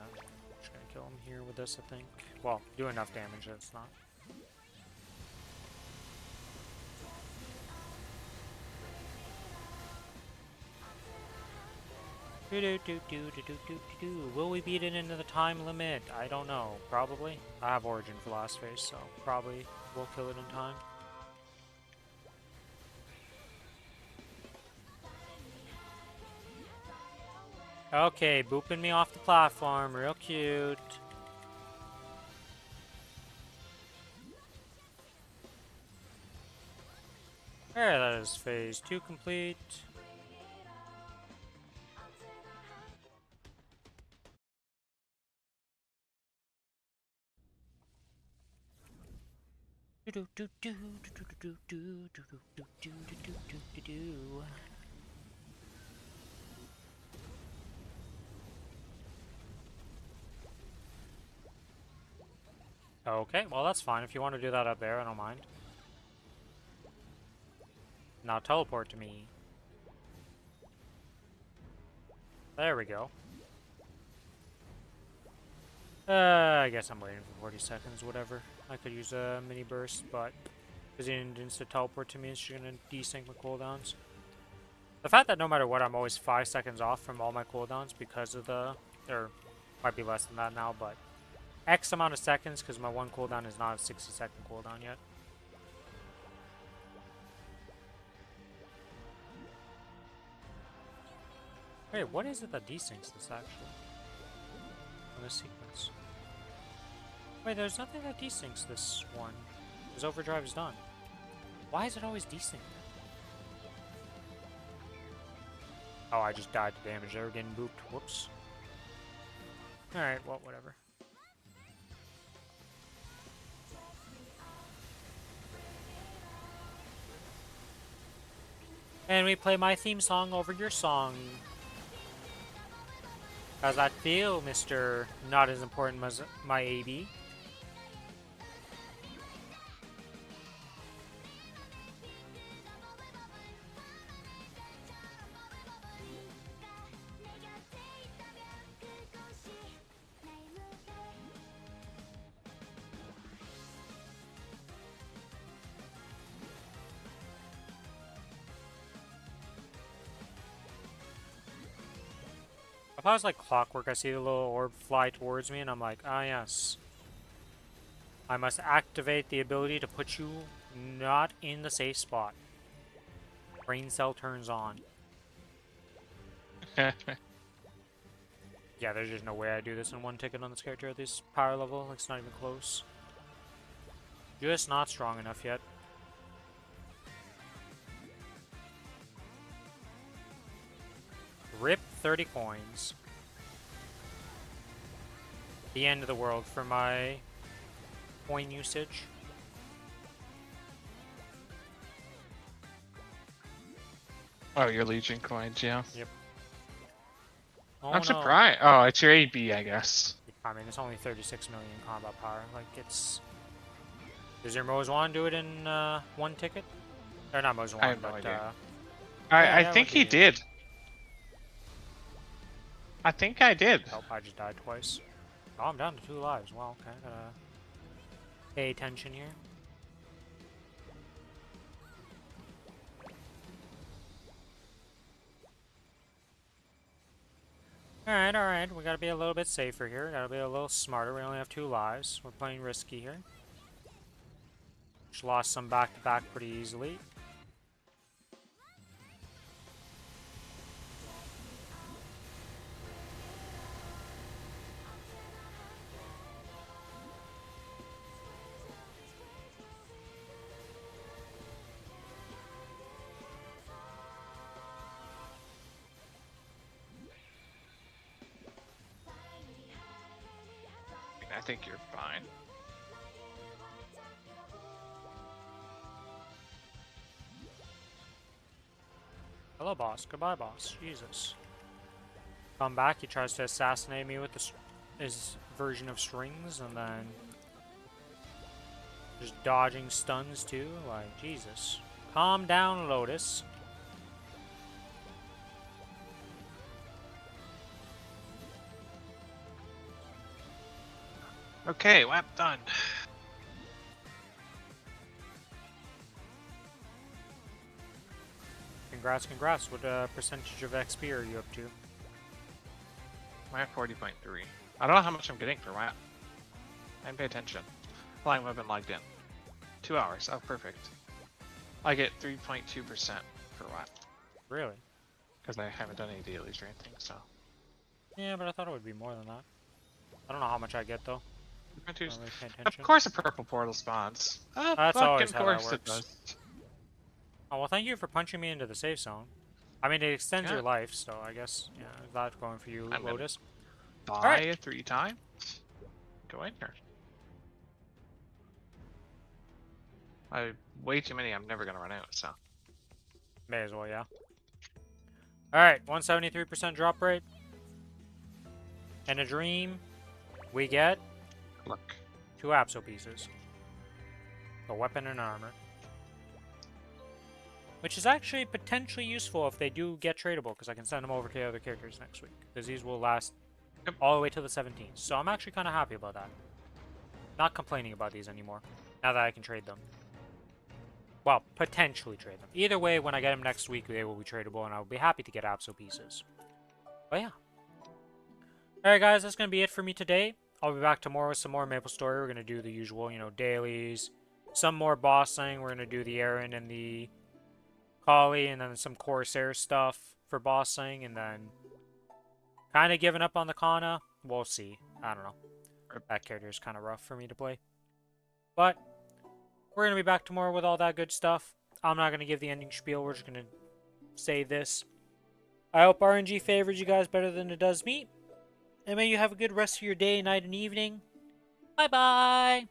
kill him here with this, I think. Well, do enough damage that it's not. Will we beat it into the time limit? I don't know. Probably. I have Origin for last phase, so probably we'll kill it in time. Okay, booping me off the platform, real cute. There, that is phase 2 complete. Okay, well that's fine. If you want to do that up there, I don't mind. Now teleport to me. There we go. I guess I'm waiting for 40 seconds, whatever. I could use a mini burst, but because he didn't instant teleport to me, it's just gonna desync my cooldowns. The fact that no matter what, I'm always 5 seconds off from all my cooldowns because of the, or might be less than that now, but X amount of seconds because my one cooldown is not a 60-second cooldown yet. Wait, what is it that desyncs this actually? On this sequence. Wait, there's nothing that desyncs this one. Because overdrive is done. Why is it always desynced? Oh, I just died to damage. They were getting booped. Whoops. Alright, well, whatever. And we play my theme song over your song. How's that feel, Mr. Not as important as my AB? If I was like clockwork, I see the little orb fly towards me, and I'm like, ah yes. I must activate the ability to put you not in the safe spot. Brain cell turns on. Yeah, there's just no way I do this in one ticket on this character at this power level. It's not even close. Just not strong enough yet. Rip 30 coins. The end of the world for my coin usage. Oh, your Legion coins, yeah. Yep. Oh, I'm no. surprised. Oh, it's your AB, I guess. I mean, it's only 36 million combat power. Like, it's... Does your Moz1 do it in one ticket? Or not Moz1, I have no but... idea. yeah, I that think would he be- did. I think I did. Oh, I just died twice. Oh, I'm down to 2 lives. Well, okay, I gotta pay attention here. Alright, we gotta be a little bit safer here. Gotta be a little smarter. We only have 2 lives. We're playing risky here. Just lost some back-to-back pretty easily. I think you're fine. Hello, boss. Goodbye, boss. Jesus. Come back. He tries to assassinate me with his version of strings, and then just dodging stuns too. Like, Jesus. Calm down, Lotus. Okay, WAP done. Congrats, congrats. What percentage of XP are you up to? WAP 40.3. I don't know how much I'm getting for WAP. I didn't pay attention. How long have I been logged in? 2 hours. Oh, perfect. I get 3.2% for WAP. Really? Because I haven't done any dailies or anything, so. Yeah, but I thought it would be more than that. I don't know how much I get though. 3.2. Don't really pay Of attention. course a purple portal spawns. Oh, That's fucking always how that course it works. does. Oh, well, thank you for punching me into the safe zone. I mean, it extends Yeah. your life, so I guess, yeah, is that going for you, I'm gonna- Lotus? Buy Alright. it 3 times. Go in here. Way too many. I'm never gonna run out. So. May as well, yeah. Alright, 173% drop rate. In a dream, we get Look. 2 Apso pieces. A weapon and armor. which is actually potentially useful if they do get tradable, because I can send them over to the other characters next week, because these will last all the way till the 17th. So I'm actually kind of happy about that. Not complaining about these anymore, now that I can trade them. Well, potentially trade them. Either way, when I get them next week, they will be tradable, and I'll be happy to get Abso pieces. But yeah. Alright guys, that's going to be it for me today. I'll be back tomorrow with some more Maplestory. We're going to do the usual, you know, dailies, some more bossing. We're going to do the Aaron and the Collie, and then some Corsair stuff for bossing, and then kind of giving up on the Kana. We'll see. I don't know. That character is kind of rough for me to play. But we're going to be back tomorrow with all that good stuff. I'm not going to give the ending spiel. We're just going to say this. I hope RNG favors you guys better than it does me. And may you have a good rest of your day, night, and evening. Bye-bye!